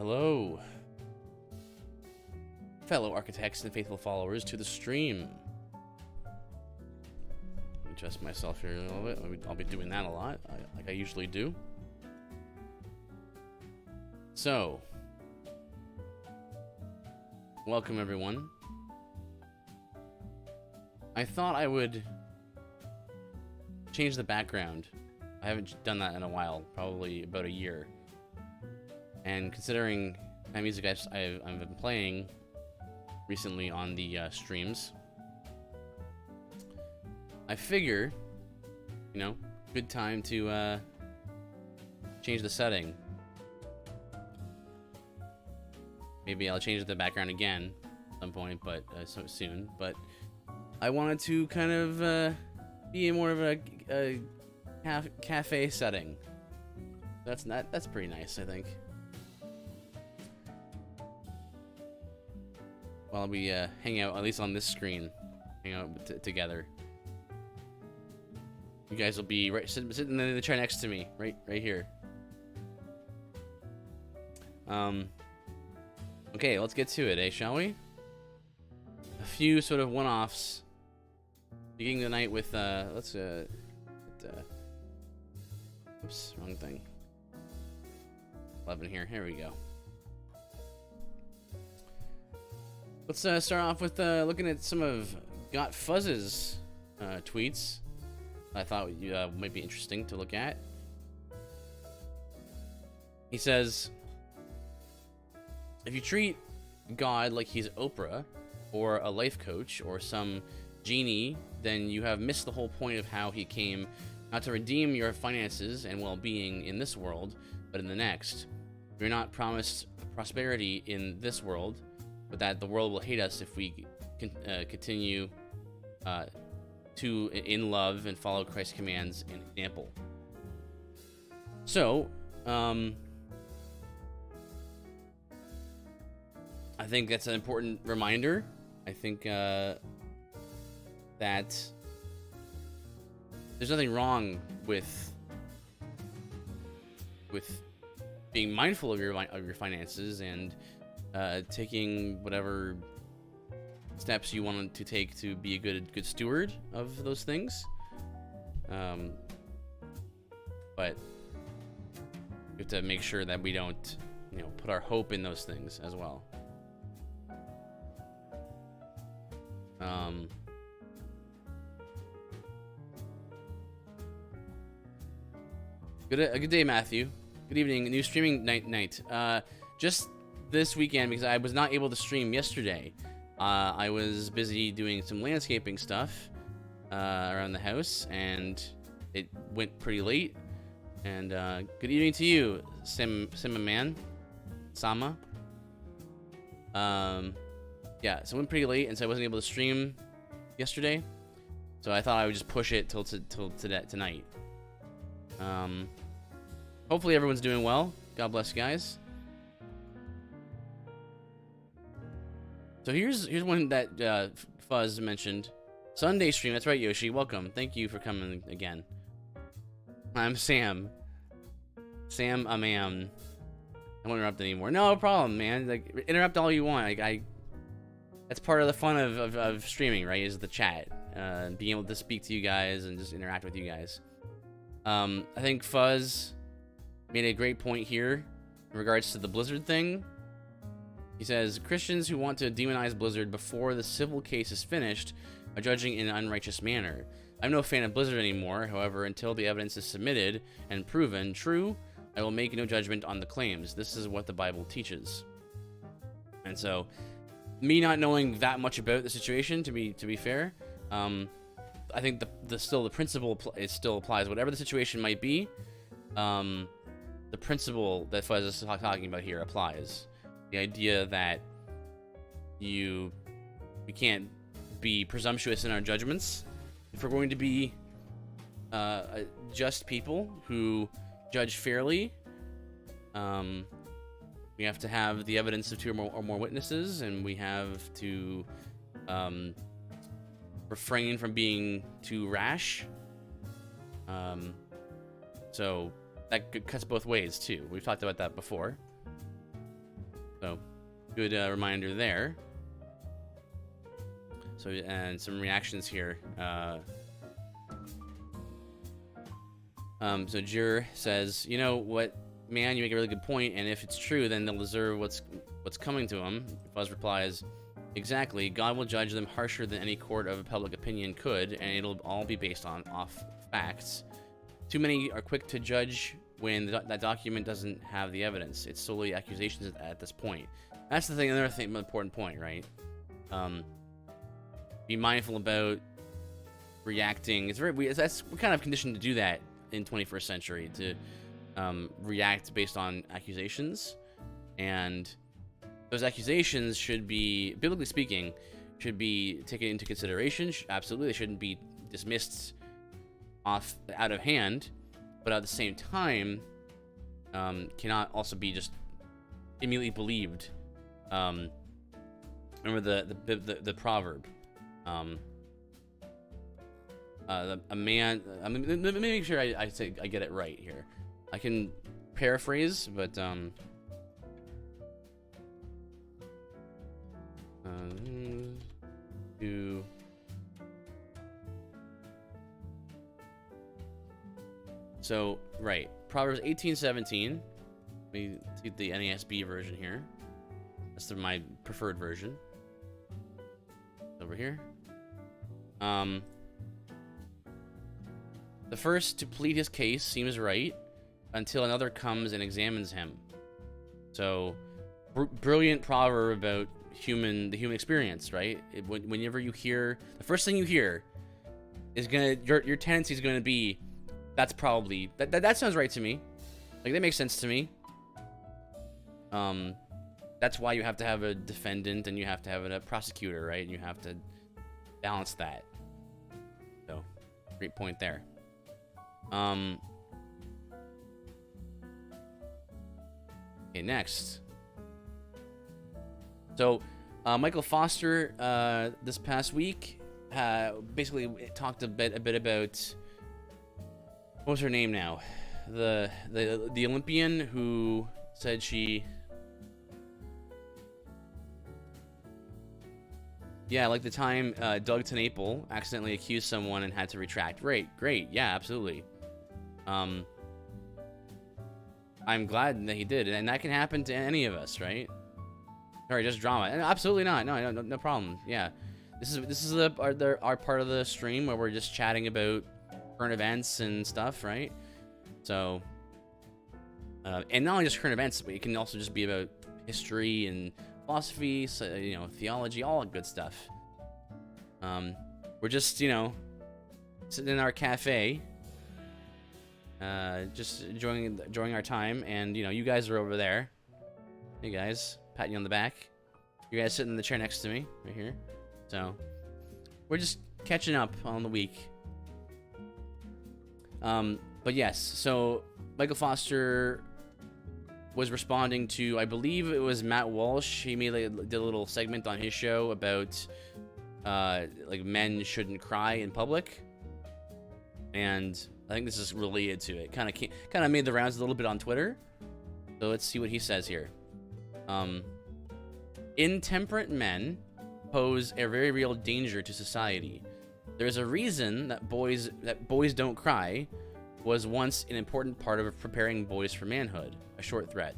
Hello, fellow architects and faithful followers to the stream. Adjust myself here a little bit. I'll be doing that a lot, like I usually do. So, welcome everyone. I thought I would change the background. I haven't done that in a while, probably about a year. And considering that music I've been playing recently on the streams, I figure, good time to change the setting. Maybe I'll change the background again at some point, but so soon. But I wanted to kind of be more of a cafe setting. That's pretty nice, I think. While we hang out, at least on this screen, hang out together. You guys will be sitting in the chair next to me, right here. Okay, let's get to it, shall we? A few sort of one-offs. Beginning the night with oops, wrong thing. 11 here. Here we go. Let's start off with looking at some of Got Fuzz's tweets. I thought might be interesting to look at. He says, if you treat God like he's Oprah or a life coach or some genie, then you have missed the whole point of how he came not to redeem your finances and well-being in this world, but in the next. You're not promised prosperity in this world, but that the world will hate us if we continue to in love and follow Christ's commands and example. So, I think that's an important reminder. I think that there's nothing wrong with being mindful of your finances and taking whatever steps you want to take to be a good steward of those things. But we have to make sure that we don't, put our hope in those things as well. Good day, Matthew. Good evening. New streaming night. Just this weekend, because I was not able to stream yesterday. I was busy doing some landscaping stuff around the house, and it went pretty late. And good evening to you, Sama. Yeah, so it went pretty late, and so I wasn't able to stream yesterday. So I thought I would just push it till tonight. Hopefully everyone's doing well. God bless you guys. So here's one that Fuzz mentioned. Sunday stream. That's right, Yoshi. Welcome. Thank you for coming again. I'm Sam. Sam, I won't interrupt anymore. No problem, man. Like, interrupt all you want. That's part of the fun of streaming, right? Is the chat, being able to speak to you guys and just interact with you guys. I think Fuzz made a great point here in regards to the Blizzard thing. He says, Christians who want to demonize Blizzard before the civil case is finished are judging in an unrighteous manner. I'm no fan of Blizzard anymore. However, until the evidence is submitted and proven true, I will make no judgment on the claims. This is what the Bible teaches. And so, me not knowing that much about the situation, to be fair, I think the principle still applies. Whatever the situation might be, the principle that Fuzz is talking about here applies. The idea that we can't be presumptuous in our judgments. If we're going to be just people who judge fairly, we have to have the evidence of two or more witnesses, and we have to refrain from being too rash. So that cuts both ways too. We've talked about that before. So, good reminder there. So, and some reactions here. So Jur says, you know what, man, you make a really good point, and if it's true, then they'll deserve what's coming to them. Fuzz replies, exactly. God will judge them harsher than any court of public opinion could, and it'll all be based off facts. Too many are quick to judge when that document doesn't have the evidence. It's solely accusations at this point. That's the thing. Another thing, important point, right? Be mindful about reacting. We're kind of conditioned to do that in 21st century, to react based on accusations, and those accusations should be, biblically speaking, should be taken into consideration. Absolutely, they shouldn't be dismissed out of hand, but at the same time, cannot also be just immediately believed. Remember the proverb. A man. Let me make sure I get it right here. I can paraphrase, but so right, Proverbs 18:17. Let me see the NASB version here. That's my preferred version. Over here. The first to plead his case seems right until another comes and examines him. So, brilliant proverb about the human experience, right? Whenever you hear, the first thing you hear is your tendency is gonna be, that's probably that sounds right to me. Like, that makes sense to me. That's why you have to have a defendant and you have to have a prosecutor, right? And you have to balance that. So, great point there. Okay, next. So, Michael Foster, this past week, basically talked a bit about, what was her name now? The Olympian who said she, yeah, like the time Doug TenNapel accidentally accused someone and had to retract. Great, yeah, absolutely. I'm glad that he did, and that can happen to any of us, right? Sorry, just drama. And absolutely not. No problem. Yeah, this is our part of the stream where we're just chatting about current events and stuff, right? So, and not only just current events, but it can also just be about history and philosophy, so, theology, all that good stuff. We're just, sitting in our cafe, just enjoying our time, and you guys are over there. Hey guys, patting you on the back. You guys sitting in the chair next to me, right here. So, we're just catching up on the week. But yes, so Michael Foster was responding to, I believe it was Matt Walsh. He did a little segment on his show about like men shouldn't cry in public, and I think this is related to it. Kind of made the rounds a little bit on Twitter. So let's see what he says here. Intemperate men pose a very real danger to society. There is a reason that boys don't cry was once an important part of preparing boys for manhood. A short thread.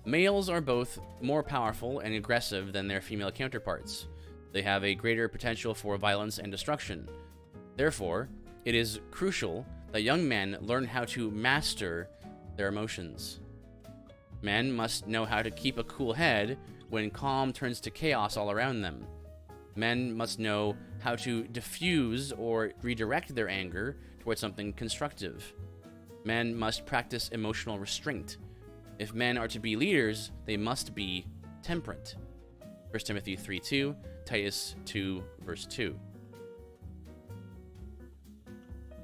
Males are both more powerful and aggressive than their female counterparts. They have a greater potential for violence and destruction. Therefore, it is crucial that young men learn how to master their emotions. Men must know how to keep a cool head when calm turns to chaos all around them. Men must know how to diffuse or redirect their anger towards something constructive. Men must practice emotional restraint. If men are to be leaders, they must be temperate. 1 Timothy 3:2, Titus 2, verse 2.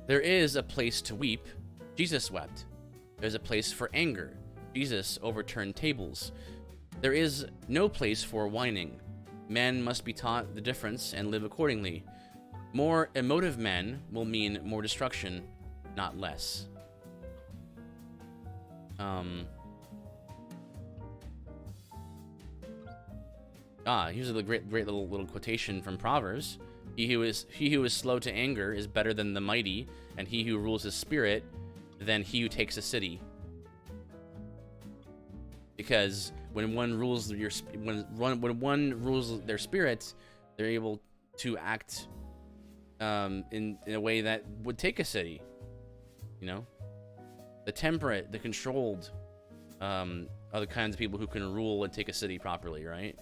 There is a place to weep. Jesus wept. There's a place for anger. Jesus overturned tables. There is no place for whining. Men must be taught the difference and live accordingly. More emotive men will mean more destruction, not less. Here's a great little quotation from Proverbs. He who is slow to anger is better than the mighty, and he who rules his spirit than he who takes a city. Because when one rules when one rules their spirit, they're able to act in a way that would take a city. You know, the temperate, the controlled, are the kinds of people who can rule and take a city properly, right?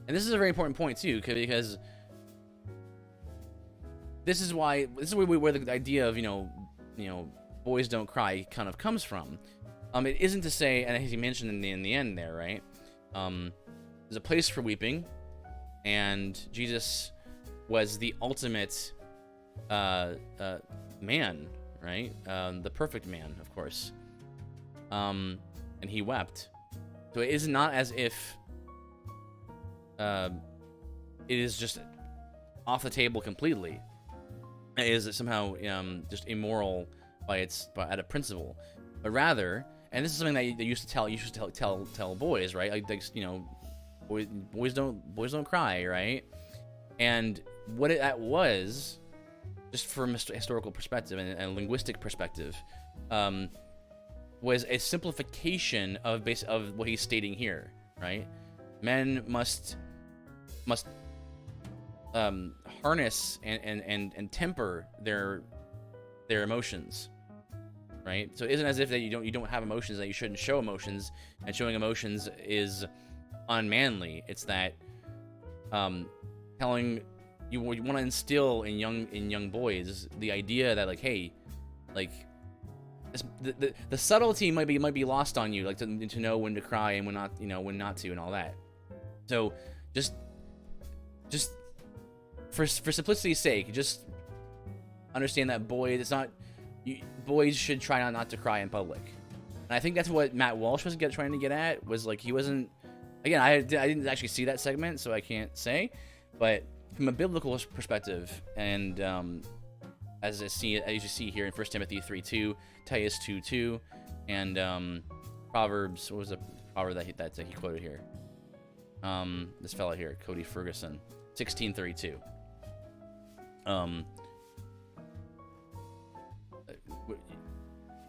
And this is a very important point too, because this is where the idea of you know boys don't cry kind of comes from. It isn't to say, and as he mentioned in the end there, right? There's a place for weeping, and Jesus was the ultimate man, right? The perfect man, of course. And he wept. So it is not as if it is just off the table completely. It is somehow just immoral at a principle, but rather, and this is something that they used to tell boys, right? Like you know, boys don't cry, right? And what that was, just from a historical perspective and a linguistic perspective, was a simplification of what he's stating here, right? Men must harness and temper their emotions, right? So it isn't as if that you don't have emotions, that you shouldn't show emotions, and showing emotions is unmanly. It's that telling you want to instill in young boys the idea that, like, hey, like the subtlety might be lost on you, like to know when to cry and when not to, and all that. So just for simplicity's sake, just understand that boys should try not to cry in public. And I think that's what Matt Walsh was trying to get at, was like, he wasn't, again, I didn't actually see that segment, so I can't say, but from a biblical perspective, and as you see here in 1 Timothy 3:2, Titus 2:2, and Proverbs, what was the proverb that he quoted here? This fellow here, Cody Ferguson, 16:32.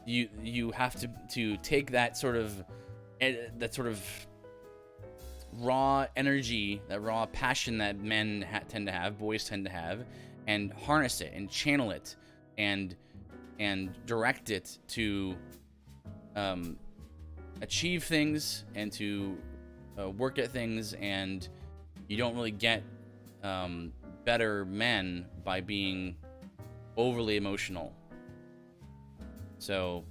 You have to take that sort of raw energy, that raw passion that men tend to have, boys tend to have, and harness it and channel it and direct it to achieve things and to work at things. And you don't really get better men by being overly emotional. So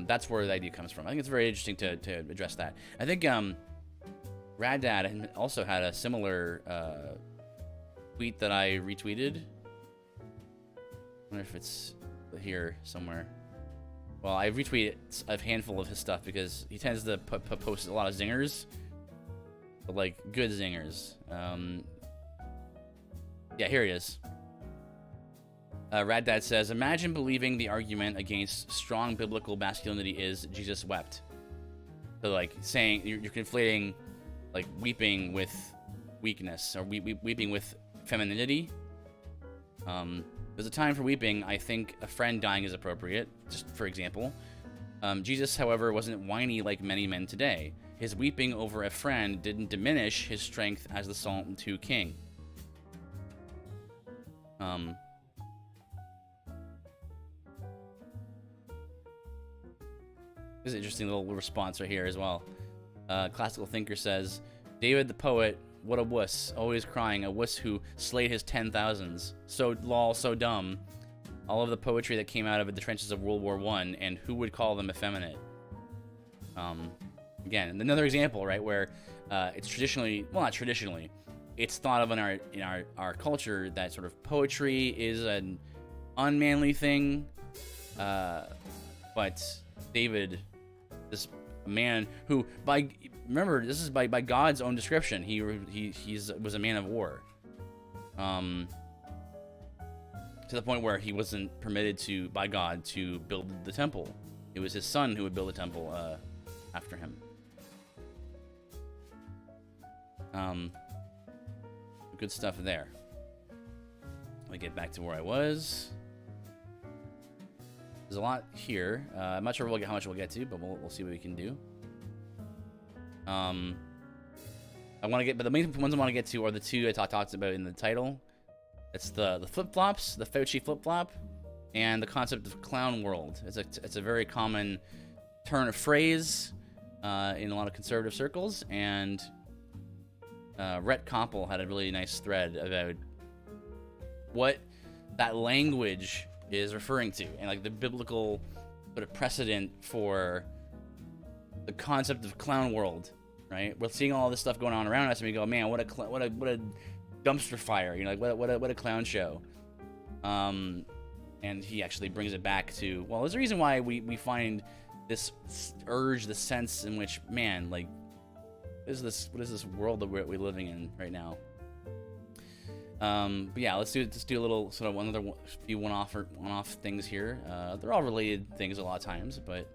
that's where the idea comes from. I think it's very interesting to address that. I think Rad Dad also had a similar tweet that I retweeted. I wonder if it's here somewhere. Well, I retweeted a handful of his stuff because he tends to post a lot of zingers, but like good zingers. Yeah, here he is. Rad Dad says, imagine believing the argument against strong biblical masculinity is Jesus wept. So like saying you're conflating like weeping with weakness, or weeping with femininity. There's a time for weeping. I think a friend dying is appropriate, just for example. Jesus, however, wasn't whiny like many men today. His weeping over a friend didn't diminish his strength as the Psalm 2 king. This is an interesting little response right here as well. Classical Thinker says, David the poet, what a wuss, always crying, a wuss who slayed his 10,000s. So lol, so dumb. All of the poetry that came out of the trenches of World War I, and who would call them effeminate? Again, another example, right, where it's traditionally, well, not traditionally, it's thought of in our culture that sort of poetry is an unmanly thing, but David, this man who, remember, this is by God's own description, he was a man of war, to the point where he wasn't permitted by God to build the temple. It was his son who would build the temple after him. Good stuff there. Let me get back to where I was. There's a lot here. I'm not sure how much we'll get to, but we'll see what we can do. But the main ones I want to get to are the two I talked about in the title. It's the flip-flops, the Fauci flip-flop, and the concept of clown world. It's a very common turn of phrase in a lot of conservative circles, and Rhett Koppel had a really nice thread about what that language is referring to, and like the biblical sort of precedent for the concept of clown world, right? We're seeing all this stuff going on around us, and we go, man, what a dumpster fire, you know, like what a clown show. And he actually brings it back to, well, there's a reason why we find this urge, the sense in which, man, like, what is this world that we're living in right now? But yeah, let's do a little sort of few one-off things here. They're all related things a lot of times, but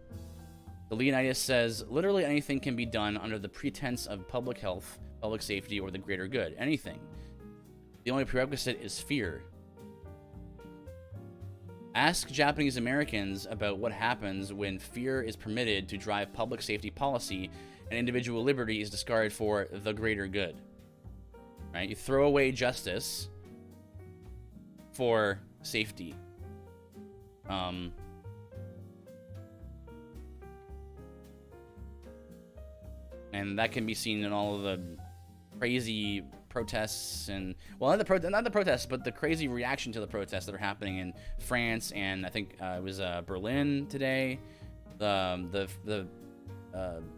the Leonidas says, literally anything can be done under the pretense of public health, public safety, or the greater good. Anything. The only prerequisite is fear. Ask Japanese Americans about what happens when fear is permitted to drive public safety policy and individual liberty is discarded for the greater good. Right? You throw away justice for safety. And that can be seen in all of the crazy protests and, well, not the protests, but the crazy reaction to the protests that are happening in France, and I think it was Berlin today. The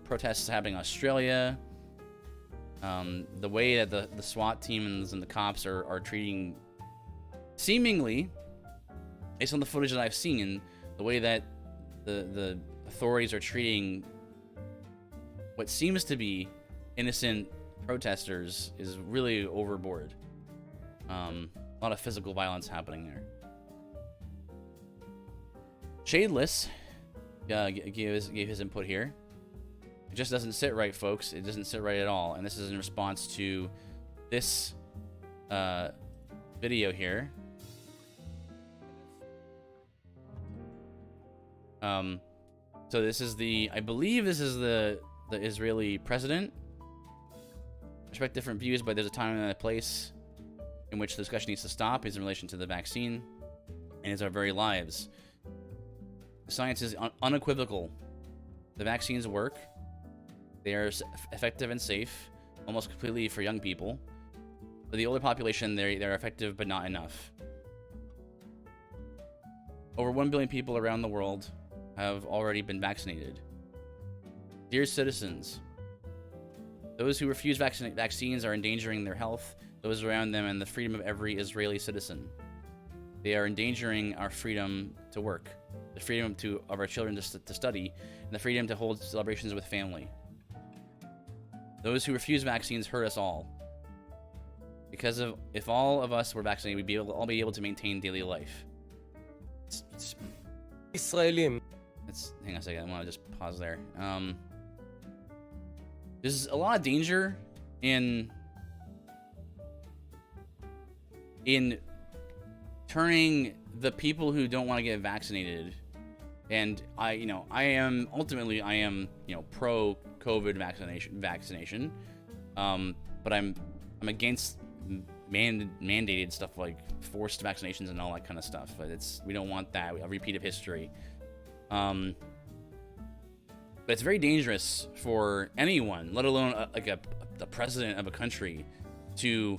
protests happening in Australia. The way that the SWAT teams and the cops are treating, seemingly, based on the footage that I've seen, the way that the authorities are treating what seems to be innocent protesters is really overboard. A lot of physical violence happening there. Shadeless gave his input here. It just doesn't sit right, folks. It doesn't sit right at all. And this is in response to this video here. So this is I believe this is the Israeli president. I respect different views, but there's a time and a place in which the discussion needs to stop is in relation to the vaccine and is our very lives. The science is unequivocal. The vaccines work. They are effective and safe, almost completely for young people. For the older population, they're effective, but not enough. Over 1 billion people around the world have already been vaccinated. Dear citizens, those who refuse vaccines are endangering their health, those around them, and the freedom of every Israeli citizen. They are endangering our freedom to work, the freedom of our children to study, and the freedom to hold celebrations with family. Those who refuse vaccines hurt us all. Because if all of us were vaccinated, we'd all be able to maintain daily life. Israelim. Hang on a second. I want to just pause there. There's a lot of danger in turning the people who don't want to get vaccinated, and I am pro COVID vaccination, but I'm against mandated stuff like forced vaccinations and all that kind of stuff. But we don't want that, a repeat of history. But it's very dangerous for anyone, let alone the president of a country, to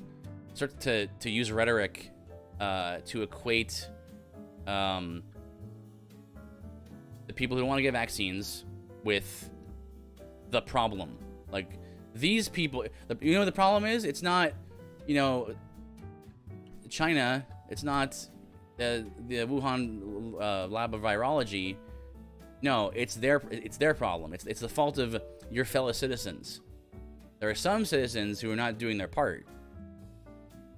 start to use rhetoric to equate the people who don't want to get vaccines with the problem. Like, these people, the problem is, it's not, China, it's not the Wuhan lab of virology. No, it's their problem. It's the fault of your fellow citizens. There are some citizens who are not doing their part,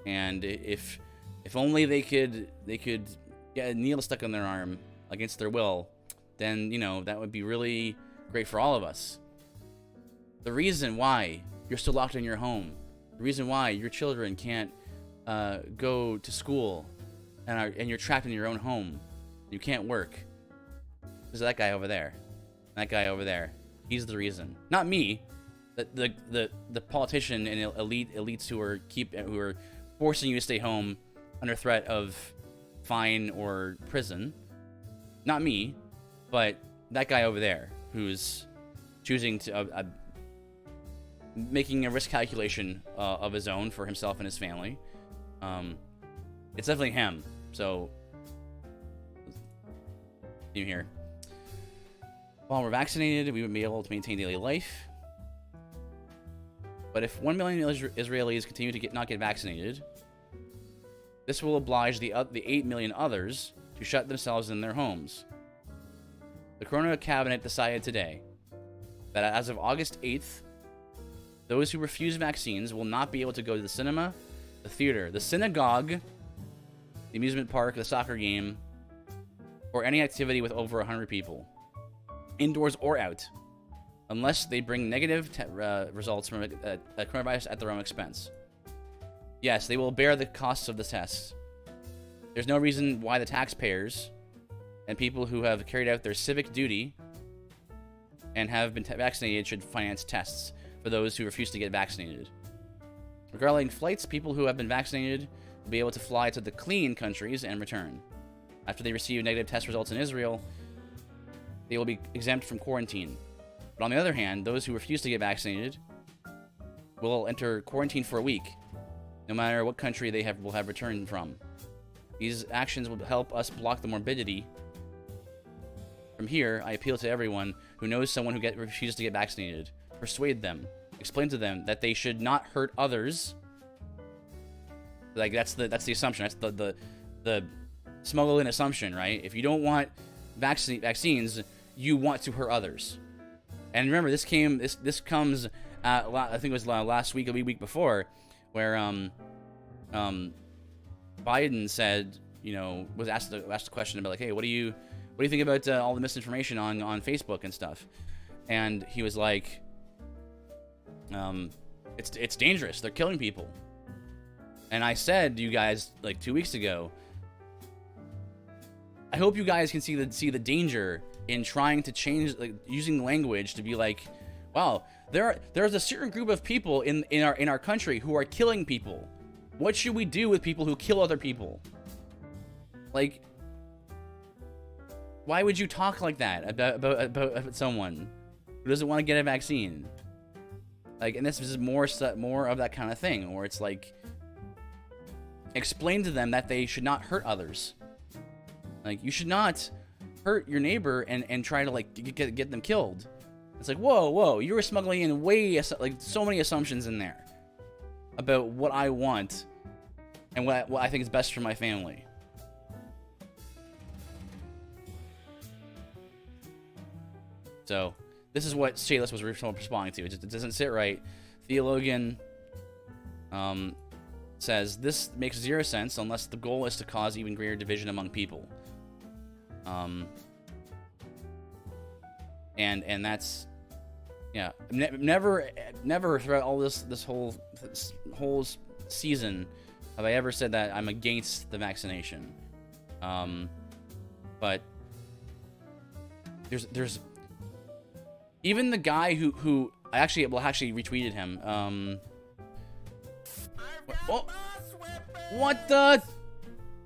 and if only they could get a needle stuck in their arm against their will, then that would be really great for all of us. The reason why you're still locked in your home, The reason why your children can't go to school and you're trapped in your own home. You can't work. There's that guy over there. That guy over there. He's the reason. Not me. The politician and elites who are forcing you to stay home under threat of fine or prison. Not me, but that guy over there who's choosing to making a risk calculation of his own for himself and his family. It's definitely him. So, you here. While we're vaccinated, we would be able to maintain daily life. But if 1 million Israelis continue to not get vaccinated, this will oblige the 8 million others to shut themselves in their homes. The Corona cabinet decided today that as of August 8th, those who refuse vaccines will not be able to go to the cinema, the theater, the synagogue, the amusement park, the soccer game, or any activity with over 100 people, indoors or out, unless they bring negative results from a coronavirus at their own expense. Yes, they will bear the costs of the tests. There's no reason why the taxpayers and people who have carried out their civic duty and have been vaccinated should finance tests for those who refuse to get vaccinated. Regarding flights, people who have been vaccinated will be able to fly to the clean countries and return. After they receive negative test results in Israel, they will be exempt from quarantine. But on the other hand, those who refuse to get vaccinated will enter quarantine for a week, no matter what country they will have returned from. These actions will help us block the morbidity. From here, I appeal to everyone who knows someone who refuses to get vaccinated. Persuade them. Explain to them that they should not hurt others. Like that's the assumption. That's the smuggled in assumption, right? If you don't want vaccines, you want to hurt others. And remember, this comes I think it was last week or the week before, where Biden said, was asked the question about like, hey, what do you think about all the misinformation on Facebook and stuff? And he was like, it's dangerous. They're killing people. And I said to you guys like 2 weeks ago, I hope you guys can see the danger in trying to change, like using language to be like, wow, there's a certain group of people in our country who are killing people. What should we do with people who kill other people? Like, why would you talk like that about someone who doesn't want to get a vaccine? Like, and this is more of that kind of thing, where it's like, explain to them that they should not hurt others. Like, you should not hurt your neighbor and try to like get them killed. It's like, whoa, you were smuggling in so many assumptions in there about what I want and what I think is best for my family. So this is what Shayless was responding to. It doesn't sit right. Theologian says this makes zero sense unless the goal is to cause even greater division among people. And that's, yeah, never throughout all this whole season have I ever said that I'm against the vaccination. But there's even the guy who I actually retweeted him. What the?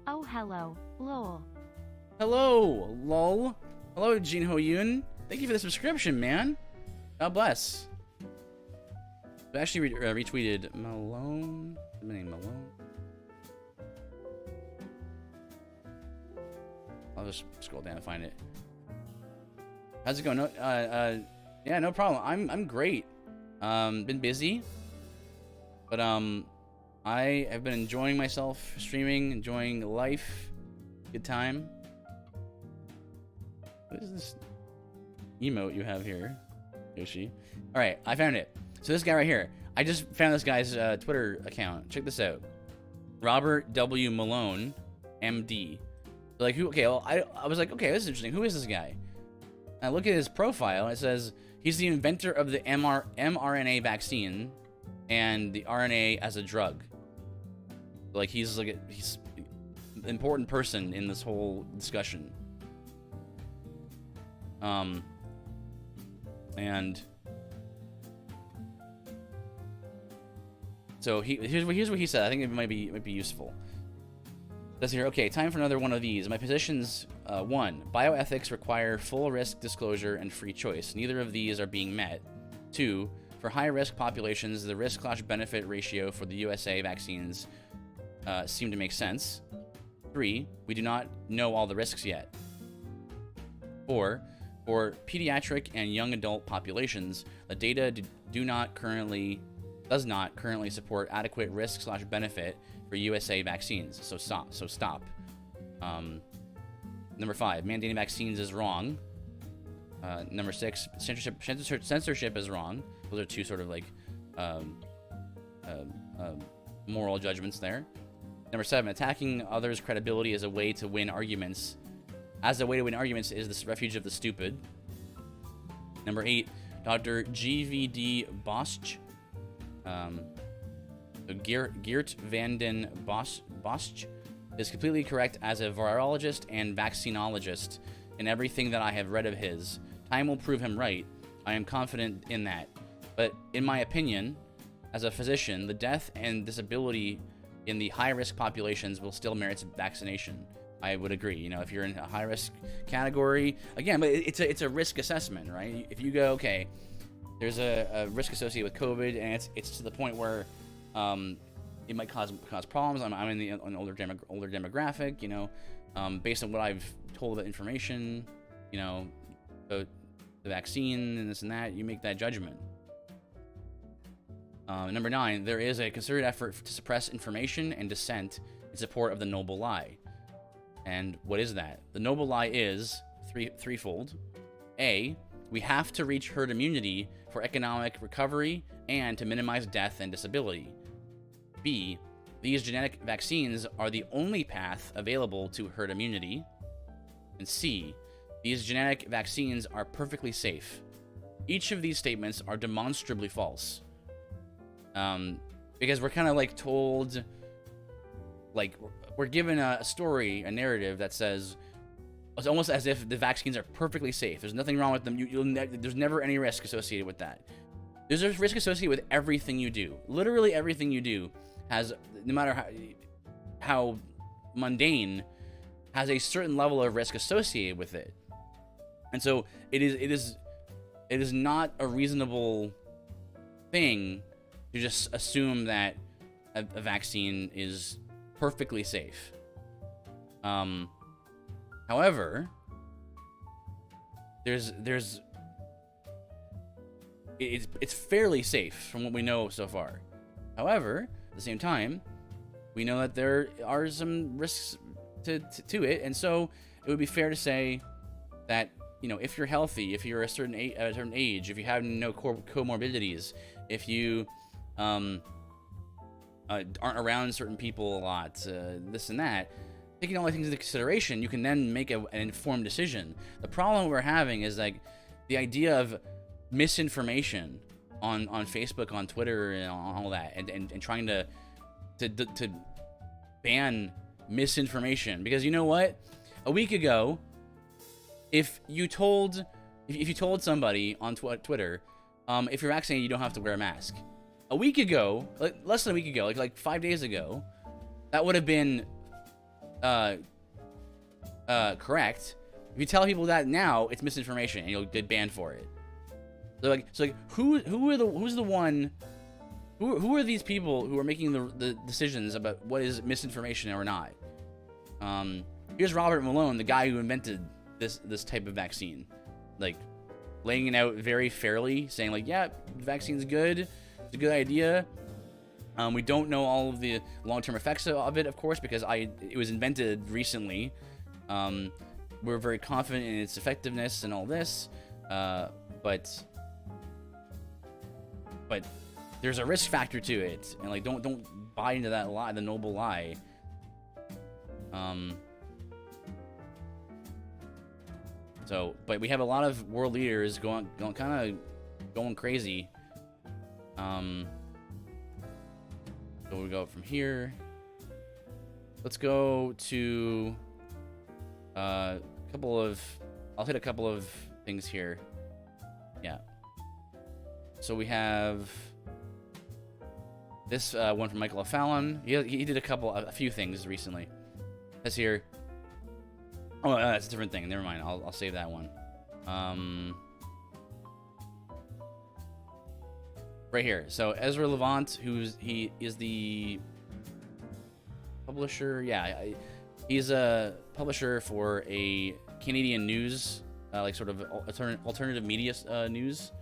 Oh, hello, lol. Hello, lol. Hello, Jin Ho Yoon. Thank you for the subscription, man. God bless. I actually retweeted Malone. What's my name, Malone? I'll just scroll down and find it. How's it going? Yeah, no problem. I'm great. Been busy, but I have been enjoying myself streaming, enjoying life. Good time. What is this emote you have here, Yoshi? All right, I found it. So this guy right here, I just found this guy's Twitter account. Check this out. Robert W. Malone, MD. So like, who? Okay, well, I was like, okay, this is interesting. Who is this guy? And I look at his profile, and it says he's the inventor of the mRNA vaccine and the RNA as a drug. Like he's an important person in this whole discussion. And so here's what he said. I think it might be useful. It says here, okay, time for another one of these. My positions: 1, bioethics require full risk disclosure and free choice. Neither of these are being met. 2, for high-risk populations, the risk/benefit ratio for the USA vaccines seem to make sense. 3, we do not know all the risks yet. 4, for pediatric and young adult populations, the data does not currently support adequate risk/benefit for USA vaccines. So stop. Number 5, mandating vaccines is wrong. Number 6, censorship is wrong. Those are two sort of like moral judgments there. Number 7, attacking others' credibility as a way to win arguments. Is the refuge of the stupid. Number 8, Dr. G.V.D. Bosch, Geert van den Bosch, is completely correct as a virologist and vaccinologist in everything that I have read of his. Time will prove him right. I am confident in that. But in my opinion, as a physician, the death and disability in the high-risk populations will still merit vaccination. I would agree. You know, if you're in a high-risk category, again, but it's a risk assessment, right? If you go, okay, there's a risk associated with COVID, and it's to the point where it might cause problems. I'm in an older demographic, you know, based on what I've told about information, you know, the vaccine and this and that, you make that judgment. Number 9, there is a concerted effort to suppress information and dissent in support of the noble lie. And what is that? The noble lie is threefold. A, we have to reach herd immunity for economic recovery and to minimize death and disability. B, these genetic vaccines are the only path available to herd immunity. And C, these genetic vaccines are perfectly safe. Each of these statements are demonstrably false. Because we're kind of like told, like, we're given a story, a narrative that says, it's almost as if the vaccines are perfectly safe. There's nothing wrong with them. There's never any risk associated with that. There's a risk associated with everything you do. Literally everything you do has, no matter how mundane, has a certain level of risk associated with it. And so it is not a reasonable thing to just assume that a vaccine is perfectly safe. However, it's fairly safe from what we know so far. However, at the same time, we know that there are some risks to it, and so it would be fair to say that, you know, if you're healthy, if you're a certain age, if you have no comorbidities, if you aren't around certain people a lot, this and that, taking all these things into consideration, you can then make an informed decision. The problem we're having is like the idea of misinformation on Facebook, on Twitter, and all that, and trying to ban misinformation. Because you know what? A week ago, if you told somebody on Twitter, if you're vaccinated, you don't have to wear a mask. A week ago, less than a week ago, like 5 days ago, that would have been correct. If you tell people that now, it's misinformation, and you'll get banned for it. So who are these people who are making the decisions about what is misinformation or not? Here's Robert Malone, the guy who invented this type of vaccine, like laying it out very fairly, saying like, yeah, the vaccine's good, it's a good idea. We don't know all of the long-term effects of it, of course, because it was invented recently. We're very confident in its effectiveness and all this, but there's a risk factor to it, and like don't buy into that lie, the noble lie. But we have a lot of world leaders going crazy. So we go from here. Let's go to a couple of. I'll hit a couple of things here. Yeah. So we have this one from Michael O'Fallon. He did a few things recently. That's here. Oh, that's a different thing. Never mind. I'll save that one. Right here. So Ezra Levant, he is the publisher. Yeah, he's a publisher for a Canadian news, like sort of alternative media news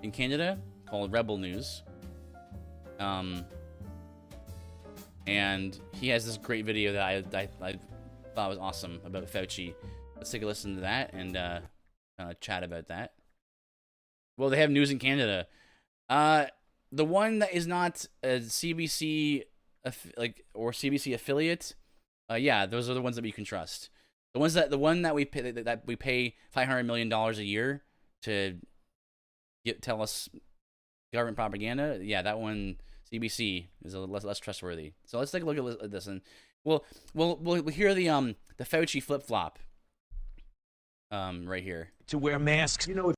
in Canada called Rebel News. And he has this great video that I thought was awesome about Fauci. Let's take a listen to that and chat about that. Well, they have news in Canada. The one that is not a CBC or CBC affiliate, yeah, those are the ones that we can trust. The one that we pay $500 million a year to tell us government propaganda. Yeah, that one CBC is a less trustworthy. So let's take a look at this, and we'll hear the Fauci flip flop. Right here. To wear masks. You know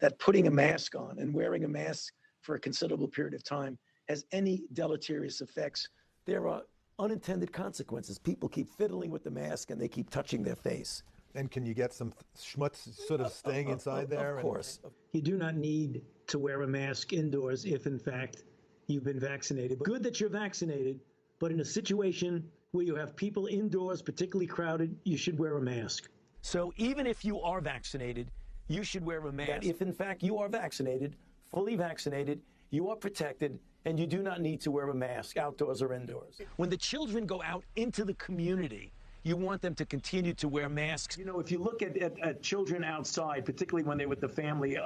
that putting a mask on and wearing a mask for a considerable period of time has any deleterious effects. There are unintended consequences. People keep fiddling with the mask and they keep touching their face. And can you get some schmutz sort of staying inside there? Of course. You do not need to wear a mask indoors if, in fact, you've been vaccinated. Good that you're vaccinated, but in a situation where you have people indoors, particularly crowded, you should wear a mask. So even if you are vaccinated, you should wear a mask. That if, in fact, you are vaccinated, fully vaccinated, you are protected, and you do not need to wear a mask outdoors or indoors. When the children go out into the community, you want them to continue to wear masks. You know, if you look at children outside, particularly when they're with the family,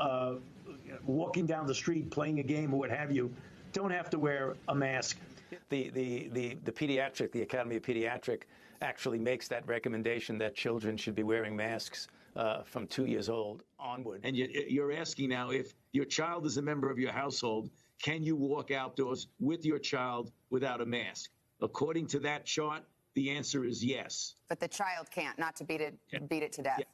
walking down the street, playing a game or what have you, don't have to wear a mask. The pediatric, the Academy of Pediatric actually makes that recommendation that children should be wearing masks from 2 years old onward. And you're asking now, if your child is a member of your household, can you walk outdoors with your child without a mask? According to that chart, the answer is yes. But the child can't, not to beat it to death. Yeah.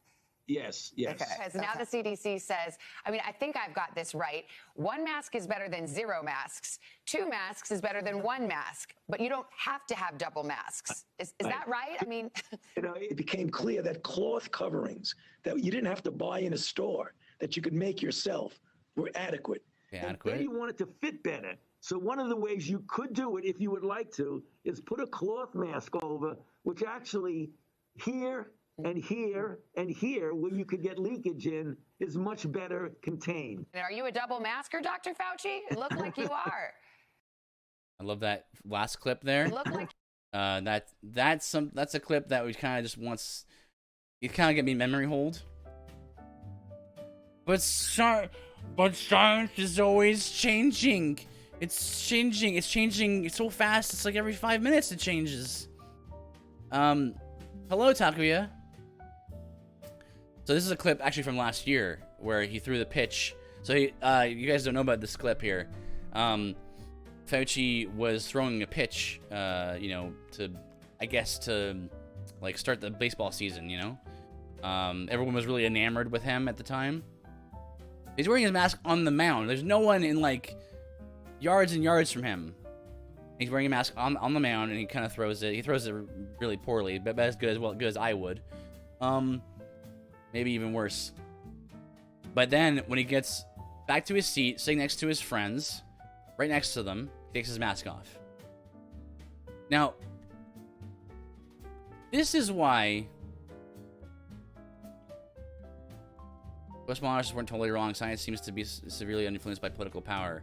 Yes, yes. Okay. Because now the CDC says, I mean, I think I've got this right. 1 mask is better than 0 masks. 2 masks is better than 1 mask. But you don't have to have double masks. Is that right? I mean, you know, it became clear that cloth coverings that you didn't have to buy in a store, that you could make yourself, were adequate. Yeah, and adequate. then you want it to fit better. So one of the ways you could do it, if you would like to, is put a cloth mask over, which actually here and here and here, where you could get leakage in, is much better contained. and are you a double masker, Dr. Fauci? It looked like you are. I love that last clip there. It looked like That's a clip that we kind of just wants. It kind of get me memory hold. But science is always changing. It's changing. It's changing so fast. It's like every 5 minutes it changes. Hello, Takuya. So this is a clip actually from last year where he threw the pitch. So you guys don't know about this clip here. Fauci was throwing a pitch, to like start the baseball season, everyone was really enamored with him at the time. He's wearing his mask on the mound. There's no one in like yards and yards from him. He's wearing a mask on the mound, and he kind of throws it. He throws it really poorly, but as good as I would. Maybe even worse. But then when he gets back to his seat, sitting next to his friends, right next to them, he takes his mask off. Now, this is why postmodernists weren't totally wrong. Science seems to be severely influenced by political power.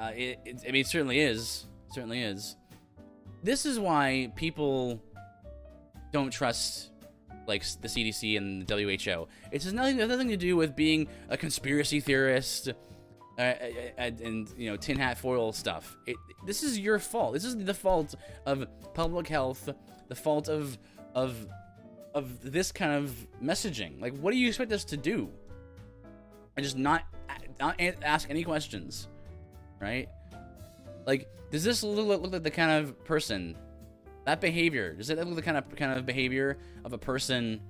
It certainly is. Certainly is. This is why people don't trust like the CDC and the WHO. It has nothing to do with being a conspiracy theorist and tin hat foil stuff. This is your fault. This is the fault of public health. The fault of this kind of messaging. Like, what do you expect us to do? And just not ask any questions, right? Like, does this look like the kind of person, that behavior, does it look the kind of behavior of a person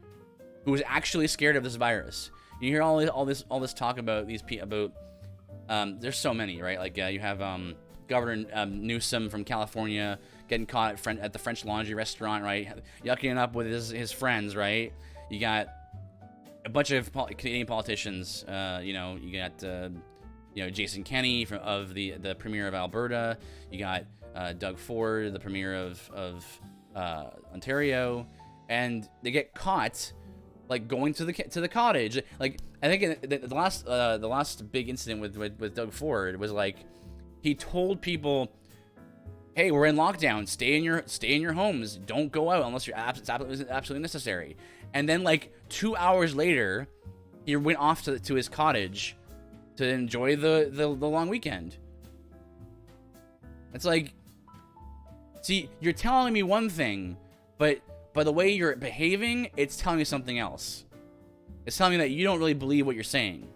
who is actually scared of this virus? You hear all this talk about these people, there's so many, right? Like, you have Governor Newsom from California getting caught at the French Laundry restaurant, right? Yucking it up with his friends, right? You got a bunch of Canadian politicians. You got Jason Kenney of the Premier of Alberta. You got Doug Ford, the Premier of Ontario, and they get caught like going to the cottage. Like, I think the last big incident with Doug Ford was like, he told people, hey, we're in lockdown. Stay in your homes. Don't go out unless you're absolutely necessary. And then like 2 hours later, he went off to his cottage to enjoy the long weekend. It's like, see, you're telling me one thing, but by the way you're behaving, it's telling me something else. It's telling me that you don't really believe what you're saying.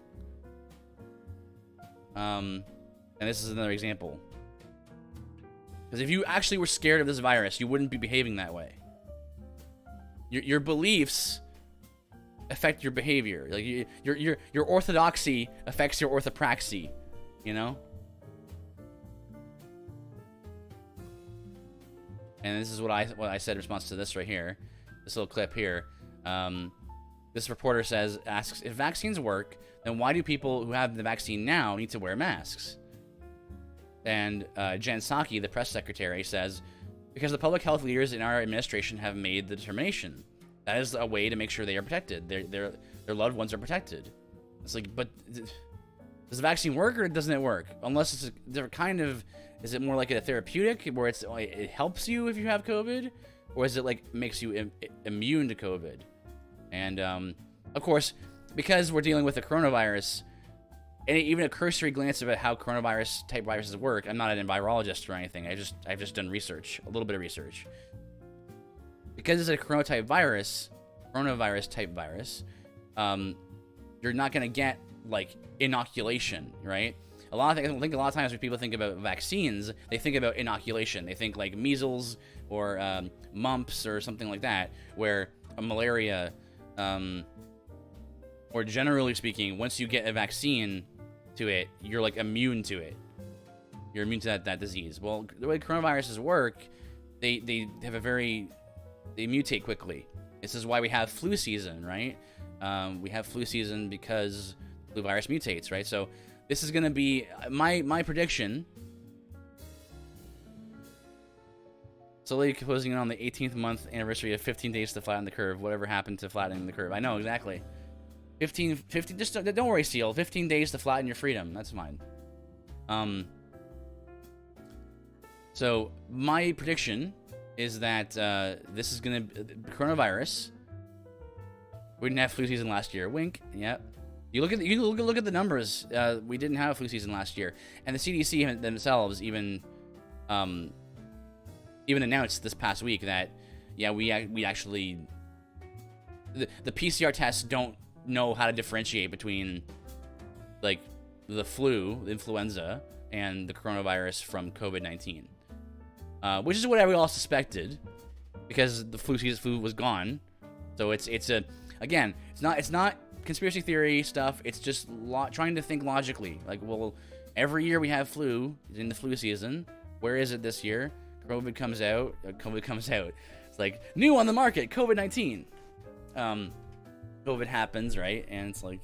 And this is another example. Because if you actually were scared of this virus, you wouldn't be behaving that way. Your beliefs affect your behavior. Like your orthodoxy affects your orthopraxy. You know. And this is what I said in response to this right here. This little clip here. This reporter asks, if vaccines work, then why do people who have the vaccine now need to wear masks? And Jen Psaki, the press secretary, says, because the public health leaders in our administration have made the determination. That is a way to make sure they are protected. Their loved ones are protected. It's like, but does the vaccine work or doesn't it work? Unless is it more like a therapeutic where it helps you if you have COVID? Or is it like makes you immune to COVID? And of course, because we're dealing with the coronavirus, and even a cursory glance about how coronavirus type viruses work, I'm not a virologist or anything. I've just done research, a little bit of research. Because it's a coronavirus type virus, you're not gonna get like inoculation, right? I think a lot of times when people think about vaccines, they think about inoculation. They think like measles or mumps or something like that, where a malaria, or generally speaking, once you get a vaccine to it, you're like immune to it. You're immune to that disease. Well, the way coronaviruses work, they mutate quickly. This is why we have flu season, right? We have flu season because flu virus mutates, right? So this is going to be my prediction. Slowly closing in on the 18th month anniversary of 15 days to flatten the curve. Whatever happened to flattening the curve? I know exactly. 15, just don't worry, Seal. 15 days to flatten your freedom. That's fine. So my prediction is that this is gonna coronavirus. We didn't have flu season last year. Wink. Yep. You look at the numbers. We didn't have a flu season last year, and the CDC themselves even announced this past week that we actually the PCR tests don't know how to differentiate between like the flu, the influenza, and the coronavirus from COVID-19, which is what we all suspected because the flu was gone. So it's not conspiracy theory stuff. It's just trying to think logically. Like, well, every year we have flu in the flu season. Where is it this year? COVID comes out. It's like new on the market, COVID-19. COVID happens, right? And it's like,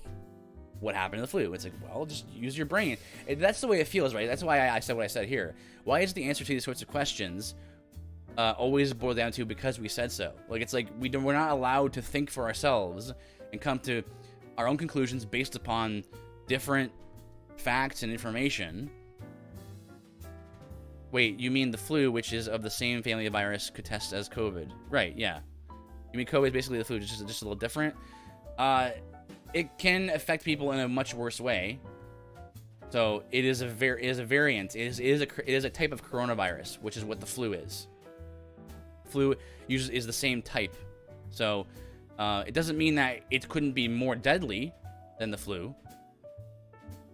what happened to the flu? It's like, well, just use your brain. That's the way it feels, right? That's why I said what I said here. Why is the answer to these sorts of questions always boiled down to because we said so? Like, it's like we're not allowed to think for ourselves and come to our own conclusions based upon different facts and information. Wait, you mean the flu, which is of the same family of virus, could test as COVID? Right, yeah. You mean COVID is basically the flu, just a little different? It can affect people in a much worse way. So it is a variant. It is a type of coronavirus, which is what the flu is. Flu usually is the same type. So it doesn't mean that it couldn't be more deadly than the flu,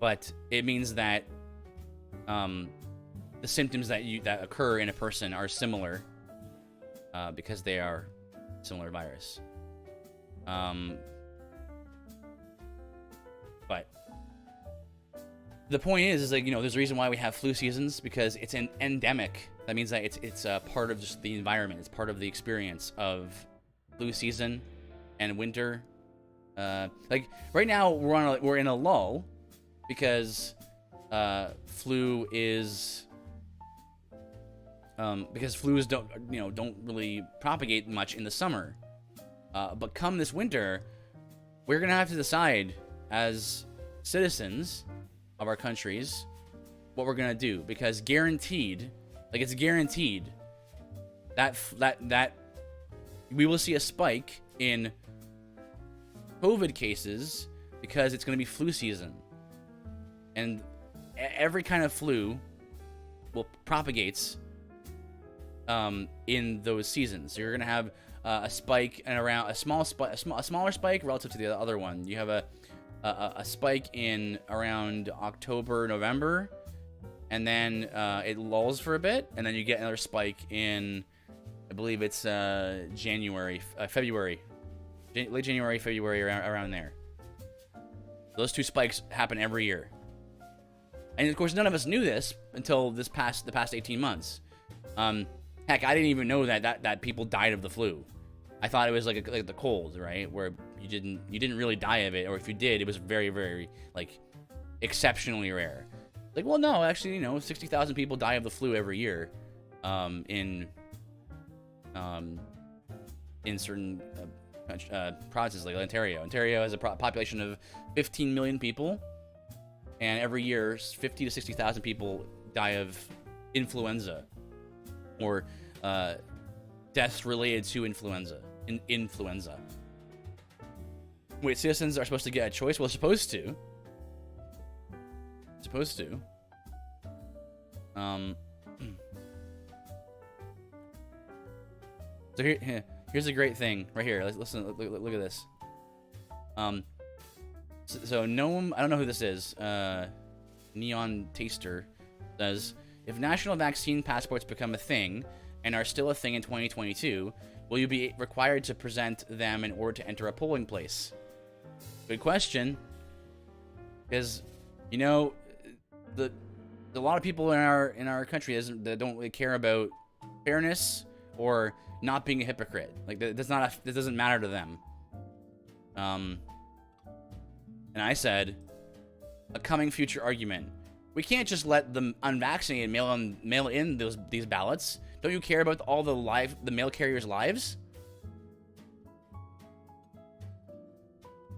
but it means that the symptoms that occur in a person are similar because they are similar virus. But the point is like, there's a reason why we have flu seasons, because it's an endemic. That means that it's a part of just the environment. It's part of the experience of flu season and winter. Like right now we're in a lull because flu is because flus don't really propagate much in the summer. But come this winter, we're gonna have to decide as citizens of our countries what we're gonna do, because it's guaranteed that we will see a spike in COVID cases because it's going to be flu season, and every kind of flu propagates in those seasons. So you're going to have a spike and around a smaller spike relative to the other one. You have a spike in around October, November, and then it lulls for a bit, and then you get another spike in, I believe it's January, February. Late January, February, around there. Those two spikes happen every year. And of course, none of us knew this until the past 18 months. Heck, I didn't even know that people died of the flu. I thought it was like the cold, right? Where you didn't really die of it, or if you did, it was very, very like exceptionally rare. Like, well, no, actually, 60,000 people die of the flu every year, in certain provinces like Ontario. Ontario has a population of 15 million people, and every year 50 to 60,000 people die of influenza, or deaths related to influenza. Influenza. Wait, citizens are supposed to get a choice? Well, supposed to. So here's a great thing right here. Listen, look at this. So Gnome, I don't know who this is. Neon Taster says, if national vaccine passports become a thing and are still a thing in 2022, will you be required to present them in order to enter a polling place? Good question. Because a lot of people in our country that don't really care about fairness or not being a hypocrite. Like that doesn't matter to them. And I said, a coming future argument. We can't just let the unvaccinated mail in these ballots. Don't you care about all the mail carriers' lives?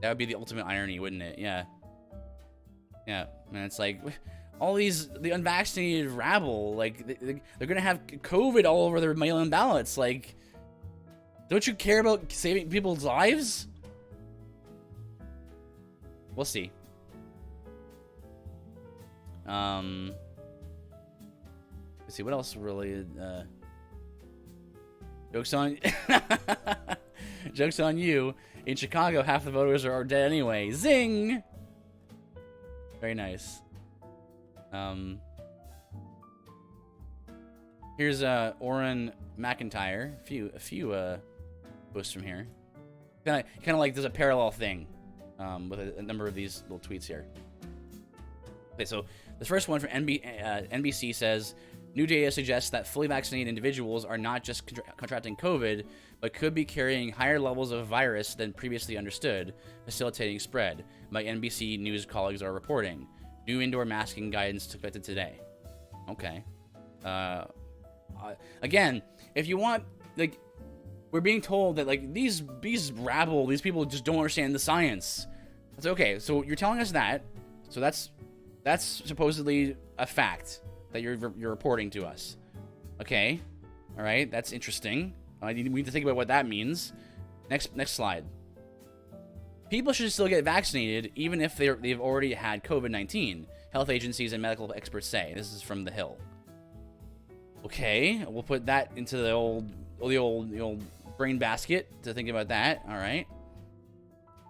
That would be the ultimate irony, wouldn't it? Yeah. Yeah, and it's like all the unvaccinated rabble, like they're gonna have COVID all over their mail-in ballots. Like, don't you care about saving people's lives? We'll see. Let's see what else really. Jokes on you. In Chicago, half the voters are dead anyway. Zing. Very nice. Here's Oren McIntyre. A few posts from here. Kind of like there's a parallel thing with a number of these little tweets here. Okay, so the first one from NBC says, new data suggests that fully vaccinated individuals are not just contracting COVID, but could be carrying higher levels of virus than previously understood, facilitating spread. My NBC News colleagues are reporting. New indoor masking guidance took effect today. Okay. Again, if you want, like, we're being told that, like, these rabble, these people just don't understand the science. That's okay. So you're telling us that. So that's supposedly a fact that you're reporting to us. Okay. All right. That's interesting. We need to think about what that means. Next slide. People should still get vaccinated even if they've already had COVID-19. Health agencies and medical experts say. This is from The Hill. Okay, we'll put that into the old brain basket to think about that. All right.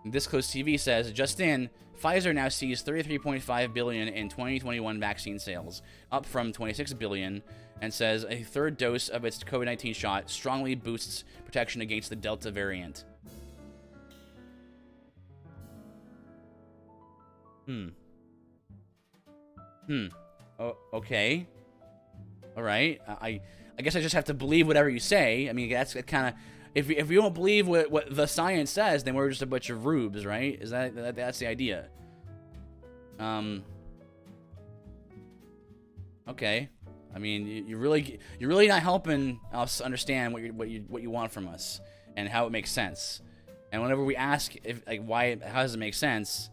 This Close TV says, just in, Pfizer now sees 33.5 billion in 2021 vaccine sales, up from 26 billion, and says a third dose of its COVID-19 shot strongly boosts protection against the Delta variant. Oh, okay. All right. I guess I just have to believe whatever you say. I mean, that's kind of, if you don't believe what the science says, then we're just a bunch of rubes, right? Is that's the idea? Okay. I mean, you're really not helping us understand what you want from us and how it makes sense. And whenever we ask if how does it make sense,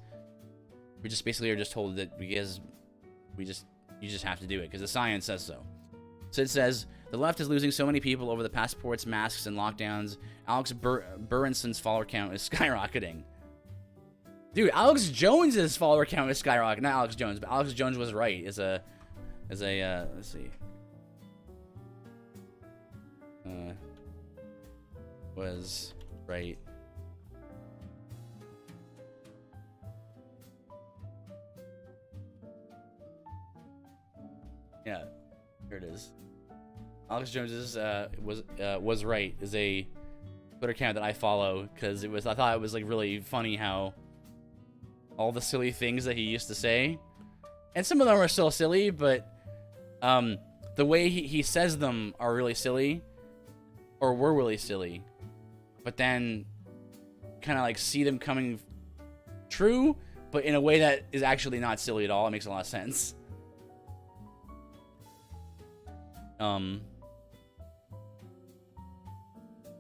we just basically are just told that because you just have to do it because the science says so. So it says the left is losing so many people over the passports, masks, and lockdowns. Alex Burenson's follower count is skyrocketing. Dude, Alex Jones's follower count is skyrocketing. Not Alex Jones, but Alex Jones was right. Let's see. Was right. Yeah, here it is. Alex Jones's was right is a Twitter account that I follow because I thought it was like really funny how all the silly things that he used to say, and some of them are still silly, but the way he says them are really silly, or were really silly, but then kind of like see them coming true, but in a way that is actually not silly at all. It makes a lot of sense.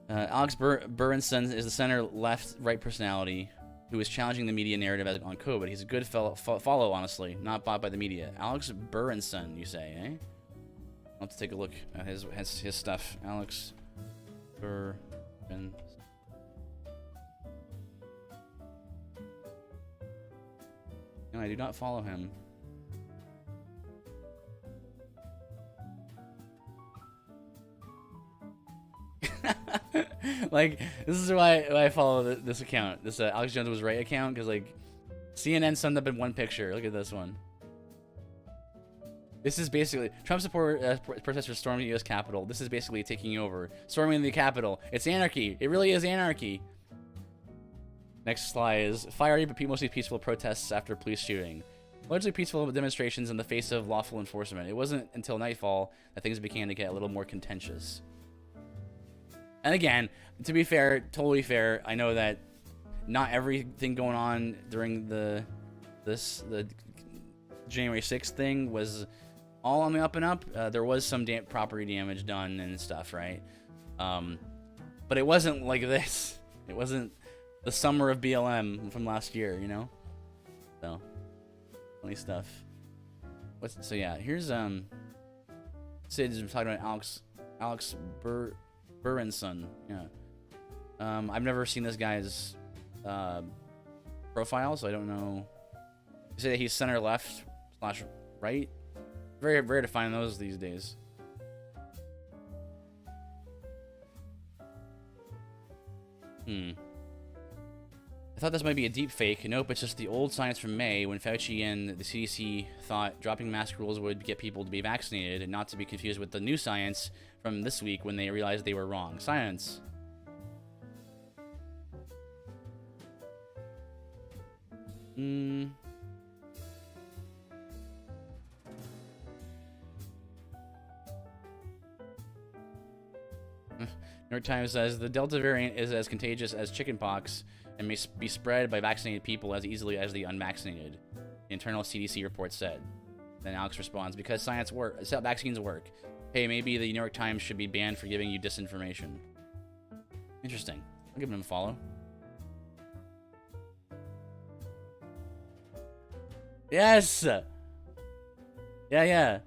Alex Berenson is the center left-right personality who is challenging the media narrative on COVID. He's a good follow, honestly, not bought by the media. Alex Berenson, you say, eh? I'll have to take a look at his stuff. Alex Berenson. No, I do not follow him. Like, this is why I follow this account, this Alex Jones was right account, because like CNN summed up in one picture. Look at this one. This is basically Trump protesters storming the U.S. Capitol. This is basically taking over, storming the Capitol. It's anarchy. It really is anarchy. Next slide is fiery but mostly peaceful protests after police shooting. Largely peaceful demonstrations in the face of lawful enforcement. It wasn't until nightfall that things began to get a little more contentious. And again, to be fair, totally fair, I know that not everything going on during the January 6th thing was all on the up and up. There was some property damage done and stuff, right? But it wasn't like this. It wasn't the summer of BLM from last year, you know? So, funny stuff. So yeah, here's Sid's talking about Alex Berenson. Yeah. I've never seen this guy's profile, so I don't know. You say that he's center left / right. Very rare to find those these days. I thought this might be a deep fake. Nope, it's just the old science from May when Fauci and the CDC thought dropping mask rules would get people to be vaccinated, and not to be confused with the new science from this week when they realized they were wrong. Science. New York Times says the Delta variant is as contagious as chickenpox and may be spread by vaccinated people as easily as the unvaccinated. The internal CDC report said. Then Alex responds, because science works, vaccines work. Hey, maybe the New York Times should be banned for giving you disinformation. Interesting. I'll give him a follow. Yes! Yeah.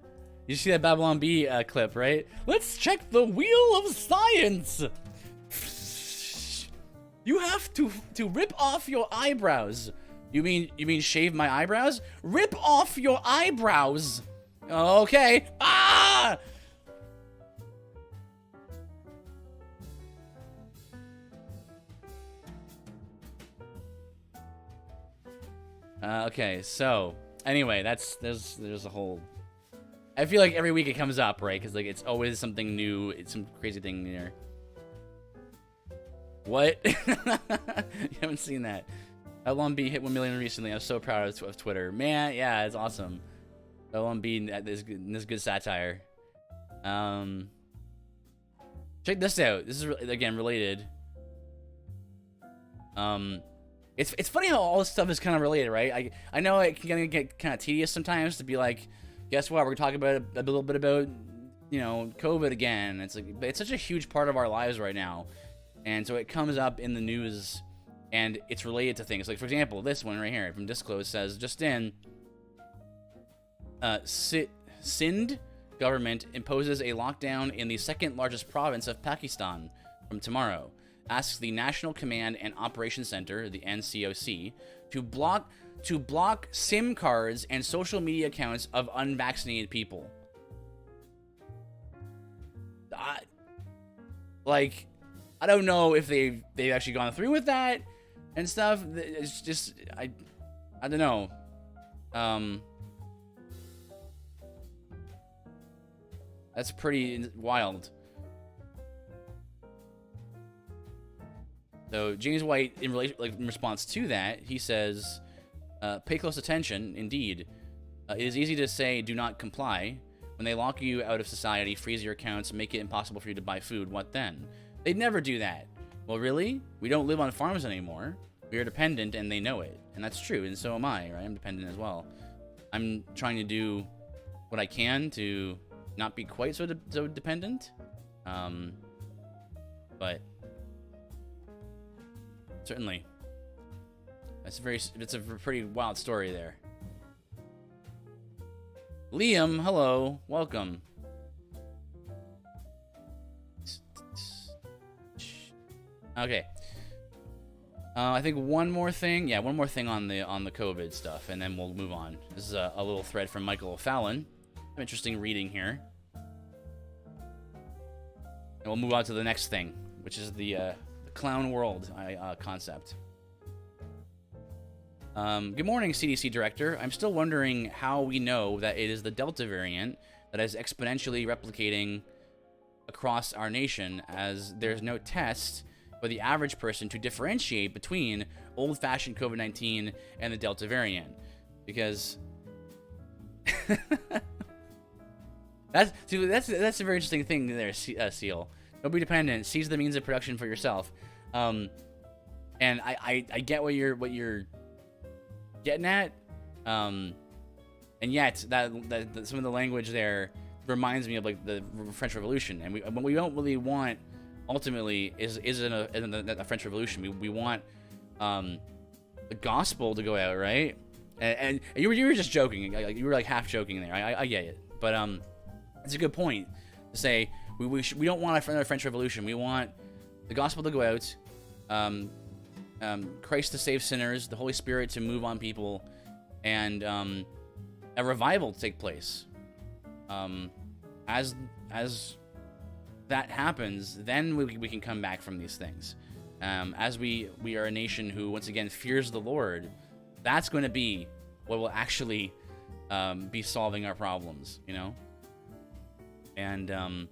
You see that Babylon Bee clip, right? Let's check the wheel of science! You have to rip off your eyebrows. You mean shave my eyebrows? Rip off your eyebrows! Okay. Ah! Okay, so anyway, there's a whole. I feel like every week it comes up, right? Because like it's always something new. It's some crazy thing there. What? You haven't seen that? L1B hit 1 million recently. I'm so proud of Twitter. Man, yeah, it's awesome. L1B, this good satire. Check this out. This is again related. It's funny how all this stuff is kind of related, right? I know it can get kind of tedious sometimes to be like, guess what? We're talking about a little bit about, you know, COVID again. It's like it's such a huge part of our lives right now, and so it comes up in the news, and it's related to things. Like for example, this one right here from Disclose says, just in, Sindh government imposes a lockdown in the second largest province of Pakistan from tomorrow. Asks the National Command and Operations Center, the NCOC, to block SIM cards and social media accounts of unvaccinated people. I don't know if they've actually gone through with that and stuff. It's just I don't know. That's pretty wild. So James White, in response to that, he says, "Pay close attention. Indeed, it is easy to say do not comply. When they lock you out of society, freeze your accounts, make it impossible for you to buy food. What then? They'd never do that. Well, really? We don't live on farms anymore. We are dependent, and they know it, and that's true. And so am I. Right? I'm dependent as well. I'm trying to do what I can to not be quite so dependent, but." Certainly. It's a pretty wild story there. Liam, hello. Welcome. Okay. I think one more thing. Yeah, one more thing on the COVID stuff, and then we'll move on. This is a little thread from Michael O'Fallon. Some interesting reading here. And we'll move on to the next thing, which is the clown world concept. Good morning, CDC Director. I'm still wondering how we know that it is the Delta variant that is exponentially replicating across our nation, as there's no test for the average person to differentiate between old-fashioned COVID-19 and the Delta variant. Because that's a very interesting thing there, Seal. Don't be dependent. Seize the means of production for yourself. And I get what you're getting at. And yet that some of the language there reminds me of like the French Revolution. And what we don't really want ultimately is a French Revolution. We want the gospel to go out, right? And you were just joking. You were like half joking there. I get it. But it's a good point to say. We don't want another French Revolution. We want the gospel to go out, Christ to save sinners, the Holy Spirit to move on people, and a revival to take place. As that happens, then we can come back from these things. As we are a nation who, once again, fears the Lord, that's going to be what will actually be solving our problems, you know? And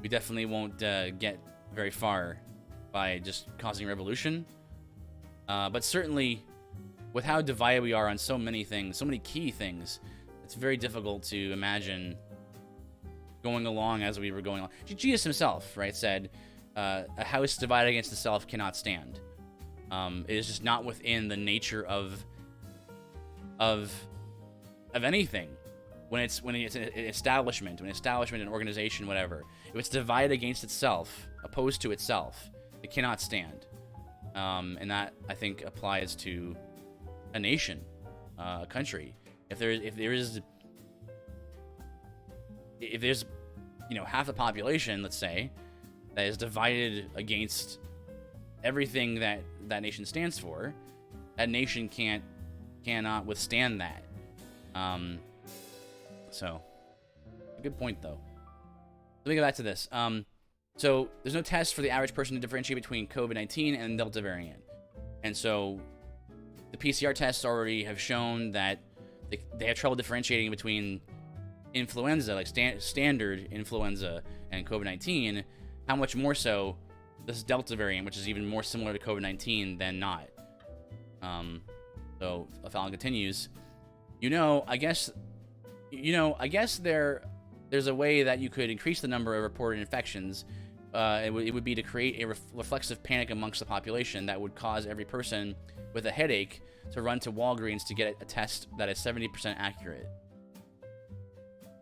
we definitely won't get very far by just causing revolution. But certainly, with how divided we are on so many things, so many key things, it's very difficult to imagine going along as we were going along. Jesus himself, right, said, a house divided against itself cannot stand. It is just not within the nature of anything. When it's an establishment, an organization, whatever, if it's divided against itself, opposed to itself, it cannot stand. And that, I think, applies to a nation, a country. If there's half the population, let's say, that is divided against everything that nation stands for, that nation cannot withstand that. So, a good point, though. Let me go back to this. So, there's no test for the average person to differentiate between COVID-19 and Delta variant. And so, the PCR tests already have shown that they have trouble differentiating between influenza, like standard influenza, and COVID-19. How much more so this Delta variant, which is even more similar to COVID-19 than not. So Fallon continues. I guess there's a way that you could increase the number of reported infections. It would be to create a reflexive panic amongst the population that would cause every person with a headache to run to Walgreens to get a test that is 70% accurate.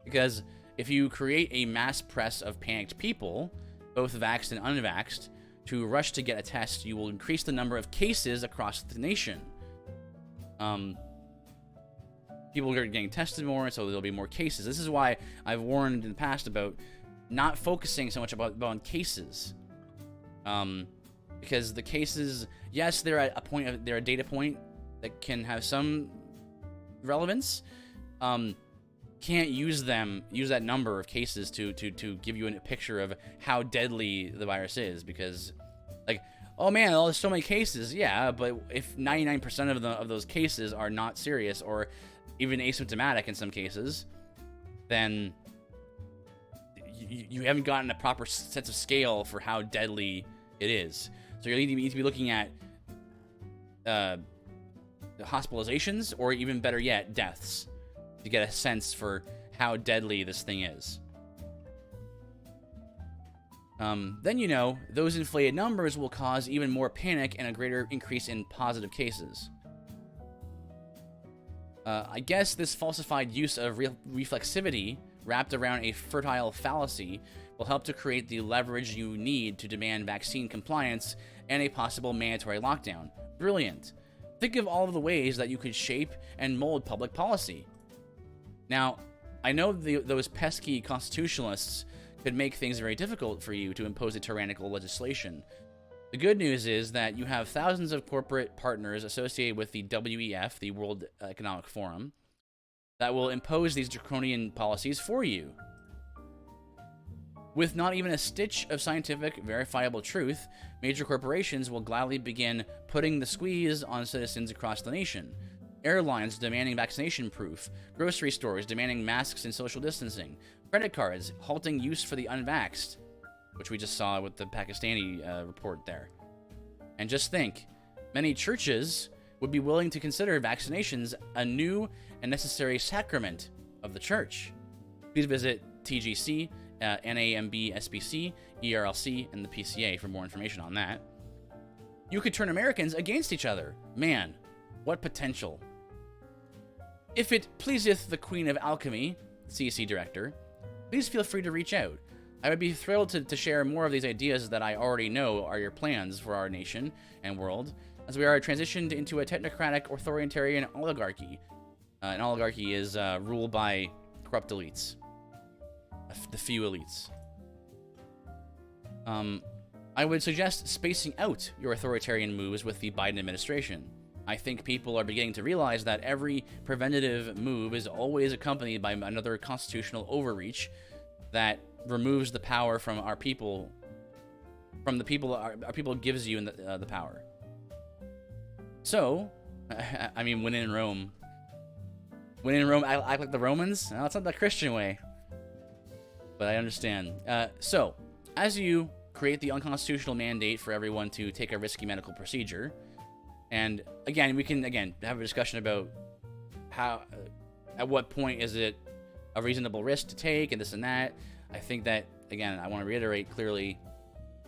Because if you create a mass press of panicked people, both vaxxed and unvaxxed, to rush to get a test, you will increase the number of cases across the nation. People are getting tested more, so there'll be more cases. This is why I've warned in the past about not focusing so much on cases. Because the cases, yes, they're at a point, they're a data point that can have some relevance. Can't use that number of cases to give you a picture of how deadly the virus is, because, like, oh man, there's so many cases. Yeah, but if 99% of those cases are not serious or even asymptomatic in some cases, then you haven't gotten a proper sense of scale for how deadly it is. So you need to be looking at hospitalizations, or even better yet, deaths, to get a sense for how deadly this thing is. Then those inflated numbers will cause even more panic and a greater increase in positive cases. I guess this falsified use of reflexivity wrapped around a fertile fallacy will help to create the leverage you need to demand vaccine compliance and a possible mandatory lockdown. Brilliant. Think of all of the ways that you could shape and mold public policy. Now, I know those pesky constitutionalists could make things very difficult for you to impose a tyrannical legislation. The good news is that you have thousands of corporate partners associated with the WEF, the World Economic Forum, that will impose these draconian policies for you. With not even a stitch of scientific, verifiable truth, major corporations will gladly begin putting the squeeze on citizens across the nation. Airlines demanding vaccination proof, grocery stores demanding masks and social distancing, credit cards halting use for the unvaxxed, which we just saw with the Pakistani report there. And just think, many churches would be willing to consider vaccinations a new and necessary sacrament of the church. Please visit TGC, NAMB, SBC, ERLC, and the PCA for more information on that. You could turn Americans against each other. Man, what potential. If it pleaseth the Queen of Alchemy, CEC Director, please feel free to reach out. I would be thrilled to share more of these ideas that I already know are your plans for our nation and world, as we are transitioned into a technocratic authoritarian oligarchy. An oligarchy is ruled by corrupt elites. The few elites. I would suggest spacing out your authoritarian moves with the Biden administration. I think people are beginning to realize that every preventative move is always accompanied by another constitutional overreach that removes the power from our people, from the people our people gives you the power. So, I mean, when in Rome, I act like the Romans. No, it's not the Christian way, but I understand. So, as you create the unconstitutional mandate for everyone to take a risky medical procedure, and again, we can have a discussion about how, at what point is it a reasonable risk to take, and this and that. I think that, again, I want to reiterate clearly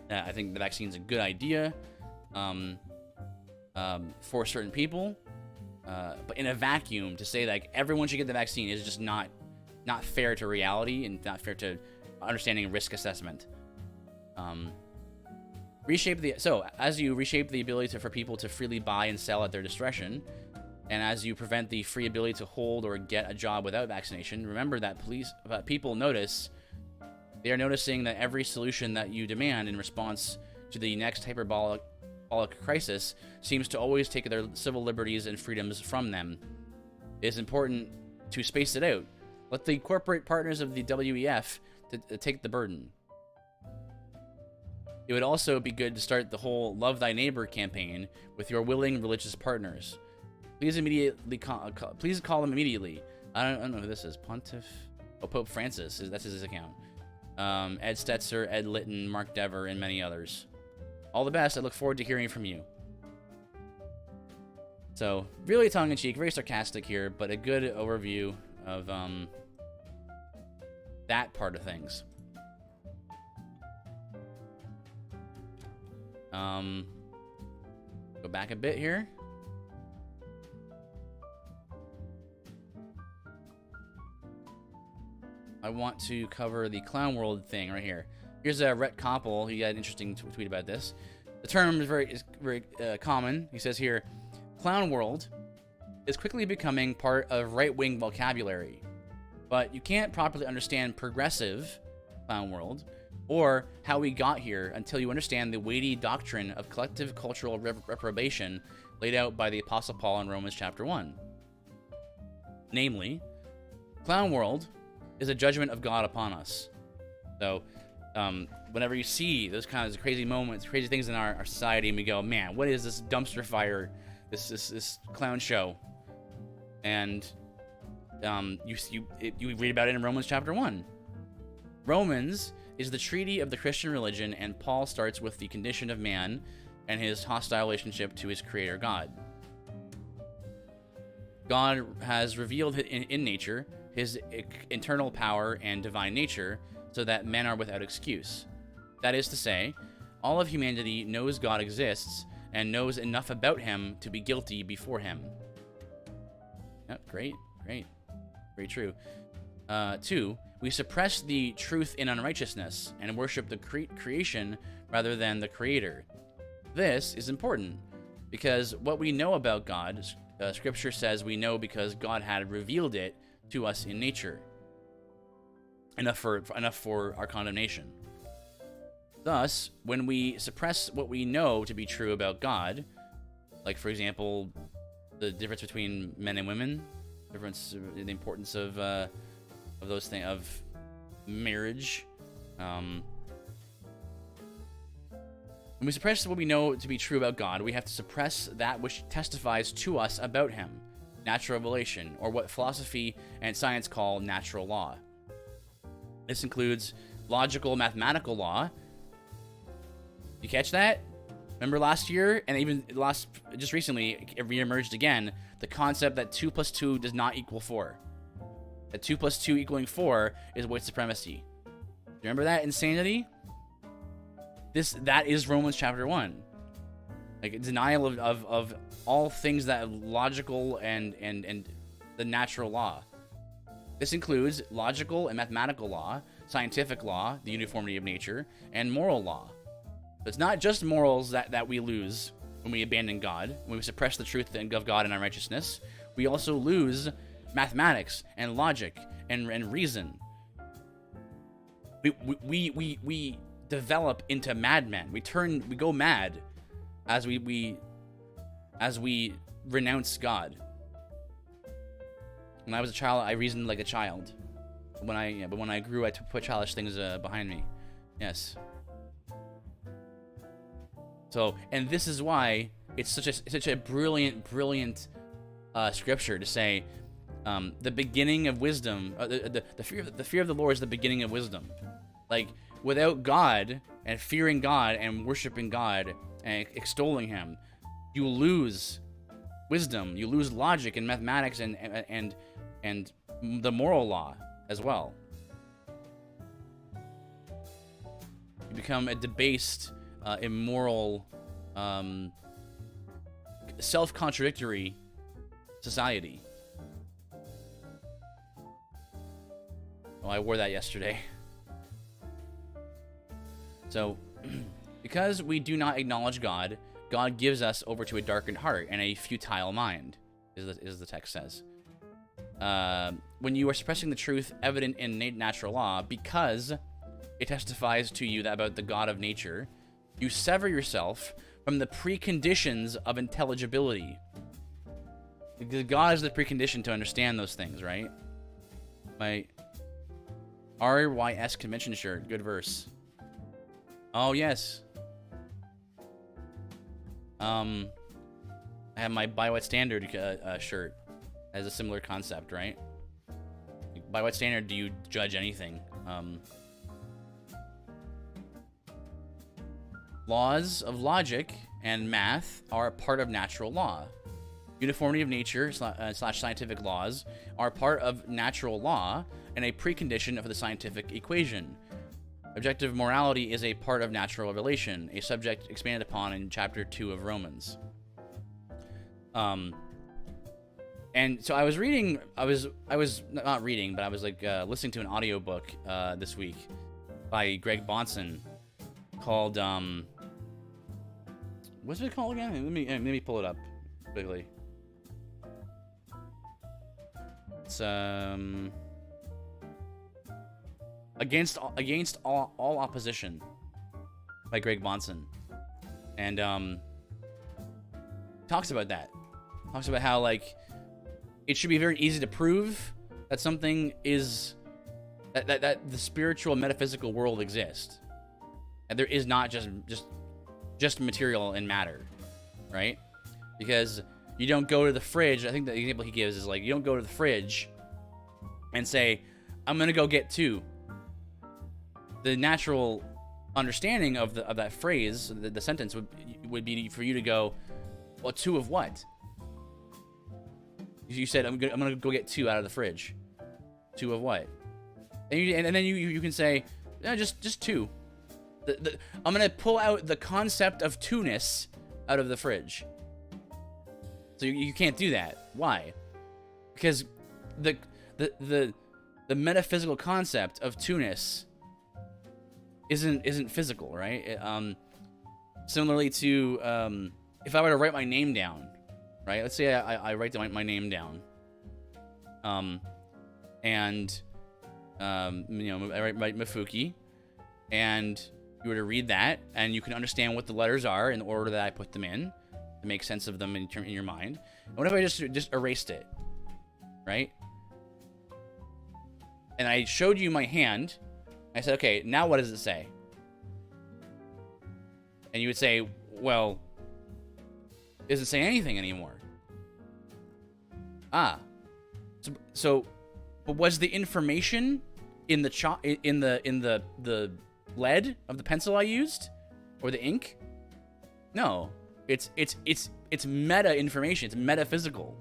that I think the vaccine is a good idea for certain people, but in a vacuum, to say that everyone should get the vaccine is just not fair to reality and not fair to understanding risk assessment. As you reshape the ability for people to freely buy and sell at their discretion, and as you prevent the free ability to hold or get a job without vaccination, remember that people notice. They are noticing that every solution that you demand in response to the next hyperbolic crisis seems to always take their civil liberties and freedoms from them. It is important to space it out. Let the corporate partners of the WEF take the burden. It would also be good to start the whole Love Thy Neighbor campaign with your willing religious partners. Please please call him immediately. I don't know who this is. Pontiff. Oh, Pope Francis. That's his account. Ed Stetzer, Ed Litton, Mark Dever, and many others. All the best. I look forward to hearing from you. So, really tongue-in-cheek, very sarcastic here, but a good overview of that part of things. Go back a bit here. I want to cover the Clown World thing right here. Here's Rhett Koppel. He got an interesting tweet about this. The term is very common. He says here, Clown World is quickly becoming part of right-wing vocabulary, but you can't properly understand progressive Clown World or how we got here until you understand the weighty doctrine of collective cultural reprobation laid out by the Apostle Paul in Romans chapter 1. Namely, Clown World is a judgment of God upon us. So, whenever you see those kinds of crazy moments, crazy things in our society, and we go, man, what is this dumpster fire, this clown show? And you read about it in Romans chapter 1. Romans is the treaty of the Christian religion, and Paul starts with the condition of man and his hostile relationship to his creator God. God has revealed in nature his internal power and divine nature so that men are without excuse. That is to say, all of humanity knows God exists and knows enough about him to be guilty before him. Yep, great. Very true. 2, we suppress the truth in unrighteousness and worship the creation rather than the creator. This is important because what we know about God, Scripture says we know because God had revealed it to us in nature. Enough for our condemnation. Thus, when we suppress what we know to be true about God, like for example, the difference between men and women, the importance of those things, of marriage, when we suppress what we know to be true about God, we have to suppress that which testifies to us about him. Natural revelation, or what philosophy and science call natural law. This includes logical mathematical law. You catch that? Remember last year, and even just recently, it reemerged again, the concept that 2 plus 2 does not equal 4. That 2 plus 2 equaling 4 is white supremacy. Remember that insanity? That is Romans chapter 1. Like a denial of all things that are logical and the natural law. This includes logical and mathematical law, scientific law, the uniformity of nature, and moral law. So it's not just morals that we lose when we abandon God, when we suppress the truth of God in our righteousness. We also lose mathematics and logic and reason. We develop into madmen. We go mad as we renounce God. When I was a child, I reasoned like a child. But when I grew, I put childish things behind me. Yes. So, and this is why it's such a brilliant scripture to say, the beginning of wisdom, the fear of the Lord is the beginning of wisdom. Like, without God and fearing God and worshiping God and extolling him, you lose wisdom, you lose logic and mathematics and the moral law as well. You become a debased, immoral, self-contradictory society. Oh, I wore that yesterday. So, because we do not acknowledge God, God gives us over to a darkened heart and a futile mind, as the text says. When you are suppressing the truth evident in natural law, because it testifies to you about the God of nature, you sever yourself from the preconditions of intelligibility. Because God is the precondition to understand those things, right? My RYS convention shirt, good verse. Oh, yes. I have my by what standard shirt. Has a similar concept, right? By what standard do you judge anything? Laws of logic and math are a part of natural law. Uniformity of nature slash scientific laws are part of natural law and a precondition of the scientific equation. Objective morality is a part of natural relation, a subject expanded upon in chapter 2 of Romans. And so I was reading, I was not reading, but I was like listening to an audiobook this week by Greg Bahnsen called what's it called again? Let me pull it up quickly. It's Against All Opposition by Greg Bahnsen, and talks about that. Talks about how like it should be very easy to prove that something is that the spiritual metaphysical world exists, and there is not just material and matter, right? Because you don't go to the fridge. I think the example he gives is like you don't go to the fridge and say, "I'm gonna go get 2." The natural understanding of that phrase, the sentence would be for you to go, "Well, 2 of what?" You said, "I'm gonna go get 2 out of the fridge." 2 of what? And then you can say, "Yeah, just 2." I'm gonna pull out the concept of 2-ness out of the fridge. So you can't do that. Why? Because the metaphysical concept of 2-ness isn't physical, right? Similarly to if I were to write my name down, right? Let's say I write my name down, and I write Mifuki, and you were to read that, and you can understand what the letters are in the order that I put them in, to make sense of them in your mind. And what if I just erased it, right? And I showed you my hand. I said, okay, now what does it say? And you would say, well, it doesn't say anything anymore. So but was the information in the in the lead of the pencil I used, or the ink? No, it's meta information. It's metaphysical.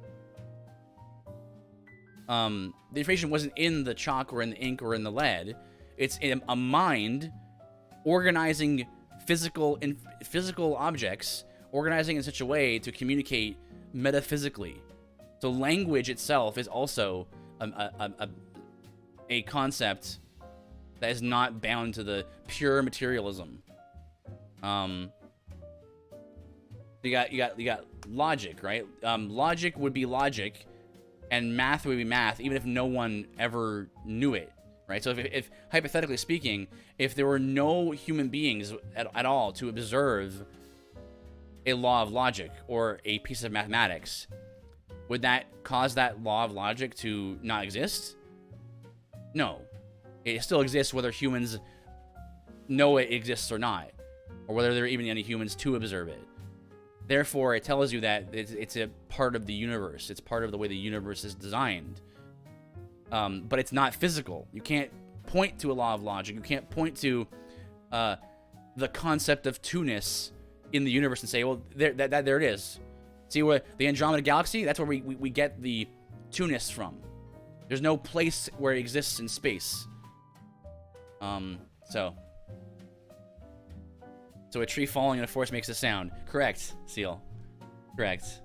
The information wasn't in the chalk or in the ink or in the lead. It's a mind organizing physical objects, organizing in such a way to communicate metaphysically. So language itself is also a concept that is not bound to the pure materialism. You got logic, right? Logic would be logic, and math would be math, even if no one ever knew it. Right, so if hypothetically speaking, if there were no human beings at all to observe a law of logic or a piece of mathematics, would that cause that law of logic to not exist? No. It still exists whether humans know it exists or not, or whether there are even any humans to observe it. Therefore, it tells you that it's a part of the universe. It's part of the way the universe is designed. But it's not physical. You can't point to a law of logic. You can't point to the concept of 2-ness in the universe and say, well, there it is. See where the Andromeda Galaxy? That's where we get the 2-ness from. There's no place where it exists in space. So a tree falling in a forest makes a sound. Correct, Seal. Correct.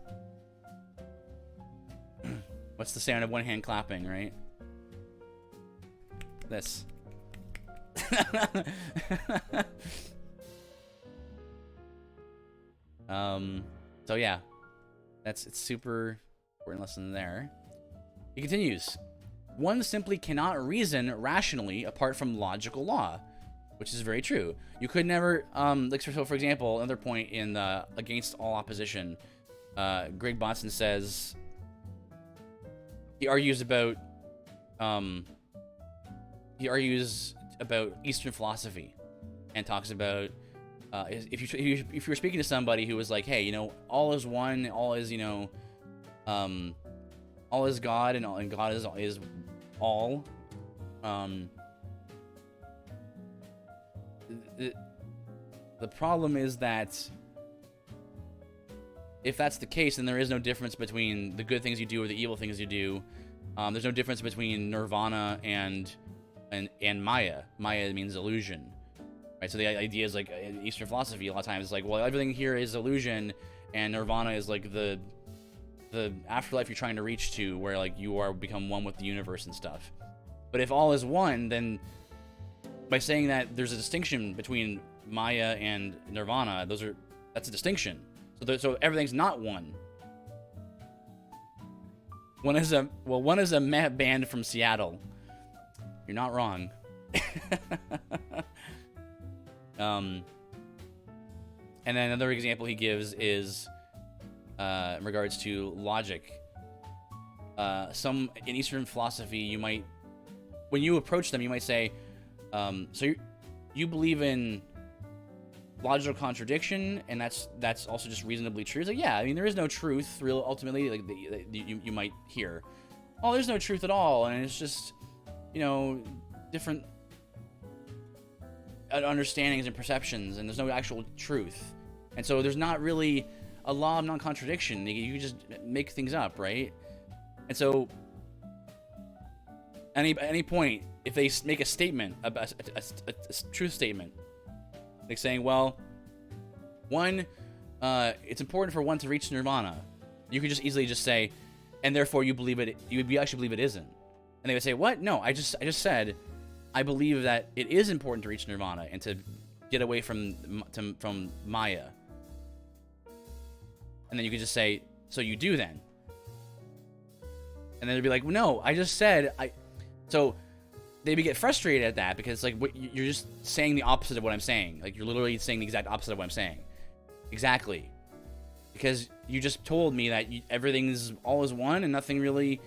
What's the sound of one hand clapping, right? This. So yeah, it's super important lesson there. He continues. One simply cannot reason rationally apart from logical law, which is very true. You could never, for example, another point in the Against All Opposition, Greg Bahnsen says, he argues about Eastern philosophy and talks about if you were speaking to somebody who was like, hey, all is one, all is all is God, and God is all. The problem is that if that's the case, then there is no difference between the good things you do or the evil things you do. There's no difference between nirvana and Maya. Maya means illusion, right? So the idea is like in Eastern philosophy, a lot of times it's like, well, everything here is illusion, and nirvana is like the afterlife you're trying to reach to, where like you are become one with the universe and stuff. But if all is one, then by saying that there's a distinction between Maya and nirvana, that's a distinction. So everything's not one. One is a band from Seattle. You're not wrong. And then another example he gives is in regards to logic. In Eastern philosophy, when you approach them, you might say, so you believe in logical contradiction, and that's also just reasonably true. It's like, yeah, I mean, there is no truth, real ultimately. Like you might hear, oh, there's no truth at all, and it's just, different understandings and perceptions, and there's no actual truth, and so there's not really a law of non-contradiction. You just make things up, right? And so, at any point, if they make a statement, a truth statement, like saying, well, one, it's important for one to reach nirvana. You could just easily just say, and therefore you actually believe it isn't. And they would say, what? No, I just said, I believe that it is important to reach nirvana and to get away from Maya. And then you could just say, so you do then. And then they'd be like, well, no, I just said, so they get frustrated at that because like you're just saying the opposite of what I'm saying. Like you're literally saying the exact opposite of what I'm saying. Exactly. Because you just told me that everything's all is one and nothing really.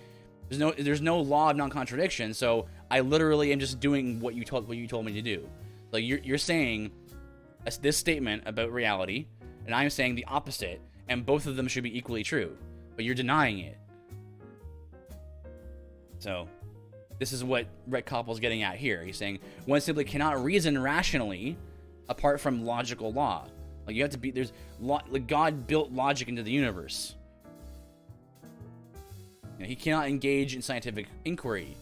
There's no law of non-contradiction. So I literally am just doing what you told me to do. Like you're saying this statement about reality, and I'm saying the opposite, and both of them should be equally true, but you're denying it. So. This is what Brett Koppel's getting at here. He's saying one simply cannot reason rationally apart from logical law. Like you have to be like God built logic into the universe. He cannot engage in scientific inquiry.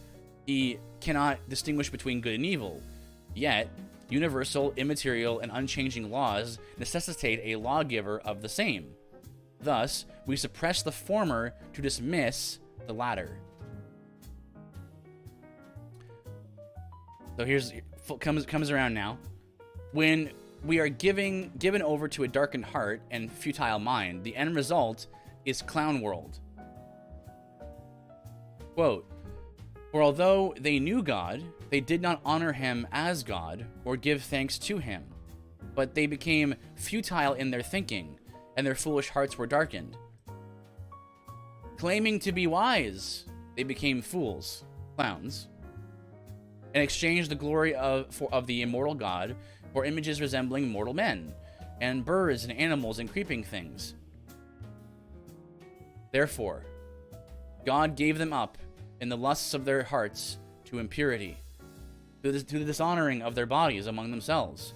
He cannot distinguish between good and evil. Yet, universal, immaterial, and unchanging laws necessitate a lawgiver of the same. Thus, we suppress the former to dismiss the latter. So comes around now. When we are given over to a darkened heart and futile mind, the end result is clown world. Quote, for although they knew God, they did not honor him as God or give thanks to him, but they became futile in their thinking, and their foolish hearts were darkened. Claiming to be wise, they became fools, clowns, and exchanged the glory of the immortal God for images resembling mortal men, and birds and animals and creeping things. Therefore, God gave them up in the lusts of their hearts to impurity, to the dishonoring of their bodies among themselves,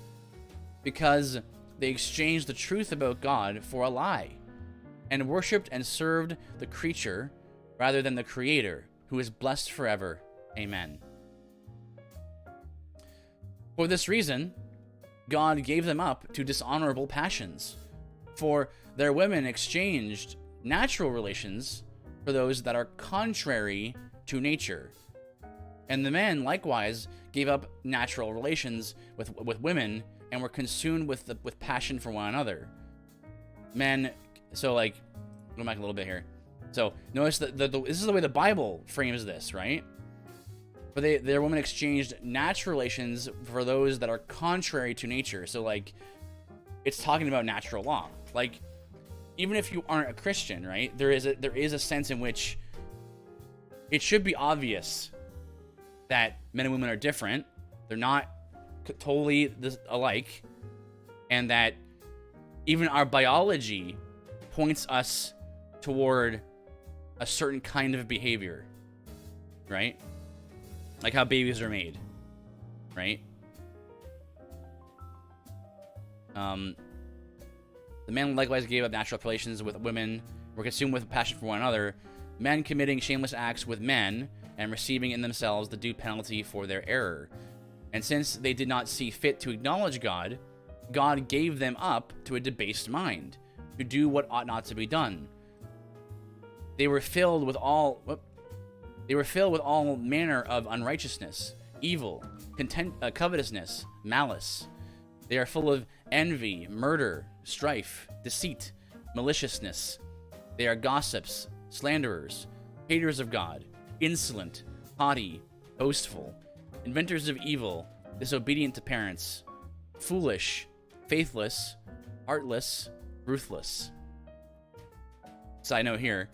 because they exchanged the truth about God for a lie, and worshipped and served the creature rather than the Creator, who is blessed forever. Amen. For this reason, God gave them up to dishonorable passions, for their women exchanged natural relations for those that are contrary to nature. And the men likewise gave up natural relations with women and were consumed with passion for one another. Men, so like, go back a little bit here. So notice that this is the way the Bible frames this, right? For their women exchanged natural relations for those that are contrary to nature. So like, it's talking about natural law. Like, even if you aren't a Christian, right? There is a sense in which it should be obvious that men and women are different. They're not totally alike. and that even our biology points us toward a certain kind of behavior, right? Like how babies are made, right? The men likewise gave up natural relations with women, were consumed with passion for one another, men committing shameless acts with men, and receiving in themselves the due penalty for their error. And since they did not see fit to acknowledge God, God gave them up to a debased mind, to do what ought not to be done. They were filled with all manner of unrighteousness, evil, covetousness, malice. They are full of envy, murder, strife, deceit, maliciousness. They are gossips, slanderers, haters of God, insolent, haughty, boastful, inventors of evil, disobedient to parents, foolish, faithless, heartless, ruthless. Side note here,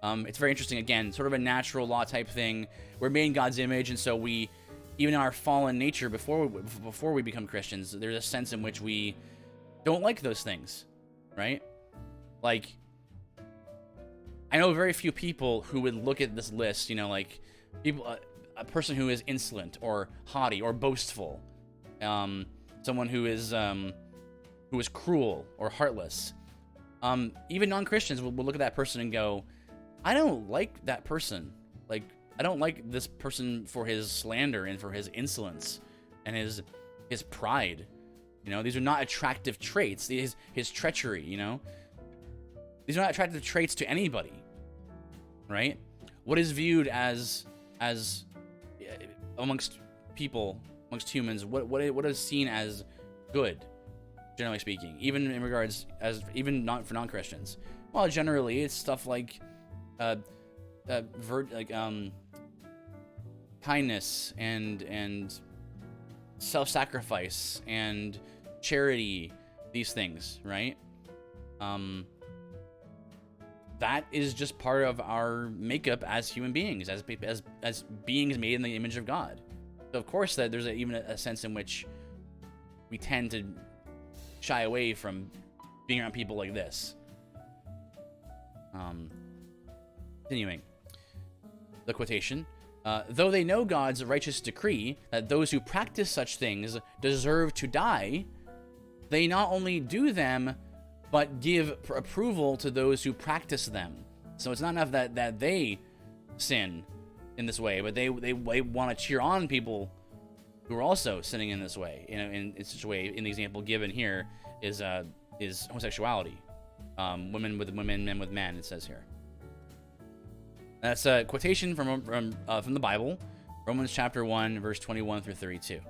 it's very interesting, again, sort of a natural law type thing. We're made in God's image, and so we, even in our fallen nature, before we become Christians, there's a sense in which we don't like those things, right? Like, I know very few people who would look at this list, you know, like people, a person who is insolent or haughty or boastful, someone who is cruel or heartless. Even non-Christians will look at that person and go, I don't like that person. Like, I don't like this person for his slander and for his insolence and his pride. You know, these are not attractive traits. His treachery, you know. These are not attractive traits to anybody, right? What is viewed as amongst people, amongst humans, what is seen as good, generally speaking, even in regards even not for non-Christians. Well, generally it's stuff like kindness and self-sacrifice and charity, these things, right? That is just part of our makeup as human beings, as beings made in the image of God. So of course that there's even a sense in which we tend to shy away from being around people like this. Continuing the quotation. Though they know God's righteous decree that those who practice such things deserve to die, they not only do them, but give approval to those who practice them. So it's not enough that they sin in this way, but they want to cheer on people who are also sinning in this way. You know, in such a way, in the example given here is homosexuality. Women with women, men with men, it says here. That's a quotation from the Bible, Romans chapter 1, verse 21 through 32.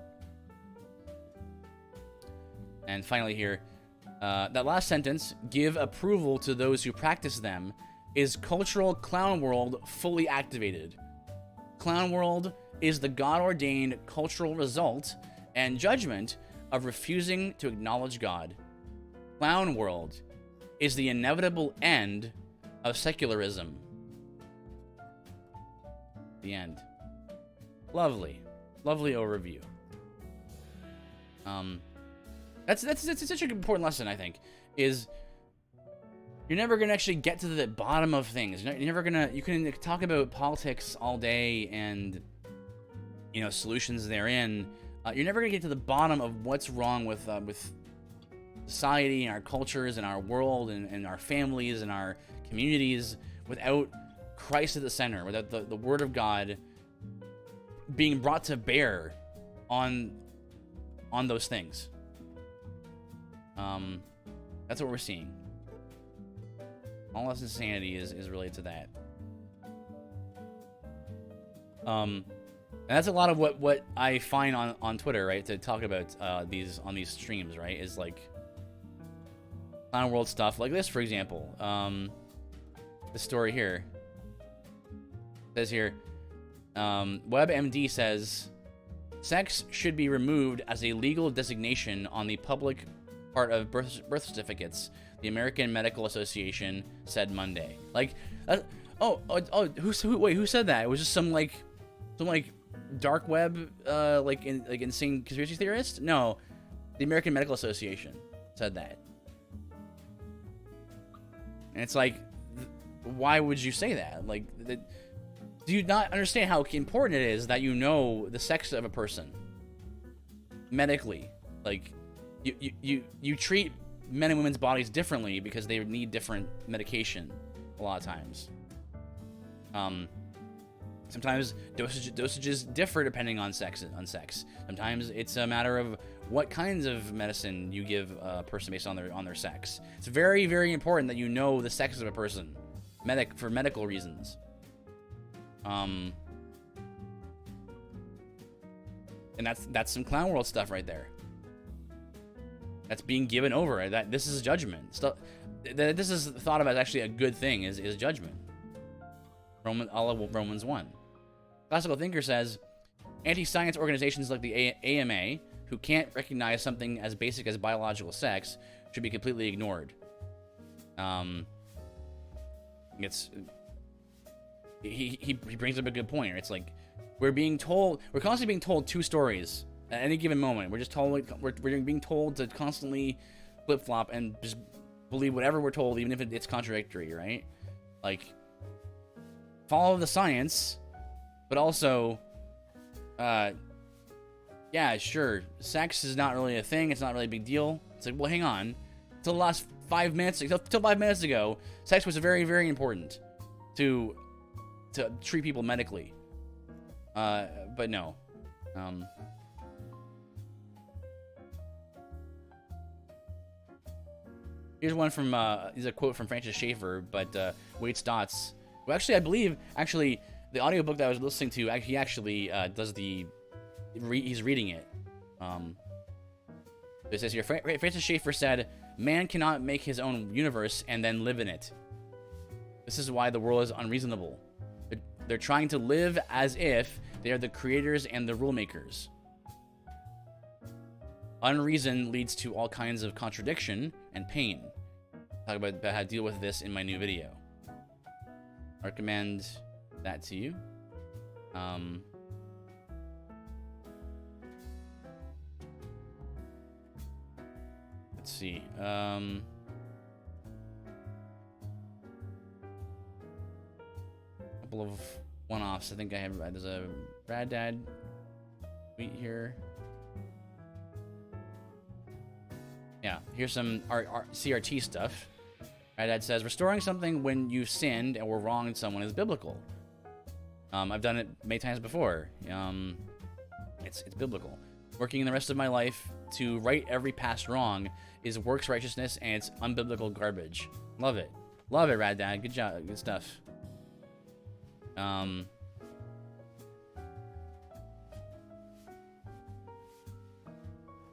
And finally here, that last sentence, give approval to those who practice them, is cultural clown world fully activated. Clown world is the God-ordained cultural result and judgment of refusing to acknowledge God. Clown world is the inevitable end of secularism. The end. Lovely overview. That's such an important lesson, I think, is you're never gonna actually get to the bottom of things. You're never gonna. You can talk about politics all day and, you know, solutions therein. You're never gonna get to the bottom of what's wrong with society and our cultures and our world and our families and our communities without Christ at the center, without the Word of God being brought to bear on those things. That's what we're seeing. All this insanity is related to that. And that's a lot of what I find on Twitter, right? To talk about these streams, right? Is like clown world stuff like this, for example. This story here says here, WebMD says sex should be removed as a legal designation on the public part of birth certificates, the American Medical Association said Monday. Like, who said that? It was just some dark web insane conspiracy theorist? No, the American Medical Association. said that. And it's like, why would you say that? Like, do you not understand how important it is that you know the sex of a person medically? Like, you treat men and women's bodies differently because they need different medication a lot of times. Sometimes dosages differ depending on sex. Sometimes it's a matter of what kinds of medicine you give a person based on their sex. It's very, very important that you know the sex of a person, for medical reasons. And that's some clown world stuff right there. That's being given over. That this is judgment. Stuff that this is thought of as actually a good thing is judgment. All of Romans 1. Classical Thinker says, anti-science organizations like the AMA, who can't recognize something as basic as biological sex, should be completely ignored. He brings up a good point. It's like we're constantly being told two stories at any given moment. We're being told to constantly flip-flop and just believe whatever we're told, even if it's contradictory, right? Like, follow the science, but also, yeah, sure, sex is not really a thing. It's not really a big deal. It's like, well, hang on. Till 5 minutes ago, sex was very, very important to treat people medically. But no. Here's one from, here's a quote from Francis Schaeffer, but Wade Stotts. Well, actually, I believe, the audiobook that I was listening to, he actually does he's reading it. It says here, Francis Schaeffer said, man cannot make his own universe and then live in it. This is why the world is unreasonable. They're trying to live as if they are the creators and the rule makers. Unreason leads to all kinds of contradiction and pain. I'll talk about how to deal with this in my new video. I recommend that to you. Let's see. Couple of one-offs. I think I have. There's a Brad Dad tweet here. Yeah, here's some CRT stuff. Brad Dad says, restoring something when you've sinned or wronged someone is biblical. I've done it many times before. It's biblical. Working the rest of my life to right every past wrong is works righteousness, and it's unbiblical garbage. Love it. Love it, Rad Dad. Good job. Good stuff.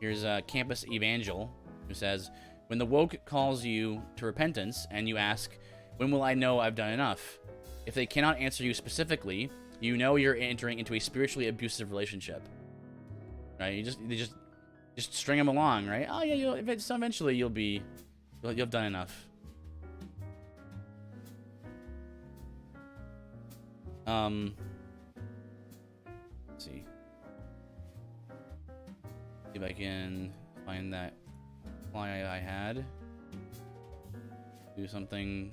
Here's Campus Evangel, who says, when the woke calls you to repentance and you ask, when will I know I've done enough? If they cannot answer you specifically, you know you're entering into a spiritually abusive relationship. Right? They just string them along, right? Oh yeah, eventually you'll have done enough. Let's see. See if I can find that reply I had. Do something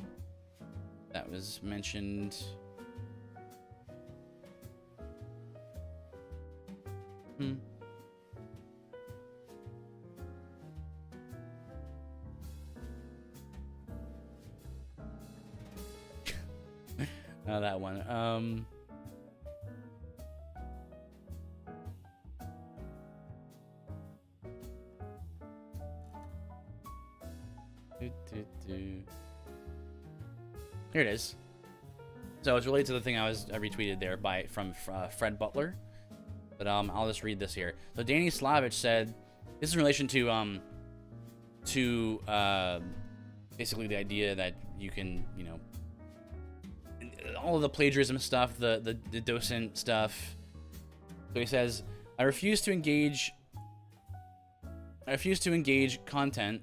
that was mentioned. Oh, that one. Here it is. So it's related to the thing I retweeted there from Fred Butler, but I'll just read this here. So Danny Slavich said, this is in relation to basically the idea that you can, all of the plagiarism stuff, the docent stuff. So he says, I refuse to engage content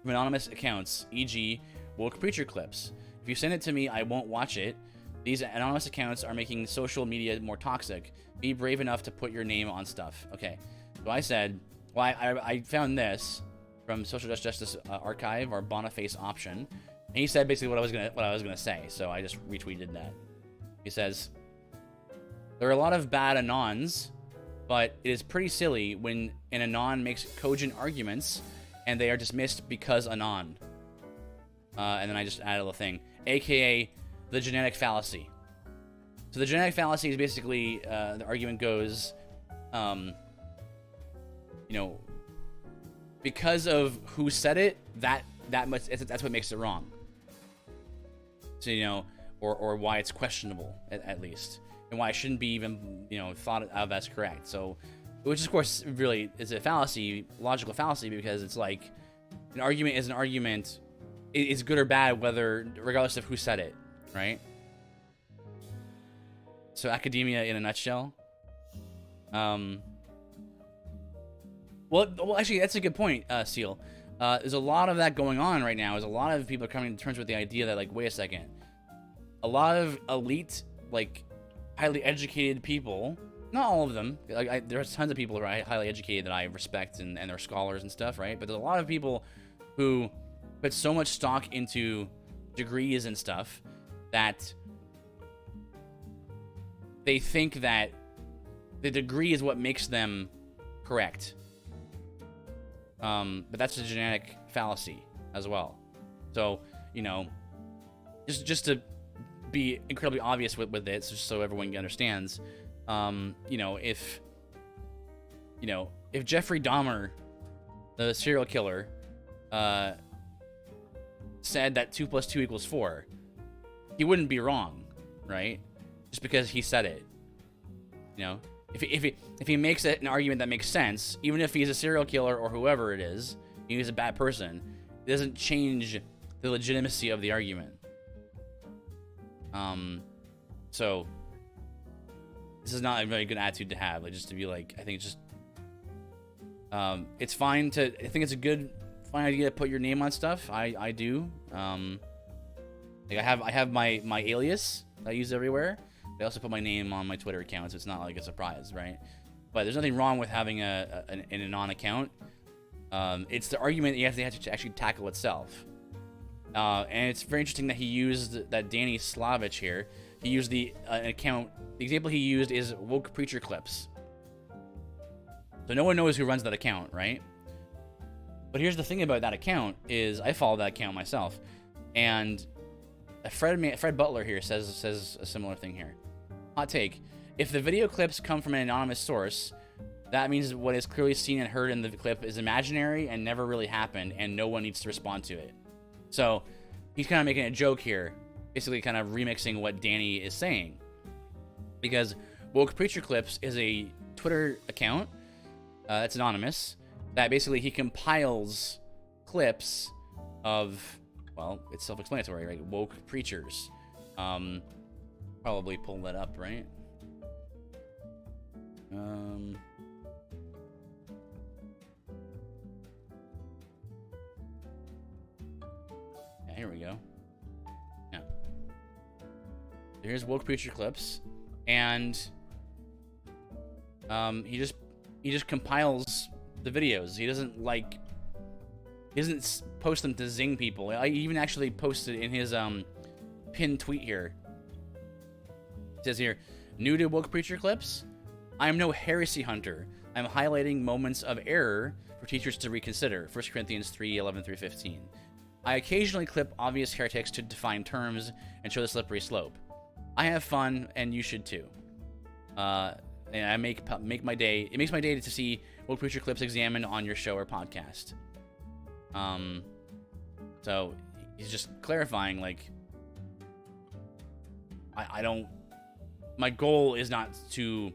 from anonymous accounts, e.g. woke preacher clips. If you send it to me, I won't watch it. These anonymous accounts are making social media more toxic. Be brave enough to put your name on stuff. Okay, so I said, well, I found this from Social Justice Archive, our Boniface option, and he said basically what I was gonna say. So I just retweeted that. He says, there are a lot of bad anons, but it is pretty silly when an anon makes cogent arguments and they are dismissed because anon. And then I just added a little thing, aka the genetic fallacy. So the genetic fallacy is basically the argument goes, you know, because of who said it, that's what makes it wrong. So, you know, or why it's questionable at least, and why it shouldn't be even, you know, thought of as correct. So, which of course really is a fallacy, logical fallacy, because it's like an argument is an argument. It's good or bad, regardless of who said it, right? So academia in a nutshell. Well, actually, that's a good point, Seal. There's a lot of that going on right now. There's a lot of people coming to terms with the idea that, like, wait a second. A lot of elite, like, highly educated people, not all of them. Like, there's tons of people who are highly educated that I respect and they're scholars and stuff, right? But there's a lot of people who put so much stock into degrees and stuff that they think that the degree is what makes them correct. But that's a genetic fallacy as well. So, you know, just to be incredibly obvious with it, just so everyone understands, you know, if Jeffrey Dahmer, the serial killer, said that 2 + 2 = 4, he wouldn't be wrong, right? Just because he said it, you know. If he makes it an argument that makes sense, even if he's a serial killer or whoever it is, he's a bad person, it doesn't change the legitimacy of the argument. So this is not a very good attitude to have. Like, just to be like, I think it's just, it's fine to. I think it's a fine idea to put your name on stuff. I do. Like I have my alias that I use everywhere. I also put my name on my Twitter account, so it's not like a surprise, right? But there's nothing wrong with having an anon account. It's the argument that you have to actually tackle itself. And it's very interesting that he used that Danny Slavich here. He used an account. The example he used is Woke Preacher Clips. So no one knows who runs that account, right? But here's the thing about that account is I follow that account myself, and Fred Butler here says a similar thing here. Hot take: if the video clips come from an anonymous source, that means what is clearly seen and heard in the clip is imaginary and never really happened, and no one needs to respond to it. So he's kind of making a joke here, basically kind of remixing what Danny is saying, because Woke Preacher Clips is a Twitter account that's anonymous, that basically he compiles clips of, well, it's self-explanatory, right? Woke preachers. Probably pull that up, right? Yeah, here we go. Yeah. Here's Woke Preacher Clips, and he just compiles the videos. He doesn't post them to zing people. I even actually posted in his pinned tweet here. It says here, new to Woke Preacher Clips, I am no heresy hunter. I'm highlighting moments of error for teachers to reconsider. 1 Corinthians 3:11-15. I occasionally clip obvious heretics to define terms and show the slippery slope. I have fun, and you should too. And I make my day. It makes my day to see Woke Preacher Clips examined on your show or podcast. So he's just clarifying, like, I don't. My goal is not to,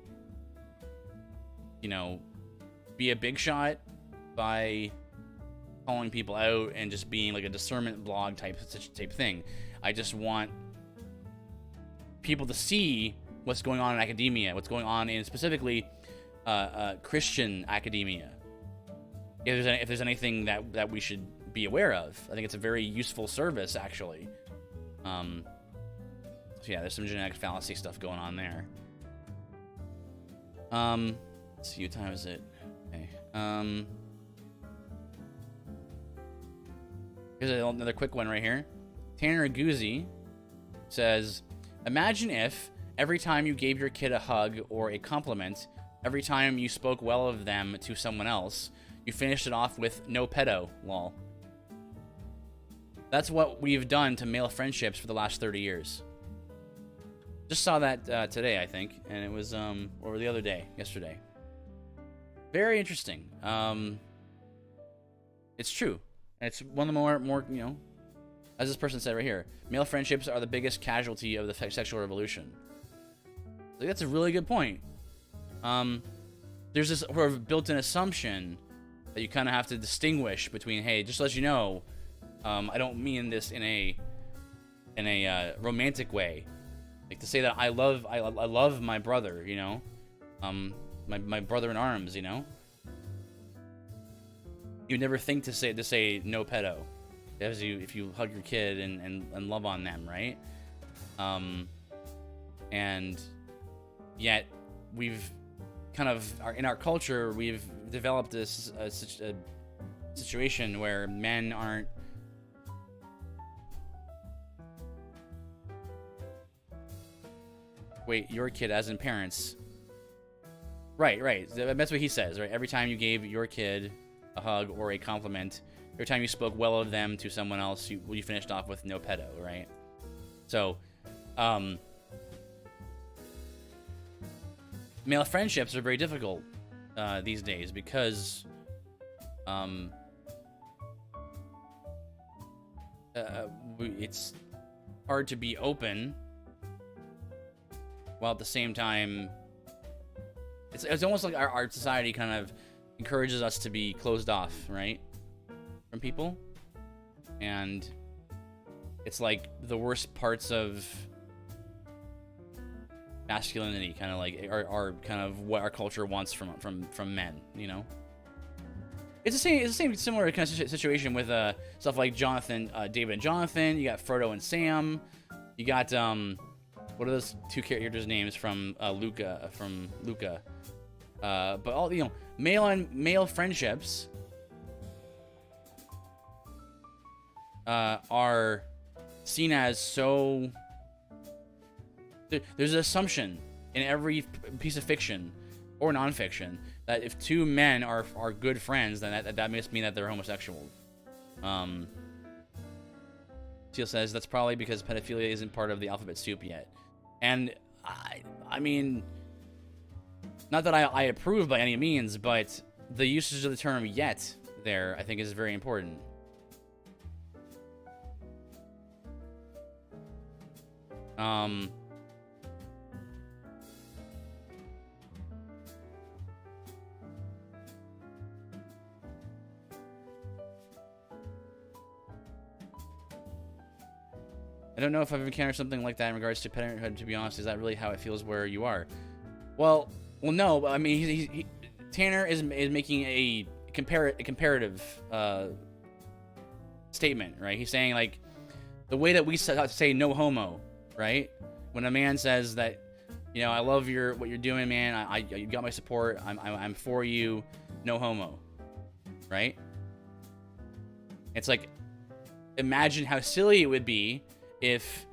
you know, be a big shot by calling people out and just being like a discernment blog type thing. I just want people to see what's going on in academia, what's going on in specifically Christian academia. If there's anything that we should be aware of, I think it's a very useful service, actually. So yeah, there's some genetic fallacy stuff going on there. Let's see, what time is it? Okay. Here's another quick one right here. Tanner Guzzi says, imagine if every time you gave your kid a hug or a compliment, every time you spoke well of them to someone else, you finished it off with no pedo, lol. That's what we've done to male friendships for the last 30 years. Just saw that today, I think, and it was, or the other day, yesterday. Very interesting. It's true. It's one of the more, you know, as this person said right here, male friendships are the biggest casualty of the sexual revolution. I think that's a really good point. There's this sort of built-in assumption that you kind of have to distinguish between, hey, just to let you know, I don't mean this in a romantic way, like to say that I love my brother, you know, my brother in arms, you know. You never think to say no pedo, if you hug your kid and love on them, right? And yet we've kind of in our culture we've developed this such a situation where men aren't your kid as in parents. Right. That's what he says, right? Every time you gave your kid a hug or a compliment, every time you spoke well of them to someone else, you finished off with no pedo, right? So, male friendships are very difficult these days because it's hard to be open while at the same time it's almost like our society kind of encourages us to be closed off, right, from people, and it's like the worst parts of masculinity kind of like are kind of what our culture wants from men, you know. It's the same similar kind of situation with stuff like Jonathan, David and Jonathan. You got Frodo and Sam. You got what are those two characters' names from Luca? But all, you know, male friendships are seen as so. There's an assumption in every piece of fiction or nonfiction that if two men are good friends, then that must mean that they're homosexual. Teal says that's probably because pedophilia isn't part of the alphabet soup yet. And I mean, not that I approve by any means, but the usage of the term "yet" there, I think, is very important. I don't know if I've encountered something like that in regards to parenthood, to be honest. Is that really how it feels where you are? Well, no. I mean, Tanner is making a comparative statement, right? He's saying, like, the way that we say no homo, right? When a man says that, you know, I love what you're doing, man. You got my support. I'm for you. No homo, right? It's like, imagine how silly it would be if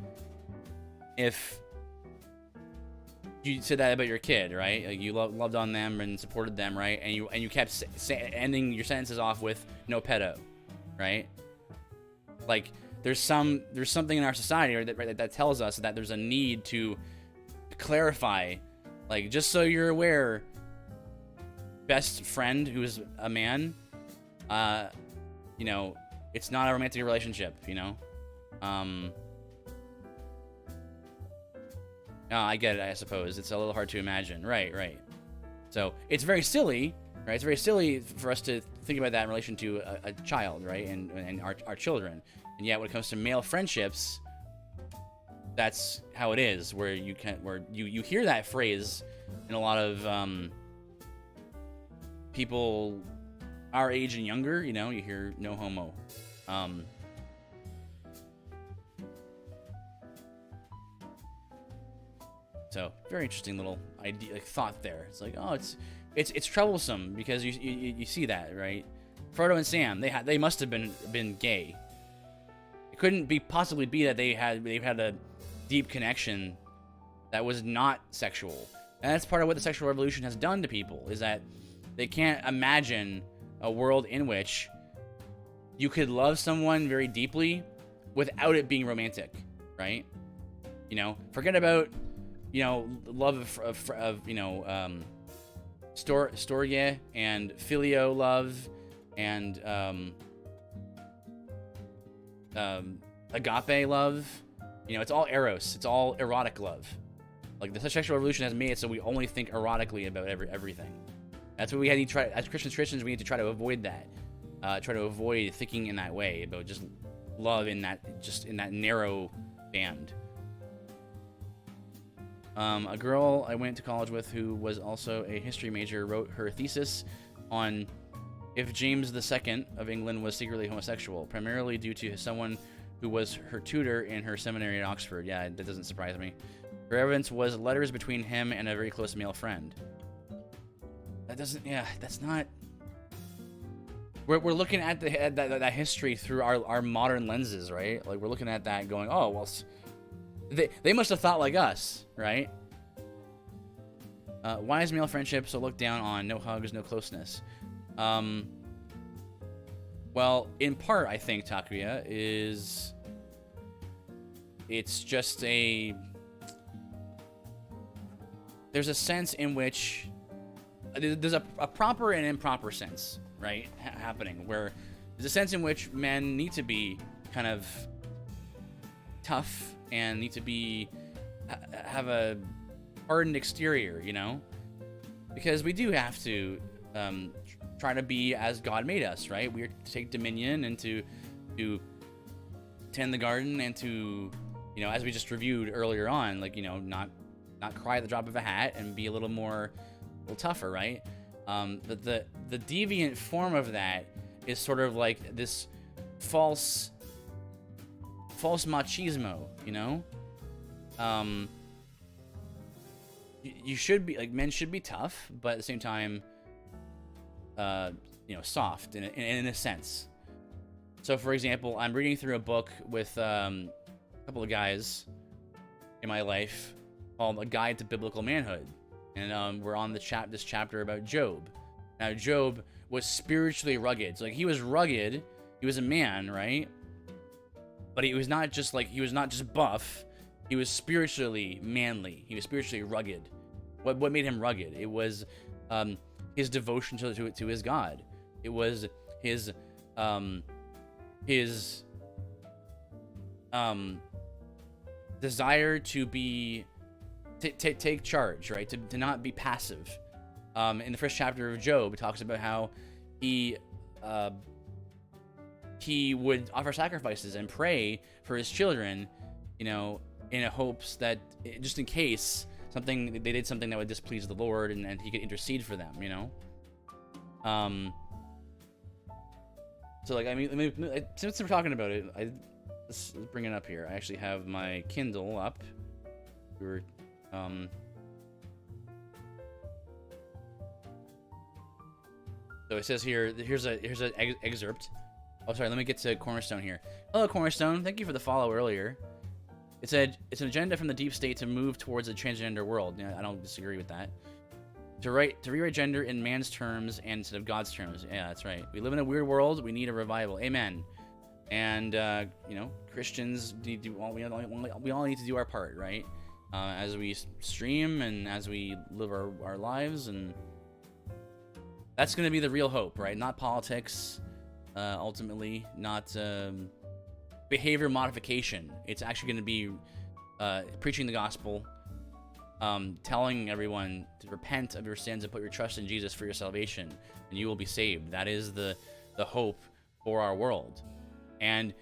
you said that about your kid, right? Like you loved on them and supported them, right? And you kept ending your sentences off with no pedo, right? Like there's something in our society that tells us that there's a need to clarify, like, just so you're aware, best friend who's a man, you know, it's not a romantic relationship, you know. I get it, I suppose. It's a little hard to imagine. Right. So, it's very silly, right? It's very silly for us to think about that in relation to a child, right? And our children. And yet, when it comes to male friendships, that's how it is, where you hear that phrase in a lot of people our age and younger, you know, you hear no homo. So very interesting little idea, like, thought there. It's like, oh, it's it's troublesome because you see that, right? Frodo and Sam, they must have been gay. It couldn't possibly be that they had a deep connection that was not sexual. And that's part of what the sexual revolution has done to people, is that they can't imagine a world in which you could love someone very deeply without it being romantic, right? You know, forget about, you know, love of you know, storge and filio love and agape love. You know, it's all eros. It's all erotic love. Like, the sexual revolution has made it so we only think erotically about everything. That's what we had to try as Christians. We need to try to avoid that. Try to avoid thinking in that way about just love in that narrow band. A girl I went to college with who was also a history major wrote her thesis on if James II of England was secretly homosexual, primarily due to someone who was her tutor in her seminary at Oxford. Yeah, that doesn't surprise me. Her evidence was letters between him and a very close male friend. That's not... We're looking at that history through our modern lenses, right? Like, we're looking at that going, oh, well, they must have thought like us, right? Why is male friendship so looked down on? No hugs, no closeness. Well, in part, I think, Takuya, it's just there's a sense in which there's a proper and improper sense, right, happening, where there's a sense in which men need to be kind of tough and need to have a hardened exterior, you know, because we do have to try to be as God made us, right? We are to take dominion and to tend the garden and to, you know, as we just reviewed earlier on, like, you know, not cry at the drop of a hat and be a little tougher, right? The deviant form of that is sort of like this false machismo, you know? You should be, like, men should be tough, but at the same time, you know, soft in a sense. So, for example, I'm reading through a book with a couple of guys in my life called A Guide to Biblical Manhood, and we're on this chapter about Job. Now, Job was spiritually rugged. So, like, he was rugged. He was a man, right? But he was not just buff. He was spiritually manly. He was spiritually rugged. What made him rugged? It was his devotion to his God. It was his desire to take charge, right? To not be passive. In the first chapter of Job, it talks about how he would offer sacrifices and pray for his children, you know, in hopes that just in case they did something that would displease the Lord, and he could intercede for them, you know. So, like, I mean, since we're talking about it, let's bring it up here. I actually have my Kindle up. So it says here. Here's an excerpt. Oh, sorry. Let me get to Cornerstone here. Hello, Cornerstone. Thank you for the follow earlier. It said it's an agenda from the deep state to move towards a transgender world. Yeah, I don't disagree with that. To rewrite gender in man's terms and instead of God's terms. Yeah, that's right. We live in a weird world. We need a revival. Amen. And you know, Christians we all need to do our part, right? As we stream and as we live our lives, and that's going to be the real hope, right? Not politics, ultimately, not behavior modification. It's actually going to be preaching the gospel, telling everyone to repent of your sins and put your trust in Jesus for your salvation, and you will be saved. That is the hope for our world, and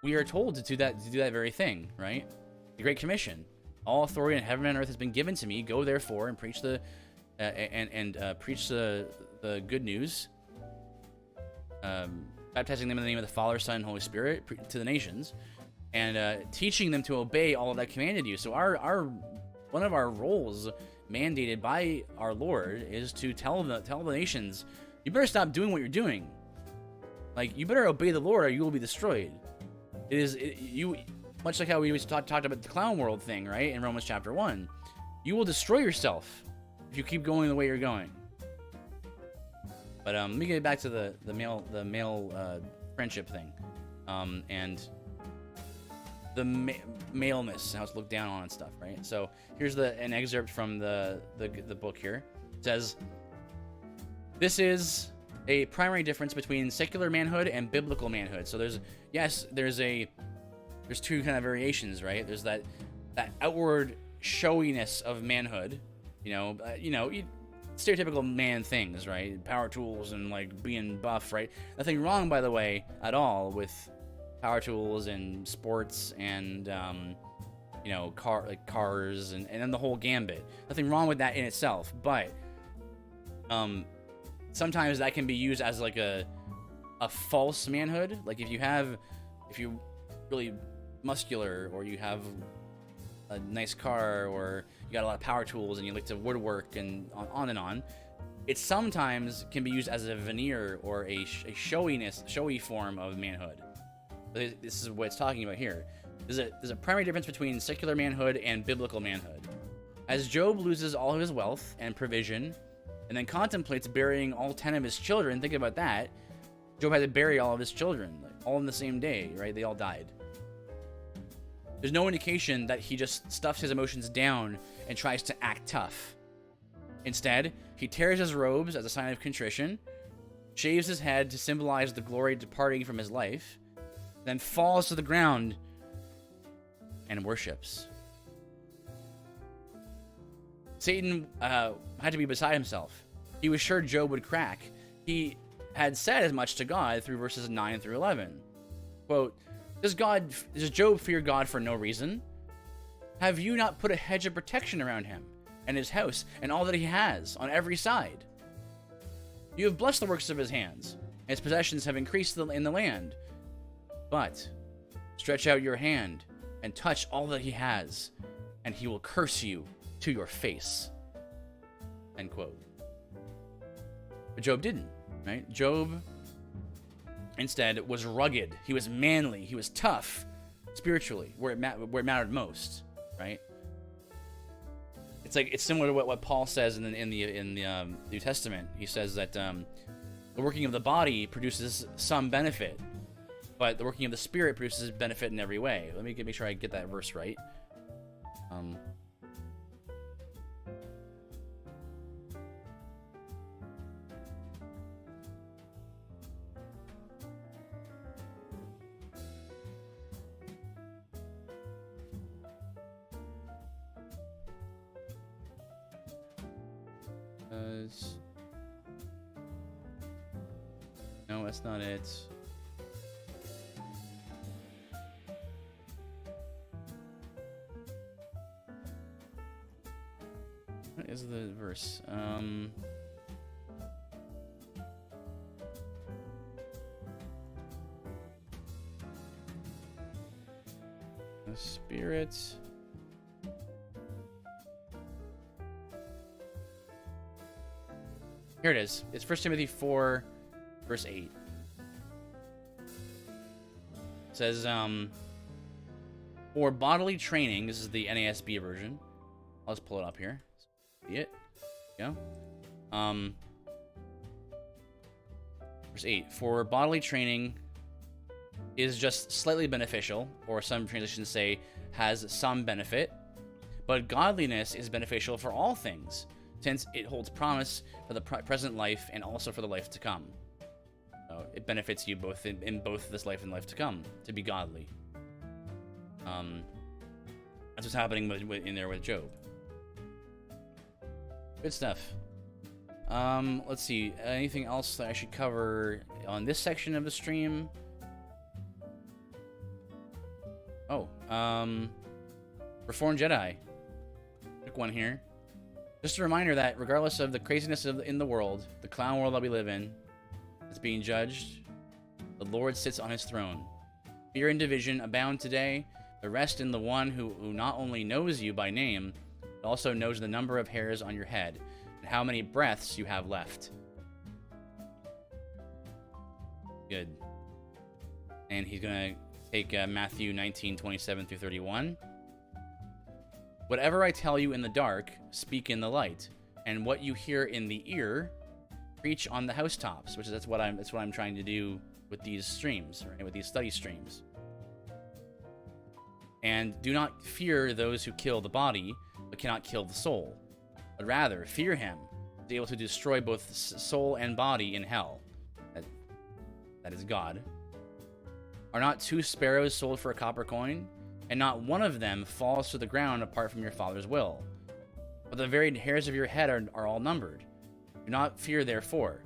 we are told to do that very thing, right? The Great Commission: all authority in heaven and earth has been given to me. Go therefore and preach the good news, baptizing them in the name of the Father, Son, and Holy Spirit to the nations, and teaching them to obey all that I commanded you. So one of our roles mandated by our Lord is to tell the nations, you better stop doing what you're doing. Like, you better obey the Lord or you will be destroyed. Much like how we talked about the clown world thing, right? In Romans chapter 1. You will destroy yourself if you keep going the way you're going. But let me get back to the male friendship thing. And the maleness, how it's looked down on and stuff, right? So here's an excerpt from the book here. It says, this is a primary difference between secular manhood and biblical manhood. So there's two kind of variations, right? There's that outward showiness of manhood, stereotypical man things, right? Power tools and like being buff, right? Nothing wrong, by the way, at all with power tools and sports and cars and then the whole gambit. Nothing wrong with that in itself, but sometimes that can be used as like a false manhood. Like if you're really muscular, or you have a nice car, or you got a lot of power tools and you like to woodwork and on and on, it sometimes can be used as a veneer or a showy form of manhood. This is what it's talking about here. There's a primary difference between secular manhood and biblical manhood. As Job loses all of his wealth and provision, and then contemplates burying all 10 of his children, think about that. Job had to bury all of his children, all in the same day, right? They all died. There's no indication that he just stuffs his emotions down and tries to act tough. Instead, he tears his robes as a sign of contrition, shaves his head to symbolize the glory departing from his life, then falls to the ground and worships. Satan had to be beside himself. He was sure Job would crack. He had said as much to God through verses 9 through 11. Quote, Does Job fear God for no reason? Have you not put a hedge of protection around him and his house and all that he has on every side? You have blessed the works of his hands, and his possessions have increased in the land. But stretch out your hand and touch all that he has, and he will curse you to your face. End quote. But Job didn't, right? Job instead was rugged. He was manly. He was tough spiritually, where it mattered most, right? It's similar to what Paul says in the New Testament. He says that the working of the body produces some benefit, but the working of the Spirit produces benefit in every way. Let me make sure I get that verse right. No, that's not it. What is the verse? The Spirit. Here it is. It's 1 Timothy 4, verse 8. It says, for bodily training, this is the NASB version. Let's pull it up here. See it? Yeah. Verse 8. For bodily training is just slightly beneficial, or some translations say has some benefit, but godliness is beneficial for all things, since it holds promise for the present life and also for the life to come. So it benefits you both in both this life and life to come to be godly. That's what's happening in there with Job. Good stuff. Let's see. Anything else that I should cover on this section of the stream? Oh, Reformed Jedi. Quick one here. Just a reminder that regardless of the craziness in the world, the clown world that we live in, is being judged, the Lord sits on his throne. Fear and division abound today, but rest in the one who not only knows you by name, It also knows the number of hairs on your head and how many breaths you have left. Good. And he's going to take Matthew 19:27 through 31. Whatever I tell you in the dark, speak in the light, and what you hear in the ear, preach on the housetops. Which is that's what I'm trying to do with these streams, right? With these study streams. And do not fear those who kill the body, but cannot kill the soul, but rather fear him, who is able to destroy both soul and body in hell. That is God. Are not 2 sparrows sold for a copper coin? And not one of them falls to the ground apart from your Father's will. But the very hairs of your head are all numbered. Do not fear, therefore.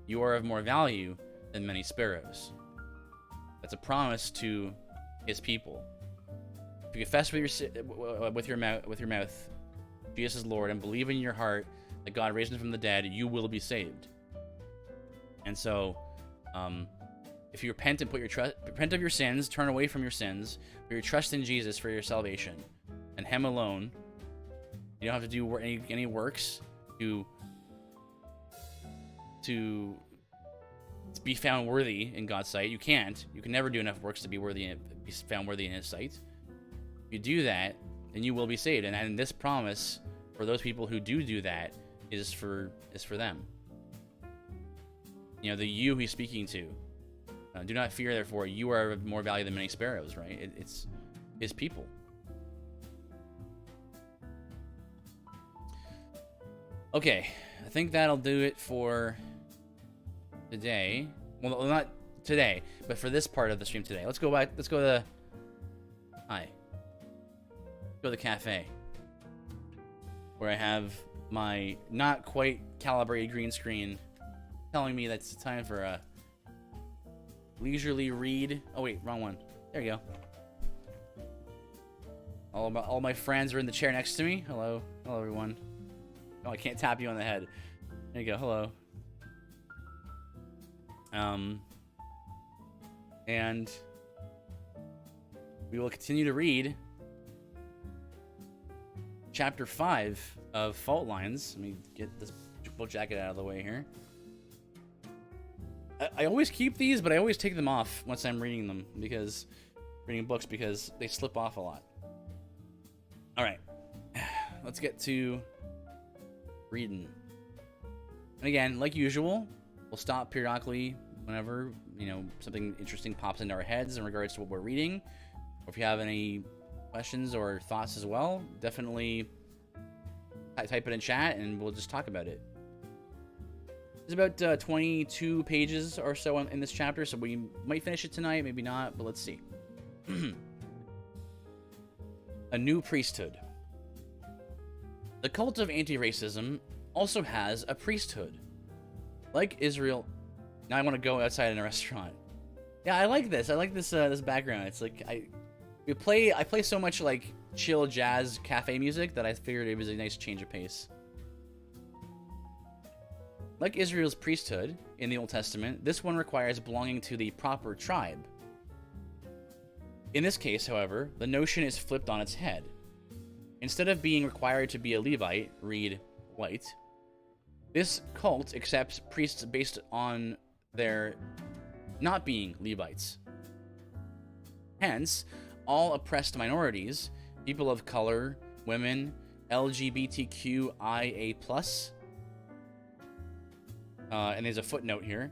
You are of more value than many sparrows. That's a promise to his people. If you confess with your mouth Jesus is Lord and believe in your heart that God raised him from the dead, you will be saved. And so, if you repent and repent of your sins, turn away from your sins, put your trust in Jesus for your salvation, and him alone, you don't have to do any works to be found worthy in God's sight. You can't. You can never do enough works to be found worthy in his sight. If you do that, then you will be saved. And this promise for those people who do that is for them. You know, the you he's speaking to. Do not fear, therefore, you are of more value than many sparrows, right? It's his people. Okay, I think that'll do it for today. Well, not today, but for this part of the stream today. Let's go back. Let's go to the... Hi. Go to the cafe, where I have my not quite calibrated green screen telling me that it's time for a leisurely read. Oh wait, wrong one. There you go. All my friends are in the chair next to me. Hello, everyone. Oh, I can't tap you on the head. There you go. Hello. And we will continue to read chapter 5 of Fault Lines. Let me get this book jacket out of the way here. I always keep these, but I always take them off once I'm reading them, reading books, because they slip off a lot. All right, let's get to reading. And again, like usual, we'll stop periodically whenever, something interesting pops into our heads in regards to what we're reading. Or if you have any questions or thoughts as well, definitely type it in chat and we'll just talk about it. There's about 22 pages or so in this chapter, so we might finish it tonight, maybe not, but let's see. A new priesthood. The cult of anti-racism also has a priesthood. Like Israel... Now I want to go outside in a restaurant. Yeah, I like this. I like this this background. It's like I play so much like chill jazz cafe music that I figured it was a nice change of pace. Like Israel's priesthood in the Old Testament, this one requires belonging to the proper tribe. In this case, however, the notion is flipped on its head. Instead of being required to be a Levite, read white, this cult accepts priests based on their not being Levites. Hence, all oppressed minorities, people of color, women, LGBTQIA+, and there's a footnote here.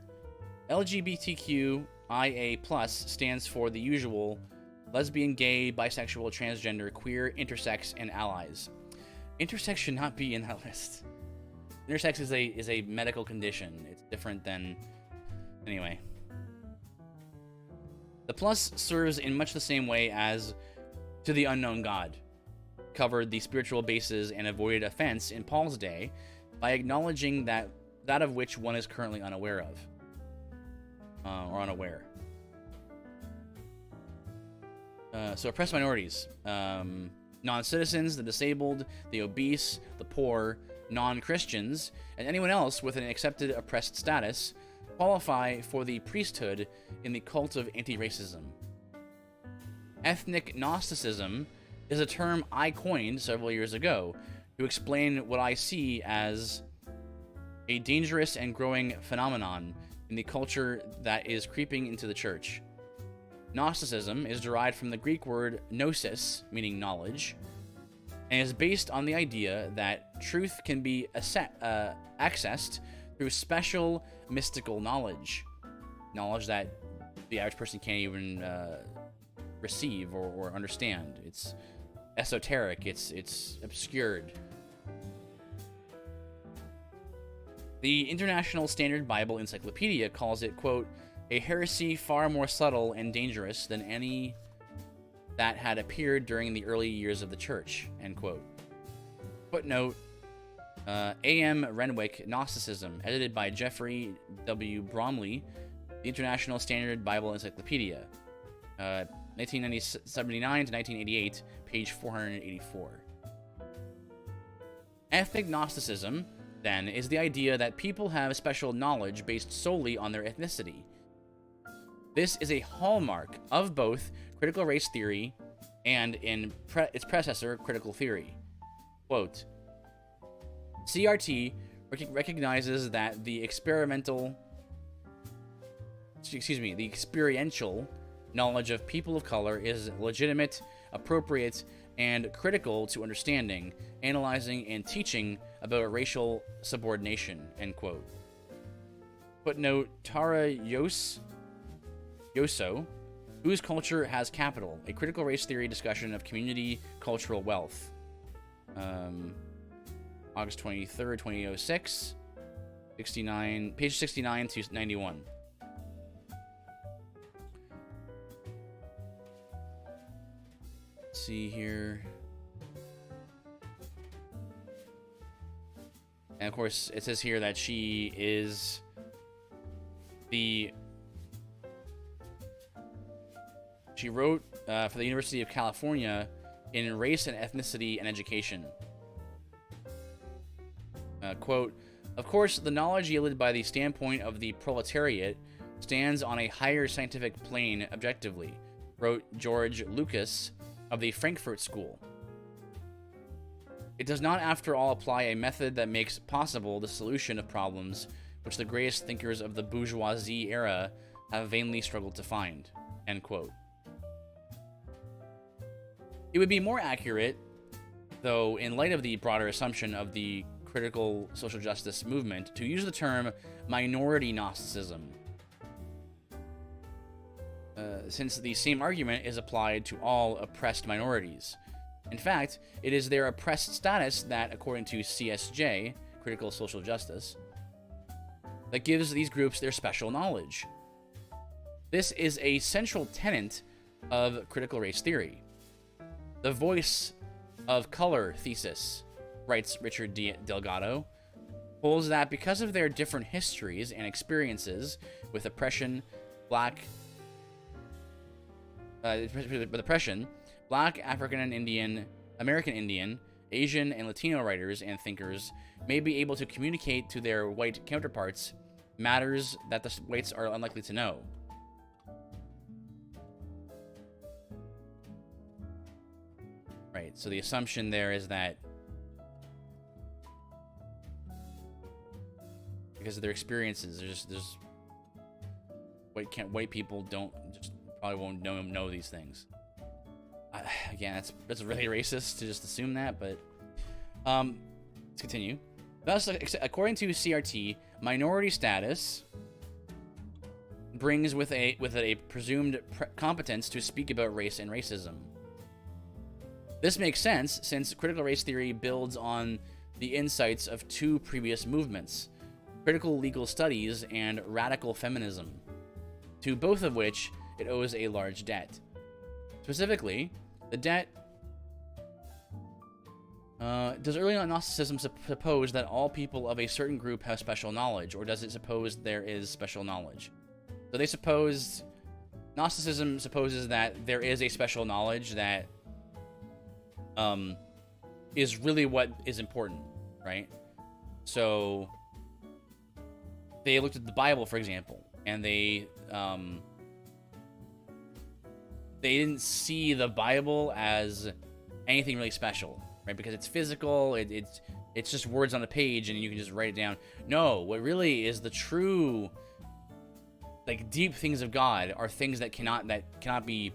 LGBTQIA+ stands for the usual lesbian, gay, bisexual, transgender, queer, intersex, and allies. Intersex should not be in that list. Intersex is a medical condition. It's different than... Anyway. The plus serves in much the same way as to the unknown God covered the spiritual bases and avoided offense in Paul's day by acknowledging that of which one is currently unaware of. Or unaware. So oppressed minorities. Non-citizens, the disabled, the obese, the poor, non-Christians, and anyone else with an accepted oppressed status qualify for the priesthood in the cult of anti-racism. Ethnic Gnosticism is a term I coined several years ago to explain what I see as a dangerous and growing phenomenon in the culture that is creeping into the church. Gnosticism is derived from the Greek word gnosis, meaning knowledge, and is based on the idea that truth can be accessed through special mystical knowledge that the average person can't even receive or understand. It's esoteric, it's obscured. The International Standard Bible Encyclopedia calls it, quote, a heresy far more subtle and dangerous than any that had appeared during the early years of the church, end quote. Footnote, A.M. Renwick, Gnosticism, edited by Jeffrey W. Bromley, The International Standard Bible Encyclopedia, 1979 to 1988, page 484. Ethnic Gnosticism, then, is the idea that people have special knowledge based solely on their ethnicity. This is a hallmark of both critical race theory and in its predecessor, critical theory. Quote, CRT recognizes that the experiential knowledge of people of color is legitimate, appropriate, and critical to understanding, analyzing, and teaching about racial subordination, end quote. Footnote, Tara Yoso, Whose Culture Has Capital, a critical race theory discussion of community cultural wealth. August 23rd, 2006, page 69 to 91. Let's see here. And of course, it says here that she is she wrote for the University of California in Race and Ethnicity and Education. Quote, of course, the knowledge yielded by the standpoint of the proletariat stands on a higher scientific plane objectively, wrote George Lucas of the Frankfurt School. It does not, after all, apply a method that makes possible the solution of problems which the greatest thinkers of the bourgeoisie era have vainly struggled to find, end quote. It would be more accurate, though, in light of the broader assumption of the critical social justice movement, to use the term minority Gnosticism, since the same argument is applied to all oppressed minorities. In fact, it is their oppressed status that, according to CSJ, Critical Social Justice, that gives these groups their special knowledge. This is a central tenet of critical race theory. The voice of color thesis, writes Richard Delgado, holds that because of their different histories and experiences with oppression, Black, African and Indian, American Indian, Asian, and Latino writers and thinkers may be able to communicate to their white counterparts matters that the whites are unlikely to know. Right, so the assumption there is that because of their experiences, there's white people probably won't know these things. Again, that's really racist to just assume that, but let's continue. Thus, according to CRT, minority status brings with it a presumed competence to speak about race and racism. This makes sense since critical race theory builds on the insights of two previous movements, critical legal studies and radical feminism, to both of which it owes a large debt. Specifically, the debt does early Gnosticism suppose that all people of a certain group have special knowledge, or does it suppose there is special knowledge? So they suppose, Gnosticism supposes that there is a special knowledge that is really what is important, right? So they looked at the Bible, for example, and they didn't see the Bible as anything really special, right? Because it's physical, it's just words on a page and you can just write it down. No, what really is the true, like, deep things of God are things that cannot be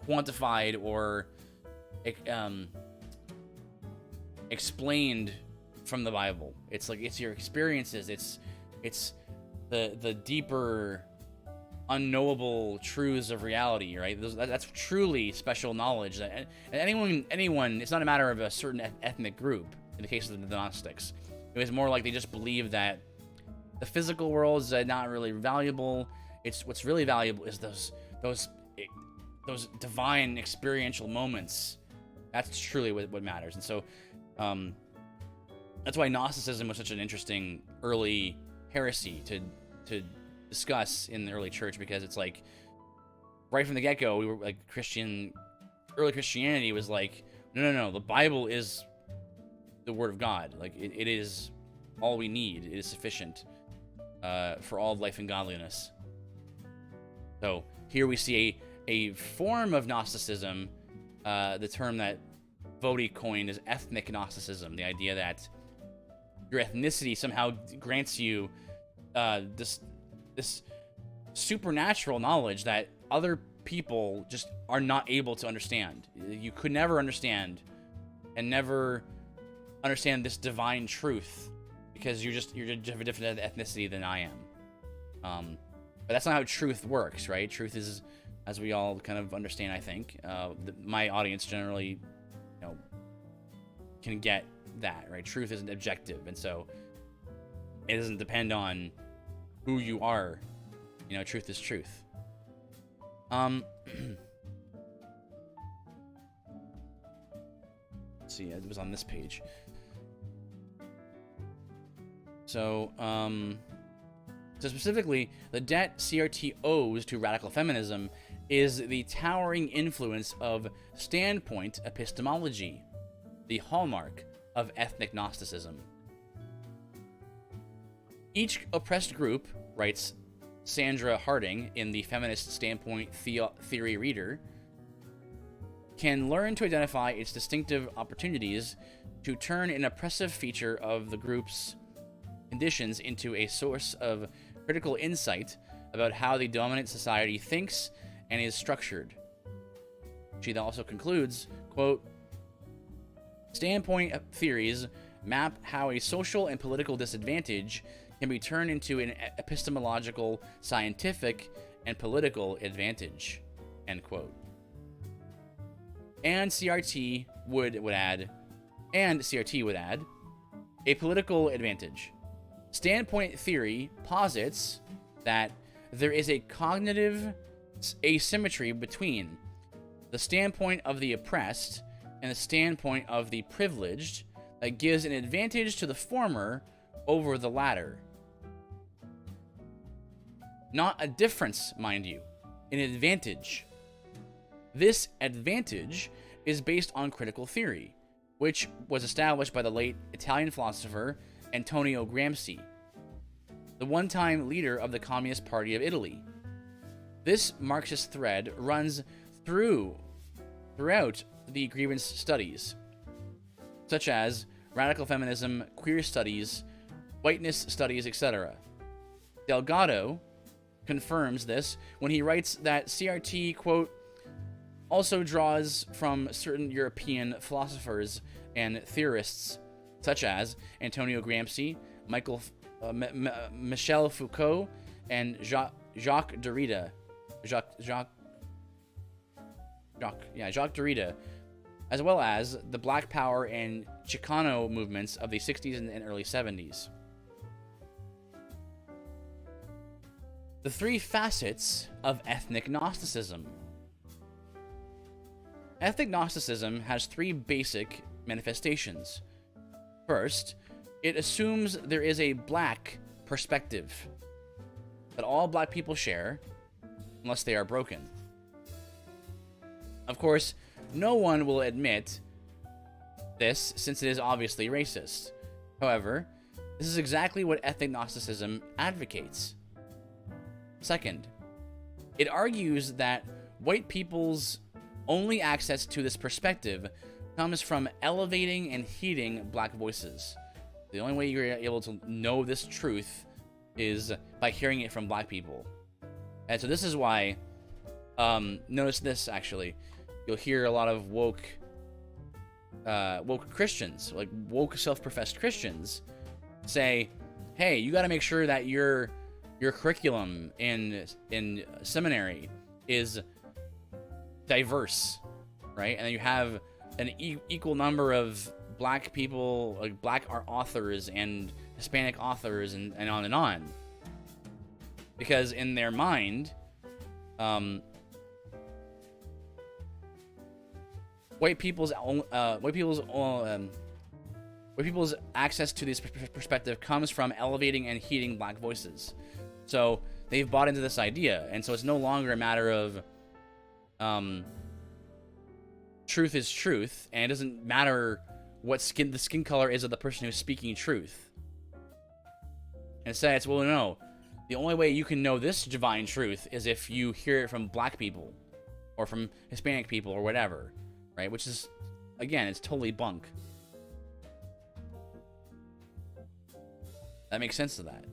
quantified or explained from the Bible. It's like, it's your experiences, it's the deeper, unknowable truths of reality, right? That's truly special knowledge. That anyone, it's not a matter of a certain ethnic group. In the case of the Gnostics, it was more like they just believed that the physical world is not really valuable. It's what's really valuable is those divine experiential moments. That's truly what matters. And so that's why Gnosticism was such an interesting early heresy to discuss in the early church, because it's like right from the get-go, we were like early Christianity was like, no, the Bible is the Word of God. Like it is all we need. It is sufficient for all life and godliness. So here we see a form of Gnosticism, the term that Vodi coined is ethnic Gnosticism, the idea that your ethnicity somehow grants you this supernatural knowledge that other people just are not able to understand. You could never understand and never understand this divine truth because you just have a different ethnicity than I am. But that's not how truth works, right? Truth is, as we all kind of understand, I think, my audience generally, can get that, right? Truth isn't objective, and so it doesn't depend on who you are. Truth is truth. Let's see, it was on this page. So specifically, the debt CRT owes to radical feminism is the towering influence of standpoint epistemology, the hallmark of ethnic Gnosticism. Each oppressed group, writes Sandra Harding in the Feminist Standpoint Theory Reader, can learn to identify its distinctive opportunities to turn an oppressive feature of the group's conditions into a source of critical insight about how the dominant society thinks and is structured. She also concludes, quote, standpoint theories map how a social and political disadvantage can be turned into an epistemological, scientific, and political advantage, end quote. And CRT would add, a political advantage. Standpoint theory posits that there is a cognitive asymmetry between the standpoint of the oppressed and the standpoint of the privileged that gives an advantage to the former over the latter. Not a difference, mind you, an advantage. This advantage is based on critical theory, which was established by the late Italian philosopher Antonio Gramsci, the one-time leader of the Communist Party of Italy. This Marxist thread runs throughout the grievance studies, such as radical feminism, queer studies, whiteness studies, etc. Delgado confirms this when he writes that CRT, quote, also draws from certain European philosophers and theorists, such as Antonio Gramsci, Michel Foucault, and Jacques Derrida. Jacques Derrida, as well as the Black Power and Chicano movements of the 60s and early 70s. The three facets of ethnic Gnosticism. Ethnic Gnosticism has three basic manifestations. First, it assumes there is a black perspective that all black people share, unless they are broken. Of course, no one will admit this since it is obviously racist. However, this is exactly what ethnic Gnosticism advocates. Second, it argues that white people's only access to this perspective comes from elevating and heeding black voices. The only way you're able to know this truth is by hearing it from black people. And so this is why, notice this actually, you'll hear a lot of woke Christians, like woke self-professed Christians, say, hey, you got to make sure that your curriculum in seminary is diverse, right? And you have an equal number of black people, like black authors and Hispanic authors, and on and on. Because in their mind, white people's access to this perspective comes from elevating and heeding black voices. So they've bought into this idea, and so it's no longer a matter of truth is truth, and it doesn't matter what the skin color is of the person who's speaking truth. Instead, it's, well, no, the only way you can know this divine truth is if you hear it from black people or from Hispanic people or whatever, right? Which is, again, it's totally bunk. That makes sense to that.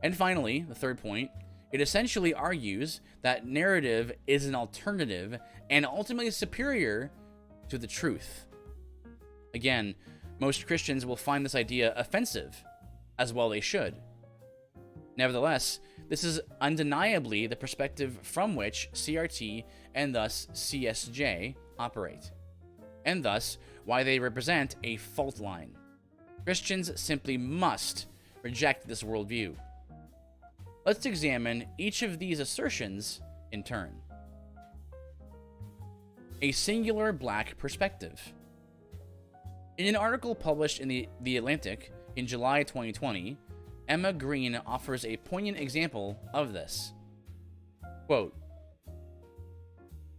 And finally, the third point, it essentially argues that narrative is an alternative and ultimately superior to the truth. Again, most Christians will find this idea offensive, as well they should. Nevertheless, this is undeniably the perspective from which CRT and thus CSJ operate, and thus why they represent a fault line. Christians simply must reject this worldview. Let's examine each of these assertions in turn. A singular black perspective. In an article published in the Atlantic in July 2020, Emma Green offers a poignant example of this. Quote,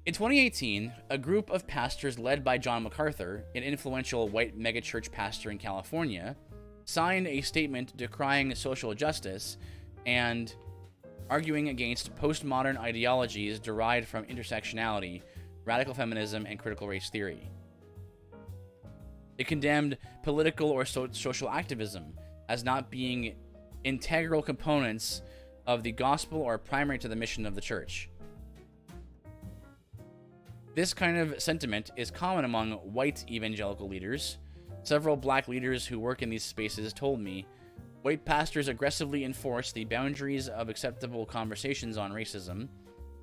in 2018, a group of pastors led by John MacArthur, an influential white megachurch pastor in California, signed a statement decrying social justice and arguing against postmodern ideologies derived from intersectionality, radical feminism, and critical race theory. It condemned political or social activism as not being integral components of the gospel or primary to the mission of the church. This kind of sentiment is common among white evangelical leaders. Several black leaders who work in these spaces told me white pastors aggressively enforce the boundaries of acceptable conversations on racism,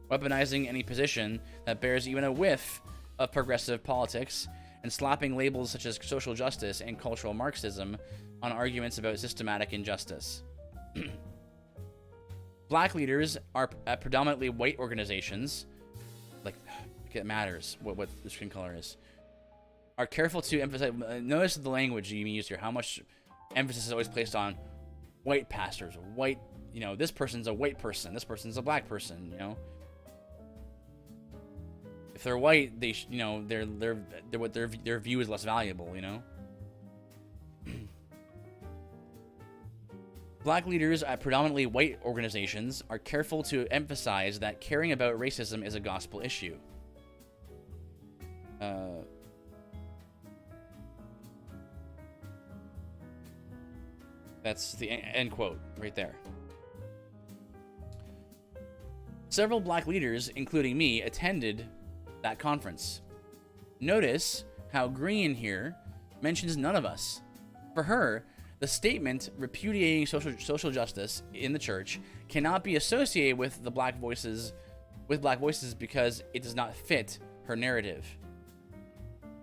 weaponizing any position that bears even a whiff of progressive politics, and slapping labels such as social justice and cultural Marxism on arguments about systematic injustice. Black leaders are at predominantly white organizations, like it matters what the skin color is, are careful to emphasize. Notice the language you use here, how much emphasis is always placed on white pastors, white, this person's a white person, this person's a black person, If they're white, they their view is less valuable, Black leaders at predominantly white organizations are careful to emphasize that caring about racism is a gospel issue. That's the end quote right there. Several black leaders, including me, attended that conference. Notice how Green here mentions none of us. For her, the statement repudiating social justice in the church cannot be associated with black voices because it does not fit her narrative.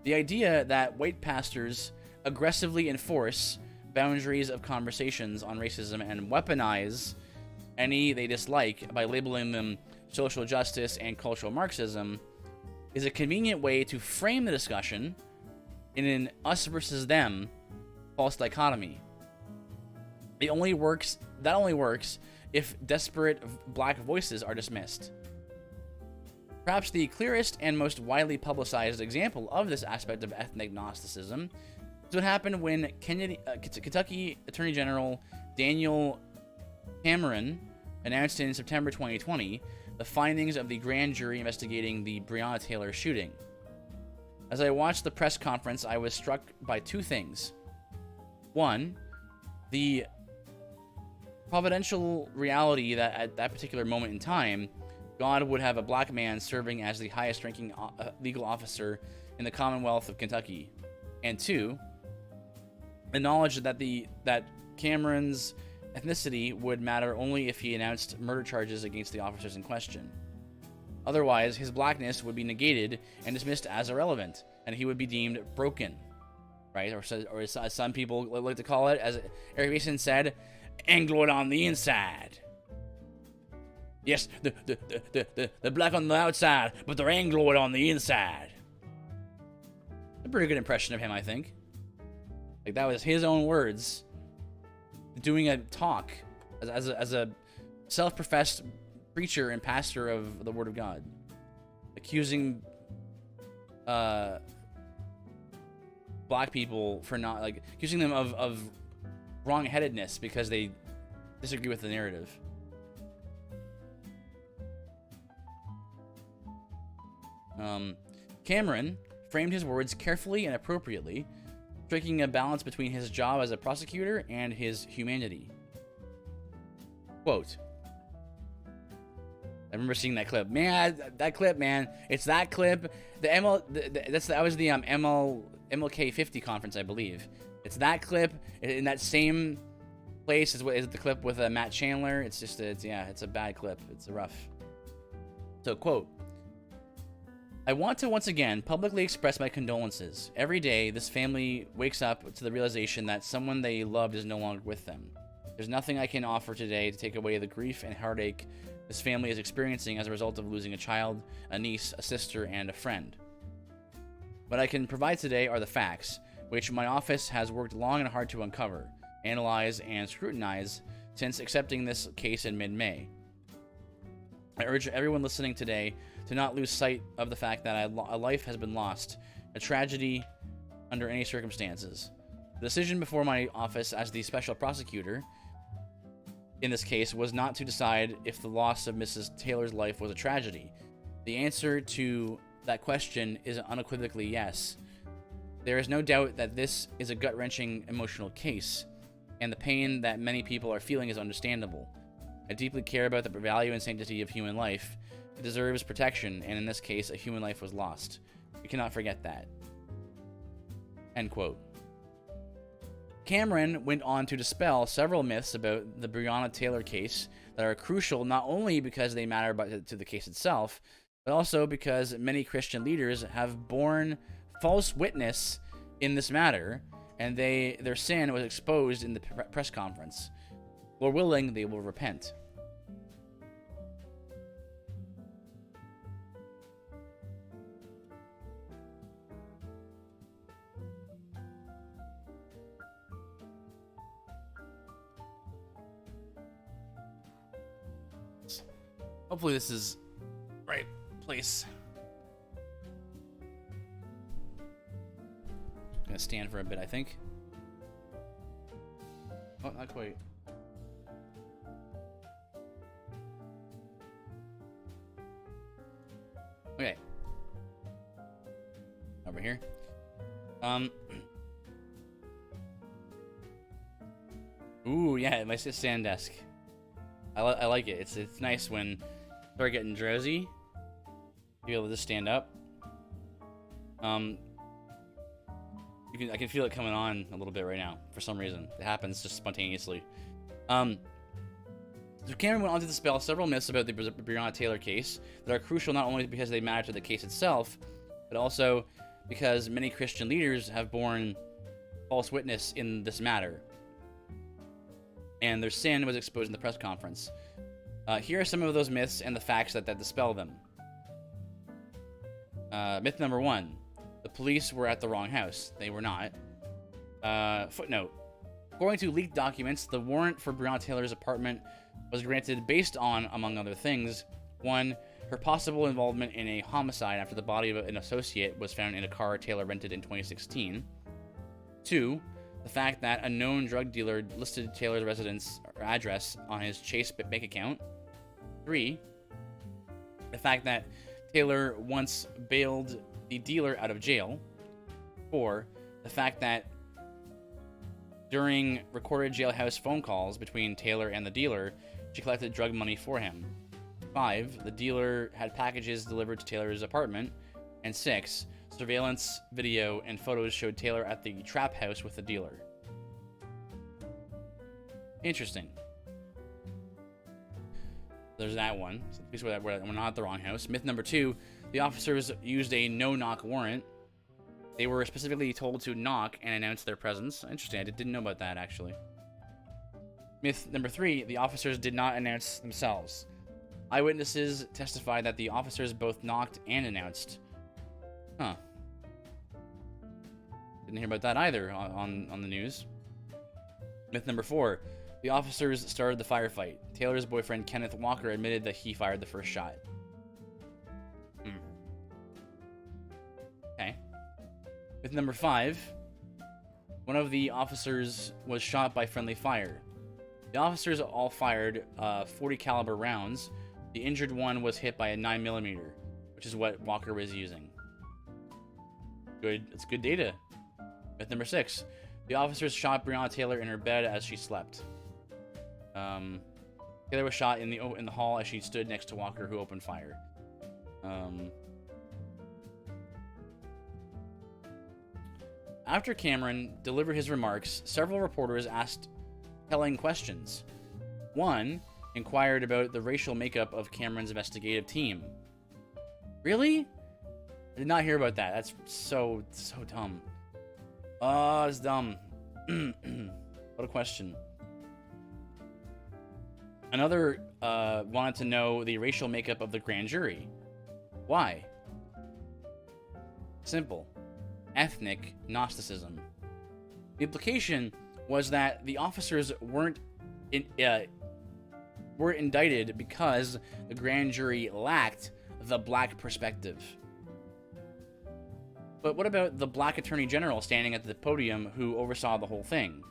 The idea that white pastors aggressively enforce boundaries of conversations on racism and weaponize any they dislike by labeling them social justice and cultural Marxism is a convenient way to frame the discussion in an us versus them false dichotomy. That only works if desperate black voices are dismissed. Perhaps the clearest and most widely publicized example of this aspect of ethnic Gnosticism is what happened when Kentucky Attorney General Daniel Cameron announced in September 2020 the findings of the grand jury investigating the Breonna Taylor shooting. As I watched the press conference, I was struck by two things. One, the providential reality that at that particular moment in time, God would have a black man serving as the highest-ranking legal officer in the Commonwealth of Kentucky. And two, the knowledge that Cameron's ethnicity would matter only if he announced murder charges against the officers in question. Otherwise, his blackness would be negated and dismissed as irrelevant, and he would be deemed broken, right? Or as some people like to call it, as Eric Mason said, Angloid on the inside. Yes, the black on the outside, but they're Angloid on the inside. A pretty good impression of him, I think. Like, that was his own words, doing a talk as a self-professed preacher and pastor of the Word of God, accusing black people for not, like, accusing them of wrong-headedness because they disagree with the narrative. Cameron framed his words carefully and appropriately, striking a balance between his job as a prosecutor and his humanity. Quote, I remember seeing that clip. Man, that clip, man. It's that clip. That was the MLK 50 conference, I believe. It's that clip in that same place as the clip with Matt Chandler. It's a bad clip. It's rough. So, quote, I want to once again publicly express my condolences. Every day, this family wakes up to the realization that someone they loved is no longer with them. There's nothing I can offer today to take away the grief and heartache this family is experiencing as a result of losing a child, a niece, a sister, and a friend. What I can provide today are the facts, which my office has worked long and hard to uncover, analyze, and scrutinize since accepting this case in mid-May. I urge everyone listening today to not lose sight of the fact that a life has been lost, a tragedy under any circumstances. The decision before my office as the special prosecutor in this case was not to decide if the loss of Mrs. Taylor's life was a tragedy. The answer to that question is unequivocally yes. There is no doubt that this is a gut-wrenching emotional case, and the pain that many people are feeling is understandable. I deeply care about the value and sanctity of human life. It deserves protection, and in this case, a human life was lost. We cannot forget that. End quote. Cameron went on to dispel several myths about the Breonna Taylor case that are crucial not only because they matter to the case itself, but also because many Christian leaders have borne false witness in this matter, and their sin was exposed in the press conference. Lord willing, they will repent. Hopefully this is right place. I'm gonna stand for a bit, I think. Oh, not quite. Okay. Over here. Ooh, yeah, my stand desk. I like it. It's nice when I start getting drowsy, be able to just stand up. I can feel it coming on a little bit right now for some reason. It happens just spontaneously. So Cameron went on to dispel several myths about the Breonna Taylor case that are crucial not only because they matter to the case itself, but also because many Christian leaders have borne false witness in this matter, and their sin was exposed in the press conference. Here are some of those myths and the facts that dispel them. Myth number 1. The police were at the wrong house. They were not. Footnote. According to leaked documents, the warrant for Breonna Taylor's apartment was granted based on, among other things, 1. Her possible involvement in a homicide after the body of an associate was found in a car Taylor rented in 2016. 2. The fact that a known drug dealer listed Taylor's residence or address on his Chase bank account. 3. The fact that Taylor once bailed the dealer out of jail. 4. The fact that during recorded jailhouse phone calls between Taylor and the dealer, she collected drug money for him. 5. The dealer had packages delivered to Taylor's apartment. And 6. Surveillance video and photos showed Taylor at the trap house with the dealer. Interesting. There's that one. So at least we're not at the wrong house. Myth number 2. The officers used a no-knock warrant. They were specifically told to knock and announce their presence. Interesting. I didn't know about that, actually. Myth number 3. The officers did not announce themselves. Eyewitnesses testified that the officers both knocked and announced. Huh. Didn't hear about that either on the news. Myth number 4. The officers started the firefight. Taylor's boyfriend, Kenneth Walker, admitted that he fired the first shot. Okay. Myth number 5. One of the officers was shot by friendly fire. The officers all fired 40 caliber rounds. The injured one was hit by a 9mm, which is what Walker was using. Good. It's good data. Myth number 6. The officers shot Breonna Taylor in her bed as she slept. Taylor was shot in the hall as she stood next to Walker, who opened fire. After Cameron delivered his remarks, several reporters asked telling questions. One inquired about the racial makeup of Cameron's investigative team. Really? I did not hear about that. That's so dumb. Oh, it's dumb. What a question. Another wanted to know the racial makeup of the grand jury. Why? Simple. Ethnic Gnosticism. The implication was that the officers weren't indicted because the grand jury lacked the black perspective. But what about the black attorney general standing at the podium who oversaw the whole thing?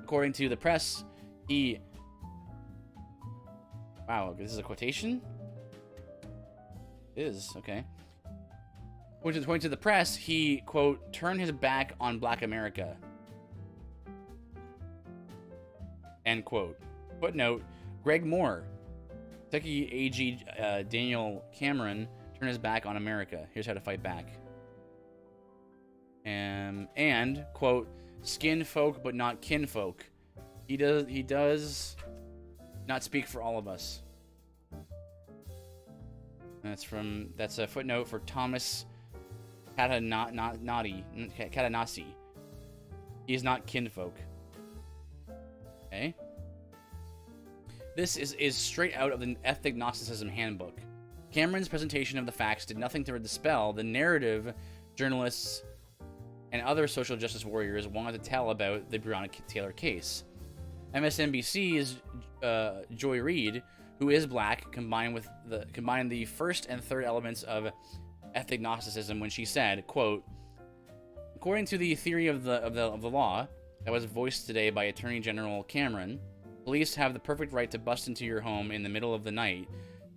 According to the press, he... Wow, this is a quotation? It is, okay. According to the press, he, quote, turned his back on black America. End quote. Footnote, Greg Moore, Kentucky AG Daniel Cameron turned his back on America. Here's how to fight back. And quote, skin folk but not kinfolk. He does not speak for all of us. That's a footnote for Thomas Catanasi. He is not kinfolk. Okay. This is straight out of the Ethnic Gnosticism Handbook. Cameron's presentation of the facts did nothing to dispel the narrative journalists and other social justice warriors wanted to tell about the Breonna Taylor case. MSNBC's Joy Reid, who is black, combined the first and third elements of ethnic Gnosticism when she said, quote, according to the theory of the law that was voiced today by Attorney General Cameron, police have the perfect right to bust into your home in the middle of the night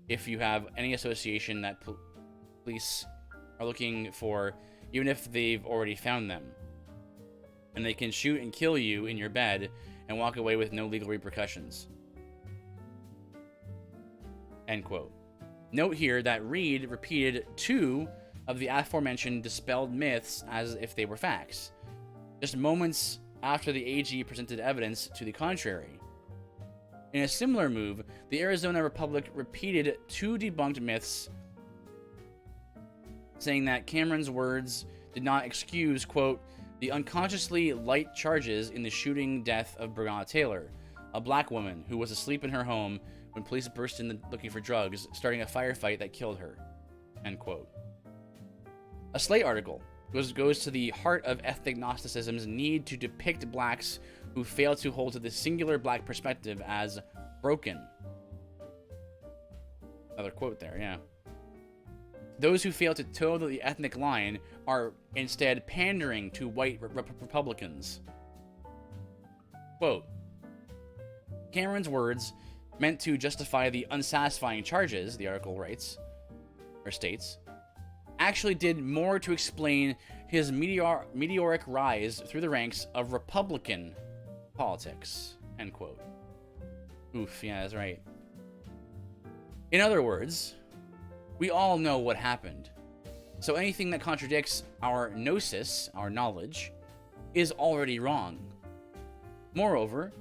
if you have any association that police are looking for, even if they've already found them. And they can shoot and kill you in your bed and walk away with no legal repercussions. End quote. Note here that Reid repeated 2 of the aforementioned dispelled myths as if they were facts, just moments after the AG presented evidence to the contrary. In a similar move, the Arizona Republic repeated 2 debunked myths, saying that Cameron's words did not excuse, quote, the unconsciously light charges in the shooting death of Breonna Taylor, a black woman who was asleep in her home when police burst in looking for drugs, starting a firefight that killed her, end quote. A Slate article goes to the heart of ethnic Gnosticism's need to depict blacks who fail to hold to the singular black perspective as broken. Another quote there, yeah. Those who fail to toe the ethnic line are instead pandering to white Republicans. Quote, Cameron's words meant to justify the unsatisfying charges, the article writes, or states, actually did more to explain his meteoric rise through the ranks of Republican politics, end quote. Oof, yeah, that's right. In other words, we all know what happened. So anything that contradicts our gnosis, our knowledge, is already wrong. Moreover,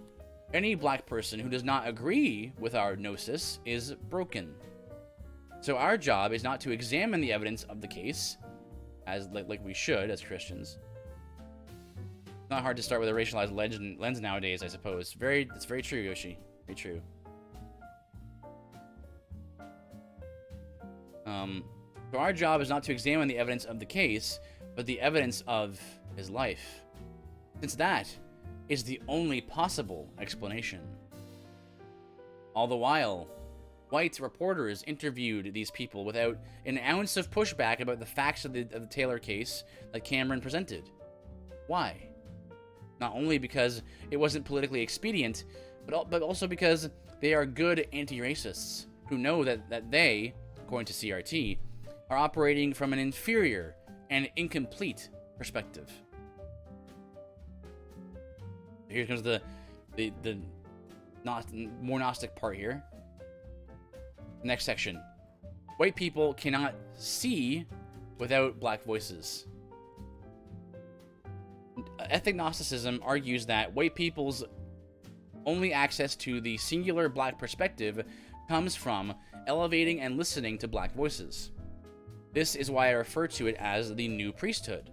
any black person who does not agree with our gnosis is broken. So our job is not to examine the evidence of the case, as like we should as Christians. It's not hard to start with a racialized lens nowadays, I suppose. It's very true, Yoshi. Very true. So our job is not to examine the evidence of the case, but the evidence of his life, since that is the only possible explanation. All the while, white reporters interviewed these people without an ounce of pushback about the facts of the Taylor case that Cameron presented. Why? Not only because it wasn't politically expedient, but also because they are good anti-racists who know that they, according to CRT, are operating from an inferior and incomplete perspective. Here comes the more Gnostic part here. Next section. White people cannot see without black voices. Ethnic Gnosticism argues that white people's only access to the singular black perspective comes from elevating and listening to black voices. This is why I refer to it as the new priesthood.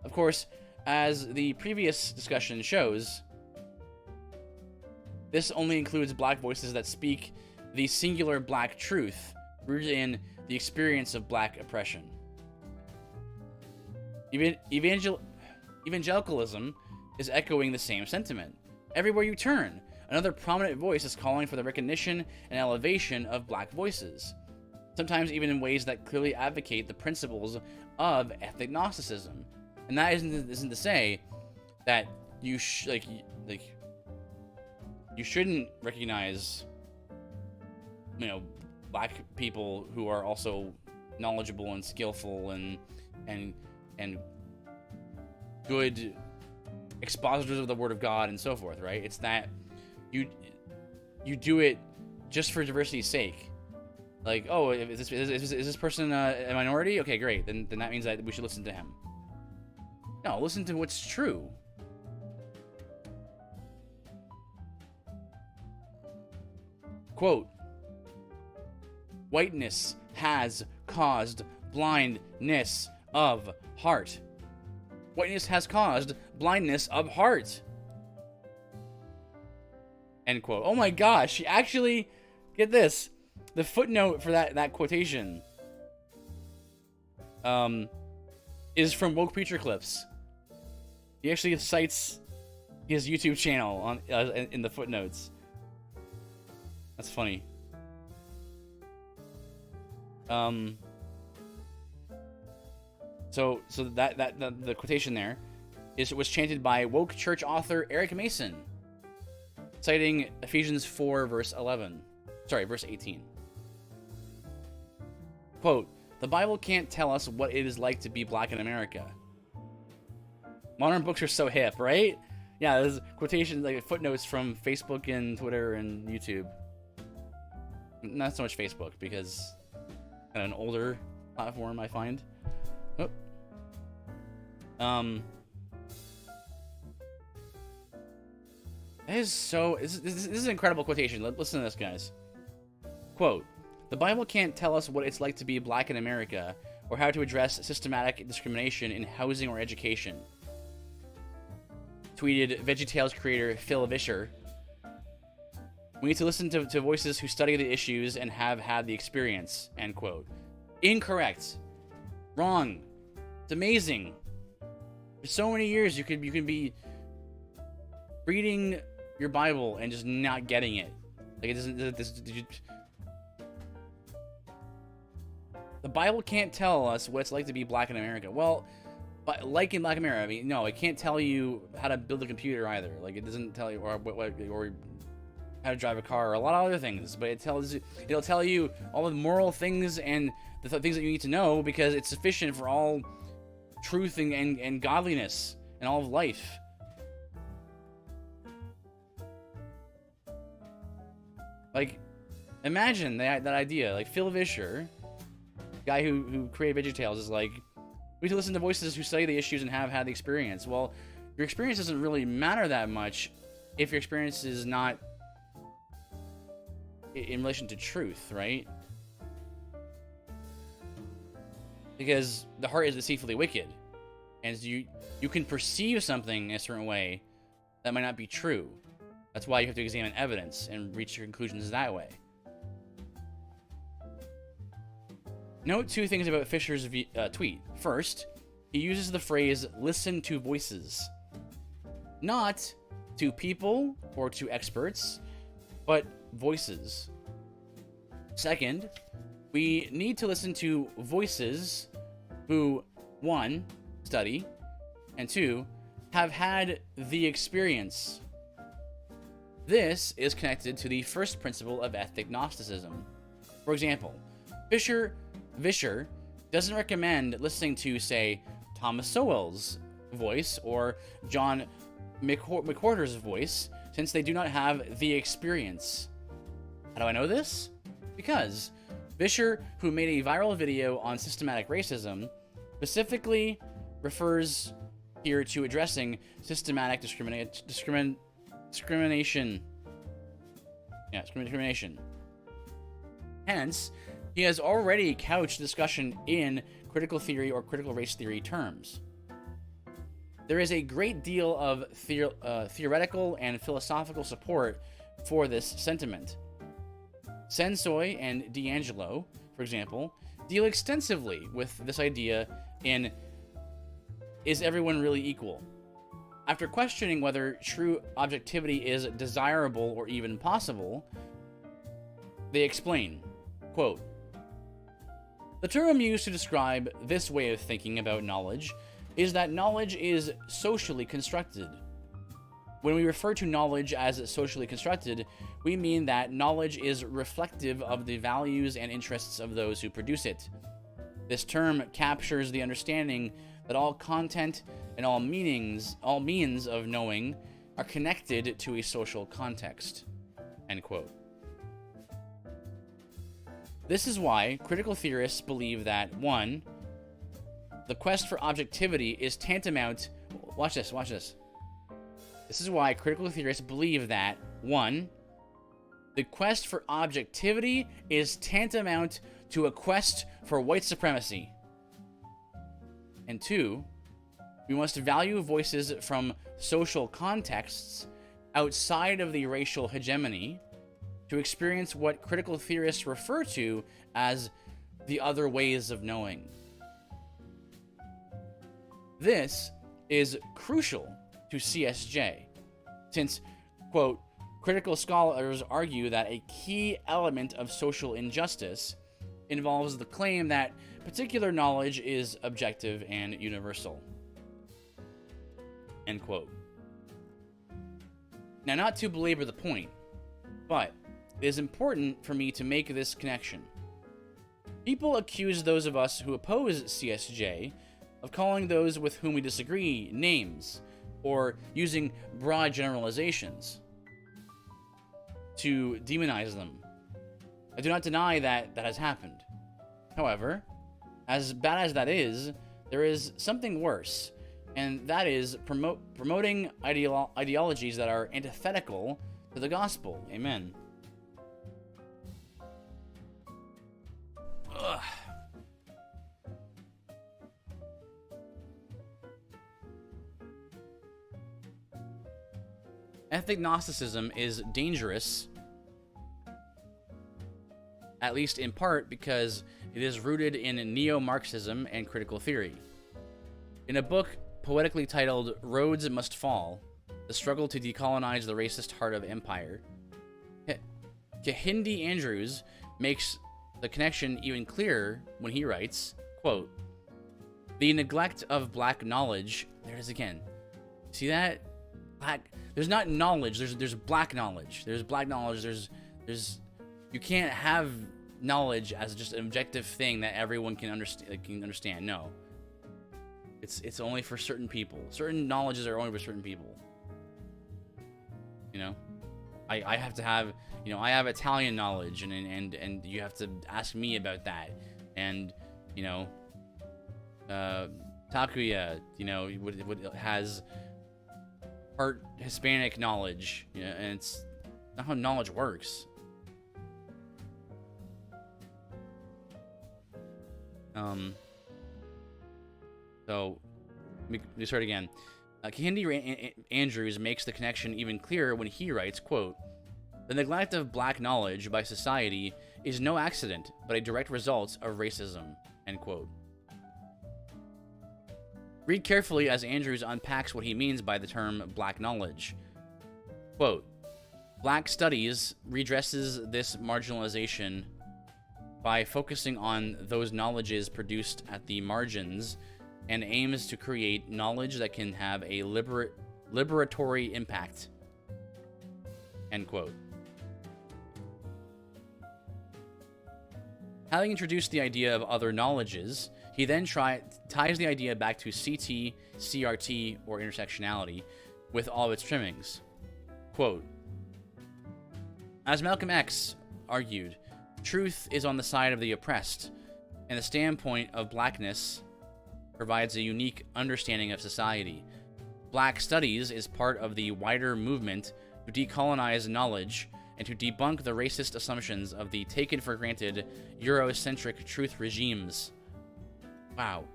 Of course, as the previous discussion shows, this only includes black voices that speak the singular black truth rooted in the experience of black oppression. Evangelicalism is echoing the same sentiment. Everywhere you turn, another prominent voice is calling for the recognition and elevation of black voices, sometimes even in ways that clearly advocate the principles of ethnic Gnosticism. And that isn't to say that you shouldn't recognize, black people who are also knowledgeable and skillful and good expositors of the Word of God and so forth, right? It's that you do it just for diversity's sake. Like, oh, is this person a minority? Okay, great. Then that means that we should listen to him. No, listen to what's true. Quote, whiteness has caused blindness of heart. Whiteness has caused blindness of heart. End quote. Oh my gosh, she actually, get this, the footnote for that quotation is from Woke Preacher Clips. He actually cites his YouTube channel on in the footnotes. That's funny. So that the quotation there was chanted by woke church author Eric Mason, citing Ephesians 4 verse 18. Quote, the Bible can't tell us what it is like to be black in America. Modern books are so hip, right? Yeah, there's quotations, like footnotes from Facebook and Twitter and YouTube. Not so much Facebook, because kind of an older platform, I find. Oh. This is an incredible quotation. Listen to this, guys. Quote, the Bible can't tell us what it's like to be black in America or how to address systematic discrimination in housing or education. Tweeted VeggieTales creator Phil Vischer. We need to listen to voices who study the issues and have had the experience, end quote. Incorrect. Wrong. It's amazing. For so many years you can be reading your Bible and just not getting it. Like, it doesn't. The Bible can't tell us what it's like to be black in America. Well, but like in Black America, I mean, no, it can't tell you how to build a computer either. Like, it doesn't tell you or how to drive a car or a lot of other things. But it'll tell you all the moral things and the things that you need to know because it's sufficient for all truth and godliness and all of life. Like, imagine that idea. Like, Phil Vischer, guy who created VeggieTales, is like, we need to listen to voices who study the issues and have had the experience. Well, your experience doesn't really matter that much if your experience is not in relation to truth, right? Because the heart is deceitfully wicked, and you can perceive something in a certain way that might not be true. That's why you have to examine evidence and reach your conclusions that way. Note two things about Fisher's tweet. First, he uses the phrase "listen to voices," not to people or to experts, but voices. Second, we need to listen to voices who, 1, study, and 2, have had the experience. This is connected to the first principle of ethnic Gnosticism. For example, Vischer doesn't recommend listening to, say, Thomas Sowell's voice or John McWhorter's voice, since they do not have the experience. How do I know this? Because Vischer, who made a viral video on systematic racism, specifically refers here to addressing systematic discrimination. Yeah, discrimination. Hence, he has already couched discussion in critical theory or critical race theory terms. There is a great deal of theoretical and philosophical support for this sentiment. Sensoy and D'Angelo, for example, deal extensively with this idea in Is Everyone Really Equal? After questioning whether true objectivity is desirable or even possible, they explain, quote, "The term used to describe this way of thinking about knowledge is that knowledge is socially constructed. When we refer to knowledge as socially constructed, we mean that knowledge is reflective of the values and interests of those who produce it. This term captures the understanding that all content and all means of knowing are connected to a social context." End quote. This is why critical theorists believe that 1. The quest for objectivity is tantamount. Watch this. This is why critical theorists believe that 1. The quest for objectivity is tantamount to a quest for white supremacy. And 2. We must value voices from social contexts outside of the racial hegemony to experience what critical theorists refer to as the other ways of knowing. This is crucial to CSJ, since, quote, critical scholars argue that a key element of social injustice involves the claim that particular knowledge is objective and universal. End quote. Now, not to belabor the point, but it is important for me to make this connection. People accuse those of us who oppose CSJ of calling those with whom we disagree names, or using broad generalizations to demonize them. I do not deny that that has happened. However, as bad as that is, there is something worse, and that is promoting ideologies that are antithetical to the gospel. Amen. Ugh. Ethnic Gnosticism is dangerous, at least in part because it is rooted in neo-Marxism and critical theory. In a book poetically titled Roads Must Fall, The Struggle to Decolonize the Racist Heart of Empire, Kehinde Andrews makes the connection even clearer when he writes, quote, "The neglect of black knowledge," there it is again. See that? There's not knowledge, there's black knowledge. There's black knowledge, there's you can't have knowledge as just an objective thing that everyone can understand. No. It's only for certain people. Certain knowledges are only for certain people. You know? I have to have, you know, I have Italian knowledge, and you have to ask me about that. And, you know, Takuya, you know, has part Hispanic knowledge, you know, and it's not how knowledge works. So, let me start again. Kehinde Andrews makes the connection even clearer when he writes, quote, "The neglect of black knowledge by society is no accident, but a direct result of racism," end quote. Read carefully as Andrews unpacks what he means by the term black knowledge. Quote, "Black studies redresses this marginalization by focusing on those knowledges produced at the margins and aims to create knowledge that can have a liberatory impact," end quote. Having introduced the idea of other knowledges, he then ties the idea back to CT, CRT, or intersectionality with all of its trimmings. Quote, "As Malcolm X argued, truth is on the side of the oppressed, and the standpoint of blackness provides a unique understanding of society. Black studies is part of the wider movement to decolonize knowledge and to debunk the racist assumptions of the taken-for-granted Eurocentric truth regimes." Wow.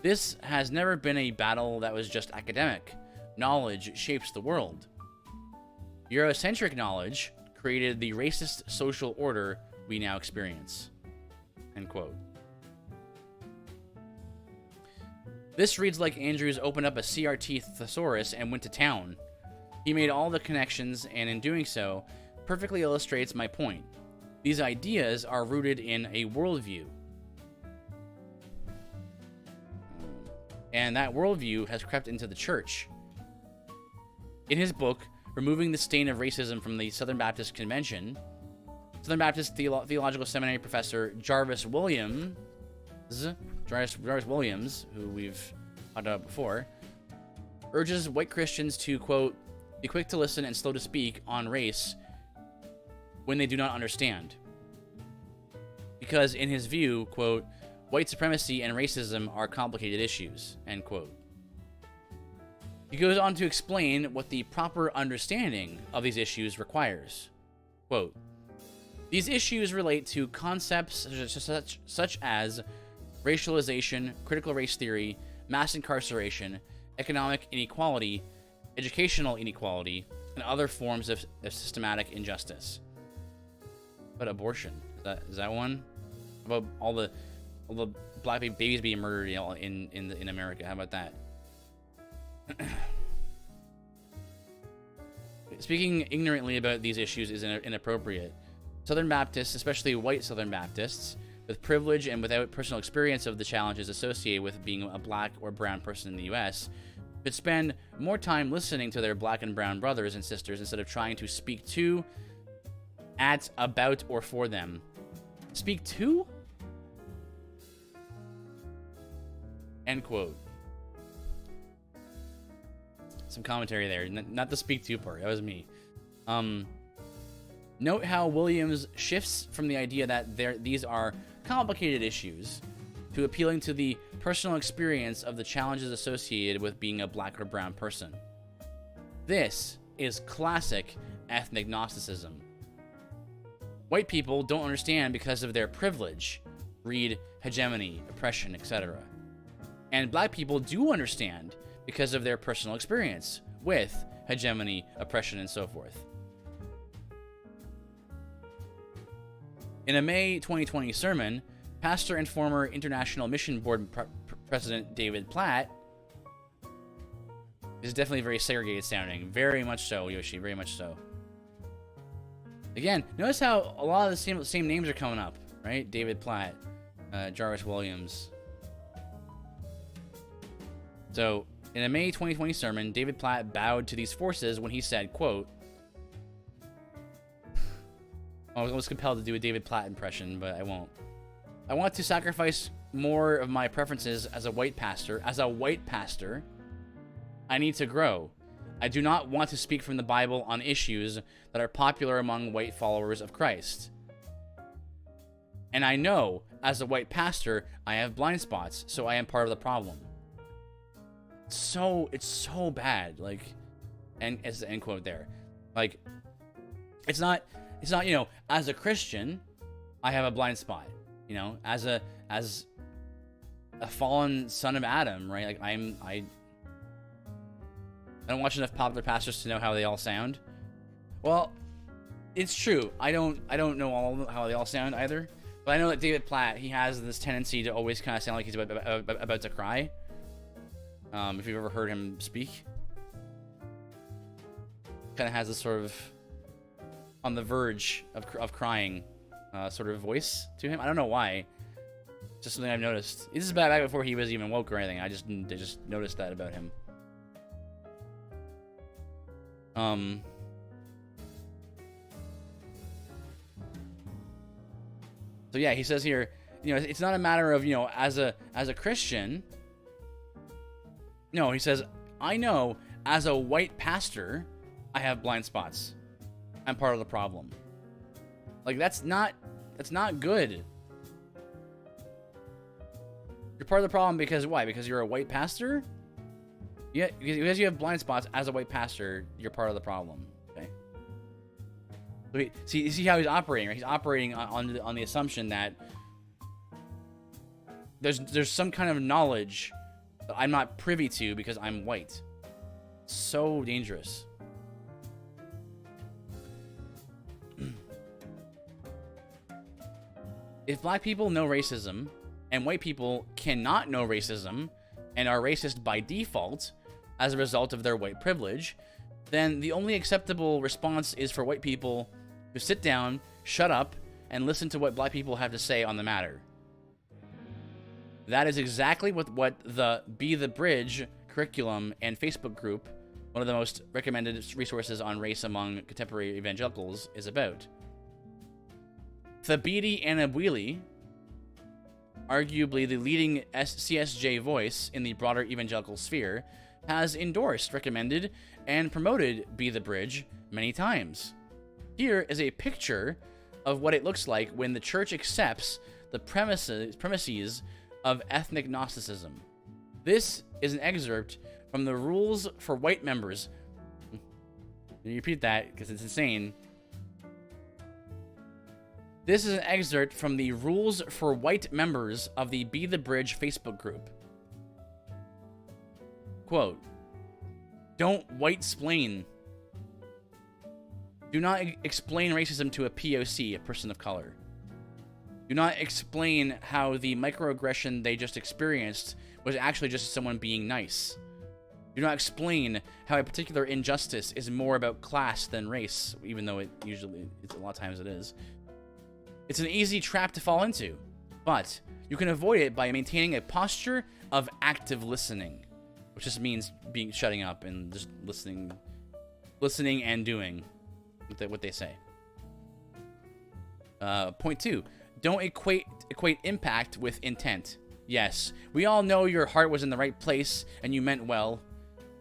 This has never been a battle that was just academic. Knowledge shapes the world. Eurocentric knowledge created the racist social order we now experience. End quote. This reads like Andrews opened up a CRT thesaurus and went to town. He made all the connections, and in doing so, perfectly illustrates my point. These ideas are rooted in a worldview. And that worldview has crept into the church. In his book, Removing the Stain of Racism from the Southern Baptist Convention, Southern Baptist Theological Seminary professor Jarvis Williams, who we've talked about before, urges white Christians to, quote, "be quick to listen and slow to speak on race when they do not understand." Because in his view, quote, "white supremacy and racism are complicated issues," end quote. He goes on to explain what the proper understanding of these issues requires. Quote, "These issues relate to concepts such as racialization, critical race theory, mass incarceration, economic inequality, educational inequality, and other forms of systematic injustice." But abortion, is that one? About all the black babies being murdered in America. How about that? Speaking ignorantly about these issues is inappropriate. Southern Baptists, especially white Southern Baptists, with privilege and without personal experience of the challenges associated with being a black or brown person in the U.S., could spend more time listening to their black and brown brothers and sisters instead of trying to speak to, at, about, or for them. Speak to? End quote. Some commentary there. Not the speak to part. That was me. Note how Williams shifts from the idea that these are complicated issues to appealing to the personal experience of the challenges associated with being a black or brown person. This is classic ethnic Gnosticism. White people don't understand because of their privilege, read hegemony, oppression, etc. And black people do understand because of their personal experience with hegemony, oppression, and so forth. In a May 2020 sermon, pastor and former International Mission Board President David Platt, this is definitely very segregated sounding. Very much so, Yoshi, very much so. Again, notice how a lot of the same names are coming up, right? David Platt, Jarvis Williams. So, in a May 2020 sermon, David Platt bowed to these forces when he said, quote, I was compelled to do a David Platt impression, but I won't. I want to sacrifice more of my preferences as a white pastor. As a white pastor, I need to grow. I do not want to speak from the Bible on issues that are popular among white followers of Christ. And I know, as a white pastor, I have blind spots, so I am part of the problem. It's so bad. Like, and it's the end quote there. Like, it's not, you know, as a Christian, I have a blind spot. You know, as a fallen son of Adam, right? Like, I don't watch enough popular pastors to know how they all sound. Well, it's true. I don't know how they all sound either. But I know that David Platt, he has this tendency to always kind of sound like he's about to cry. If you've ever heard him speak, kind of has this sort of on the verge of crying sort of voice to him. I don't know why. Just something I've noticed. This is back before he was even woke or anything. I just noticed that about him. So yeah, he says here, you know, it's not a matter of, you know, as a Christian. No, he says, I know as a white pastor, I have blind spots. I'm part of the problem. Like, that's not good. You're part of the problem because why? Because you're a white pastor? Yeah, because you have blind spots as a white pastor, you're part of the problem. Okay. So you see how he's operating, right? He's operating on the assumption that there's some kind of knowledge that I'm not privy to because I'm white. So dangerous. If black people know racism and white people cannot know racism and are racist by default as a result of their white privilege, then the only acceptable response is for white people to sit down, shut up, and listen to what black people have to say on the matter. That is exactly what the Be the Bridge curriculum and Facebook group, one of the most recommended resources on race among contemporary evangelicals, is about. Thabiti Anyabwile, arguably the leading CSJ voice in the broader evangelical sphere, has endorsed, recommended, and promoted Be the Bridge many times. Here is a picture of what it looks like when the church accepts the premises of ethnic Gnosticism. This is an excerpt from the Rules for White Members. Let me repeat that because it's insane. This is an excerpt from the Rules for White Members of the Be the Bridge Facebook group. Quote, "Don't white-splain. Do not explain racism to a POC, a person of color. Do not explain how the microaggression they just experienced was actually just someone being nice. Do not explain how a particular injustice is more about class than race, even though it's a lot of times it is. It's an easy trap to fall into, but you can avoid it by maintaining a posture of active listening," which just means shutting up and just listening and doing what they say. Point 2, don't equate impact with intent. Yes, we all know your heart was in the right place and you meant well,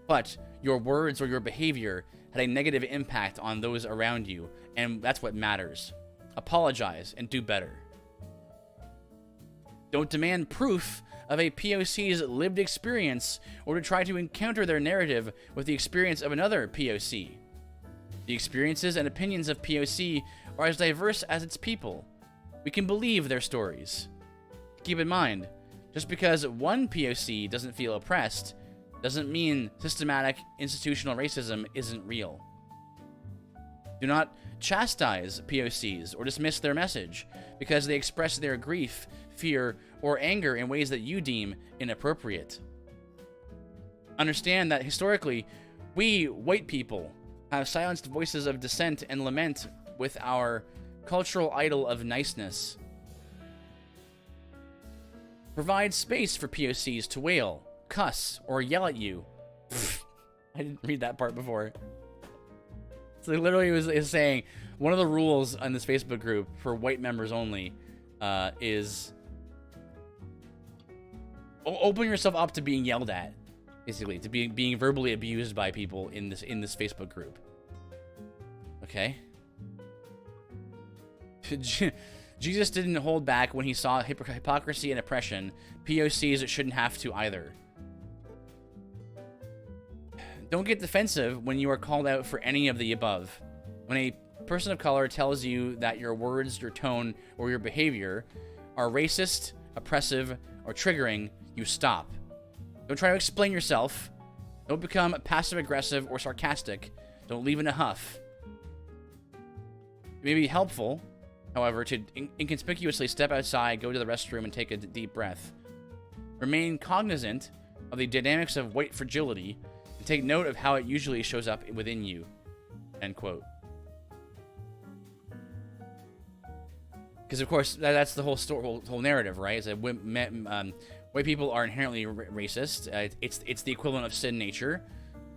but your words or your behavior had a negative impact on those around you, and that's what matters. Apologize and do better. Don't demand proof of a POC's lived experience or to try to encounter their narrative with the experience of another POC. The experiences and opinions of POC are as diverse as its people. We can believe their stories. Keep in mind, just because one POC doesn't feel oppressed, doesn't mean systematic institutional racism isn't real. Do not chastise POCs or dismiss their message because they express their grief, fear, or anger in ways that you deem inappropriate. Understand that historically, we, white people, have silenced voices of dissent and lament with our cultural idol of niceness. Provide space for POCs to wail, cuss, or yell at you. I didn't read that part before. So literally is saying one of the rules on this Facebook group for white members only is open yourself up to being yelled at, basically, to being verbally abused by people in this Facebook group. Okay. Jesus didn't hold back when he saw hypocrisy and oppression. POCs shouldn't have to either. Don't get defensive when you are called out for any of the above. When a person of color tells you that your words, your tone, or your behavior are racist, oppressive, or triggering, you stop. Don't try to explain yourself. Don't become passive-aggressive or sarcastic. Don't leave in a huff. It may be helpful, however, to inconspicuously step outside, go to the restroom, and take a deep breath. Remain cognizant of the dynamics of white fragility, and take note of how it usually shows up within you. End quote. Because, of course, that's the whole story, whole narrative, right? Is that white people are inherently racist. It's the equivalent of sin nature.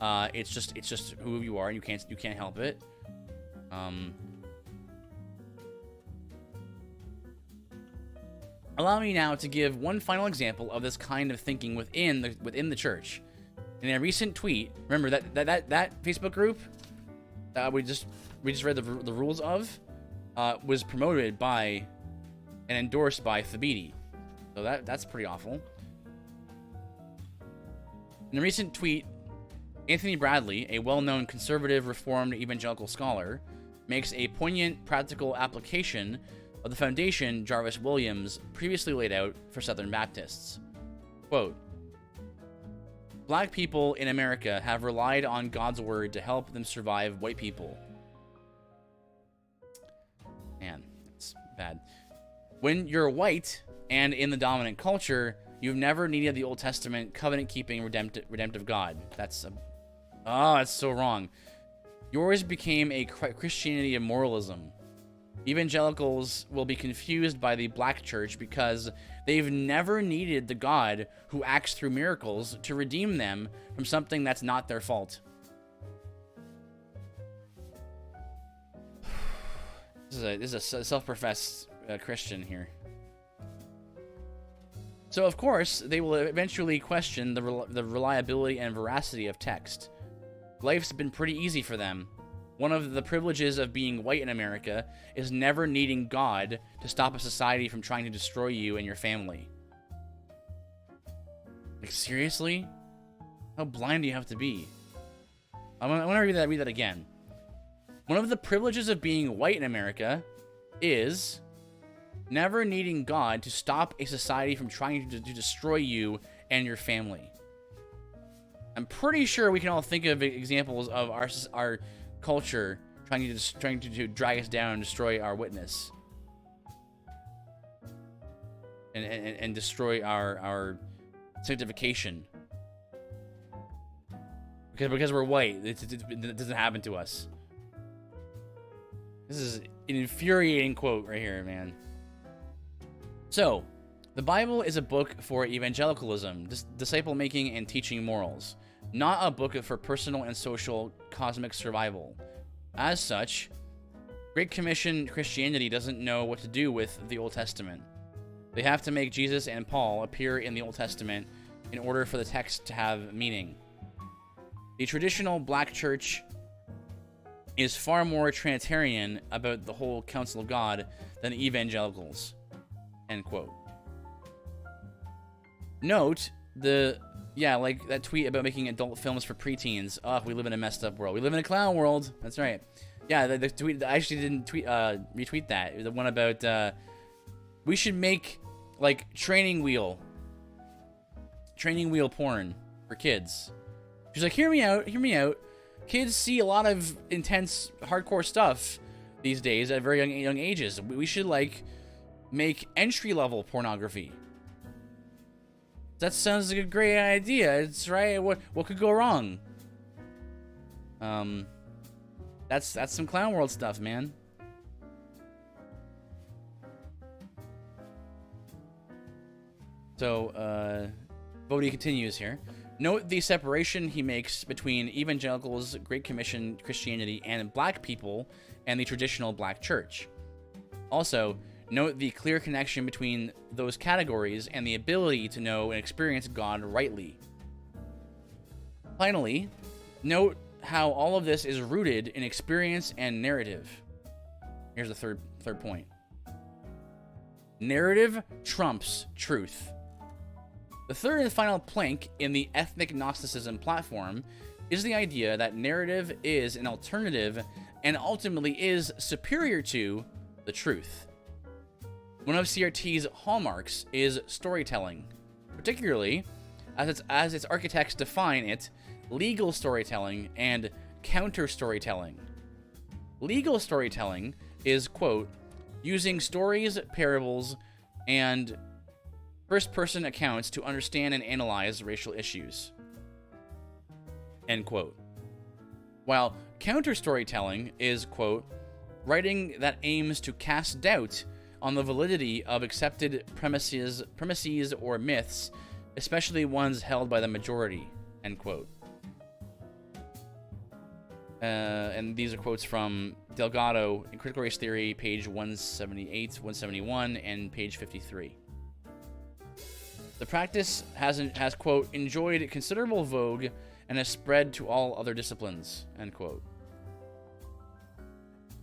It's just who you are, and you can't help it. Allow me now to give one final example of this kind of thinking within the church. In a recent tweet, remember that Facebook group that we just read the rules of was promoted by and endorsed by Thabiti. So that's pretty awful. In a recent tweet, Anthony Bradley, a well-known conservative reformed evangelical scholar, makes a poignant practical application of the foundation Jarvis Williams previously laid out for Southern Baptists. Quote, "Black people in America have relied on God's word to help them survive white people." Man, that's bad. When you're white and in the dominant culture, you've never needed the Old Testament covenant-keeping redemptive God. That's so wrong. Yours became a Christianity of moralism. Evangelicals will be confused by the black church because they've never needed the God who acts through miracles to redeem them from something that's not their fault. This is a self-professed Christian here. So, of course, they will eventually question the reliability and veracity of text. Life's been pretty easy for them. One of the privileges of being white in America is never needing God to stop a society from trying to destroy you and your family. Like, seriously? How blind do you have to be? I want to read that again. One of the privileges of being white in America is never needing God to stop a society from trying to destroy you and your family. I'm pretty sure we can all think of examples of our culture trying to drag us down and destroy our witness, and destroy our sanctification because we're white. It doesn't happen to us. This is an infuriating quote right here, man. So, the Bible is a book for evangelicalism, disciple making, and teaching morals, not a book for personal and social cosmic survival. As such, Great Commission Christianity doesn't know what to do with the Old Testament. They have to make Jesus and Paul appear in the Old Testament in order for the text to have meaning. The traditional black church is far more Trinitarian about the whole counsel of God than evangelicals. End quote. Note like that tweet about making adult films for preteens. Oh, we live in a messed up world. We live in a clown world. That's right. Yeah, the tweet, I actually didn't retweet that. The one about we should make like training wheel porn for kids. She's like, hear me out. Kids see a lot of intense, hardcore stuff these days at very young ages. We should like make entry-level pornography. That sounds like a great idea. It's right. What could go wrong? That's some clown world stuff, man. So, Bodhi continues here. Note the separation he makes between evangelicals, Great Commission Christianity, and black people and the traditional black church. Also, note the clear connection between those categories and the ability to know and experience God rightly. Finally, note how all of this is rooted in experience and narrative. Here's the third point. Narrative trumps truth. The third and final plank in the ethnic Gnosticism platform is the idea that narrative is an alternative and ultimately is superior to the truth. One of CRT's hallmarks is storytelling, particularly as its architects define it, legal storytelling and counter storytelling. Legal storytelling is, quote, using stories, parables, and first-person accounts to understand and analyze racial issues, end quote. While counter-storytelling is, quote, writing that aims to cast doubt on the validity of accepted premises or myths, especially ones held by the majority, end quote. And these are quotes from Delgado in Critical Race Theory, page 178, 171, and page 53. The practice has, quote, enjoyed considerable vogue and has spread to all other disciplines, end quote.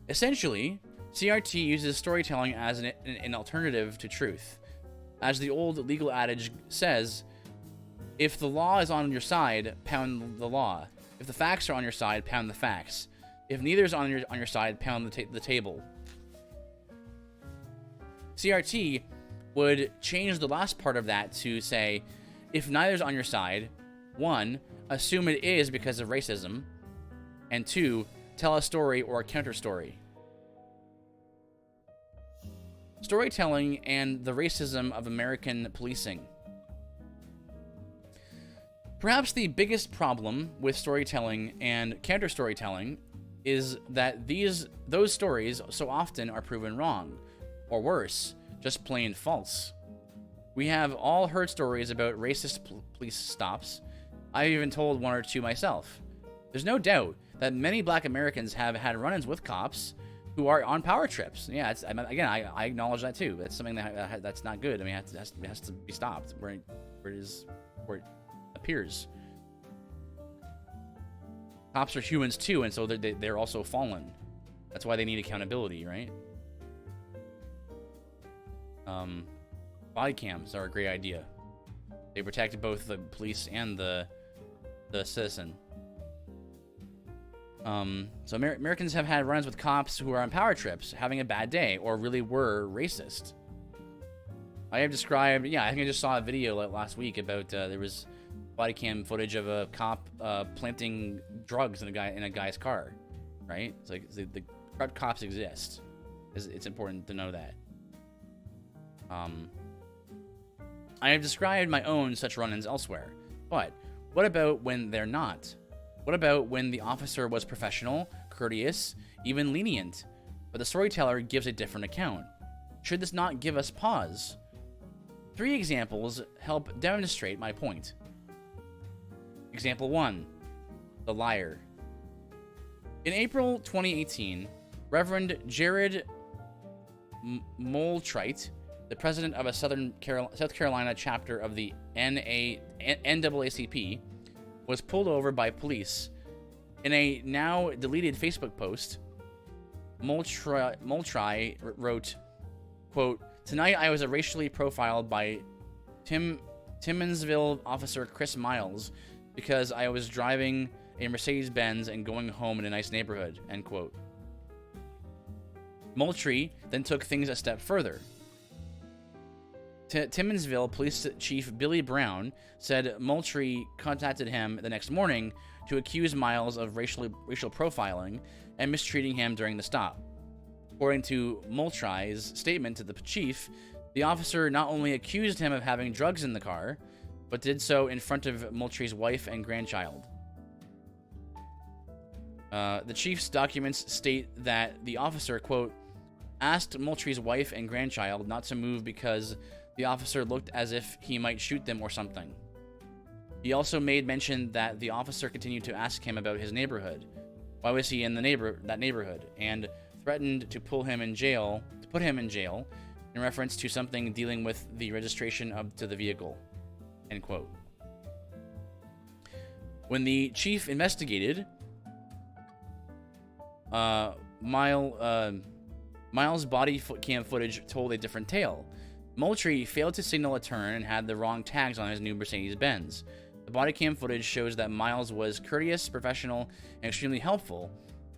Essentially, CRT uses storytelling as an alternative to truth. As the old legal adage says, if the law is on your side, pound the law. If the facts are on your side, pound the facts. If neither is on your side, pound the table. CRT would change the last part of that to say, if neither's on your side, 1, assume it is because of racism, and 2, tell a story or a counter story. Storytelling and the racism of American policing. Perhaps the biggest problem with storytelling and counter-storytelling is that those stories so often are proven wrong, or worse, just plain false. We have all heard stories about racist police stops. I've even told one or two myself. There's no doubt that many black Americans have had run-ins with cops who are on power trips. Yeah, I acknowledge that too. That's something that's not good. I mean, it has to be stopped where it appears. Cops are humans too, and so they're also fallen. That's why they need accountability, right? Body cams are a great idea. They protect both the police and the citizen. So Americans have had runs with cops who are on power trips, having a bad day, or really were racist. I have described, I think I just saw a video last week about there was body cam footage of a cop planting drugs in a guy's car, right? It's like the cops exist. It's important to know that. I have described my own such run-ins elsewhere, but what about when they're not? What about when the officer was professional, courteous, even lenient, but the storyteller gives a different account? Should this not give us pause? 3 examples help demonstrate my point. Example 1, the liar. In April 2018, Reverend Jared Moultrite, the president of a South Carolina chapter of the NAACP, was pulled over by police. In a now deleted Facebook post, Moultrie wrote, quote, "Tonight I was racially profiled by Timmonsville officer Chris Miles because I was driving a Mercedes-Benz and going home in a nice neighborhood," end quote. Moultrie then took things a step further. Timmonsville Police Chief Billy Brown said Moultrie contacted him the next morning to accuse Miles of racial profiling and mistreating him during the stop. According to Moultrie's statement to the chief, the officer not only accused him of having drugs in the car, but did so in front of Moultrie's wife and grandchild. The chief's documents state that the officer, quote, asked Moultrie's wife and grandchild not to move because the officer looked as if he might shoot them or something. He also made mention that the officer continued to ask him about his neighborhood. Why was he in that neighborhood? And threatened to put him in jail in reference to something dealing with the registration to the vehicle. End quote. When the chief investigated, Miles' body cam footage told a different tale. Moultrie failed to signal a turn and had the wrong tags on his new Mercedes-Benz. The body cam footage shows that Miles was courteous, professional, and extremely helpful,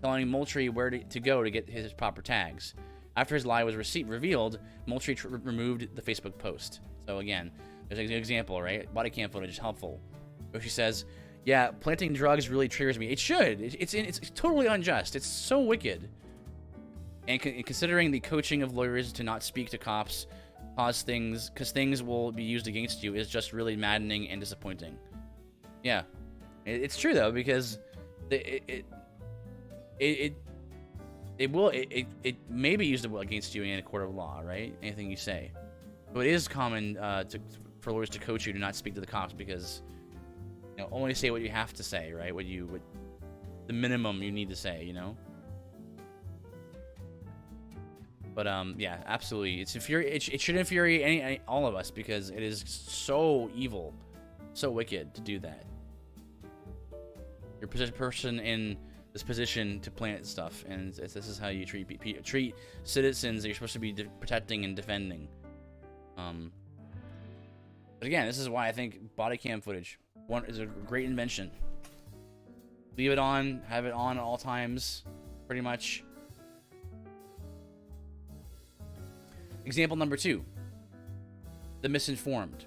telling Moultrie where to go to get his proper tags. After his lie was revealed, Moultrie removed the Facebook post. So again, there's an example, right? Body cam footage is helpful. But she says, yeah, planting drugs really triggers me. It should. It's totally unjust. It's so wicked. And considering the coaching of lawyers to not speak to cops, because things will be used against you, is just really maddening and disappointing. Yeah, it's true though, because it may be used against you in a court of law, right? Anything you say. So it is common for lawyers to coach you to not speak to the cops, because only say what you have to say, right? What the minimum you need to say, But yeah, absolutely, it should infuriate all of us, because it is so evil, so wicked to do that. You're a person in this position to plant stuff, and this is how you treat citizens that you're supposed to be protecting and defending. But again, this is why I think body cam footage is a great invention. Leave it on, have it on at all times, pretty much. Example number 2. The misinformed.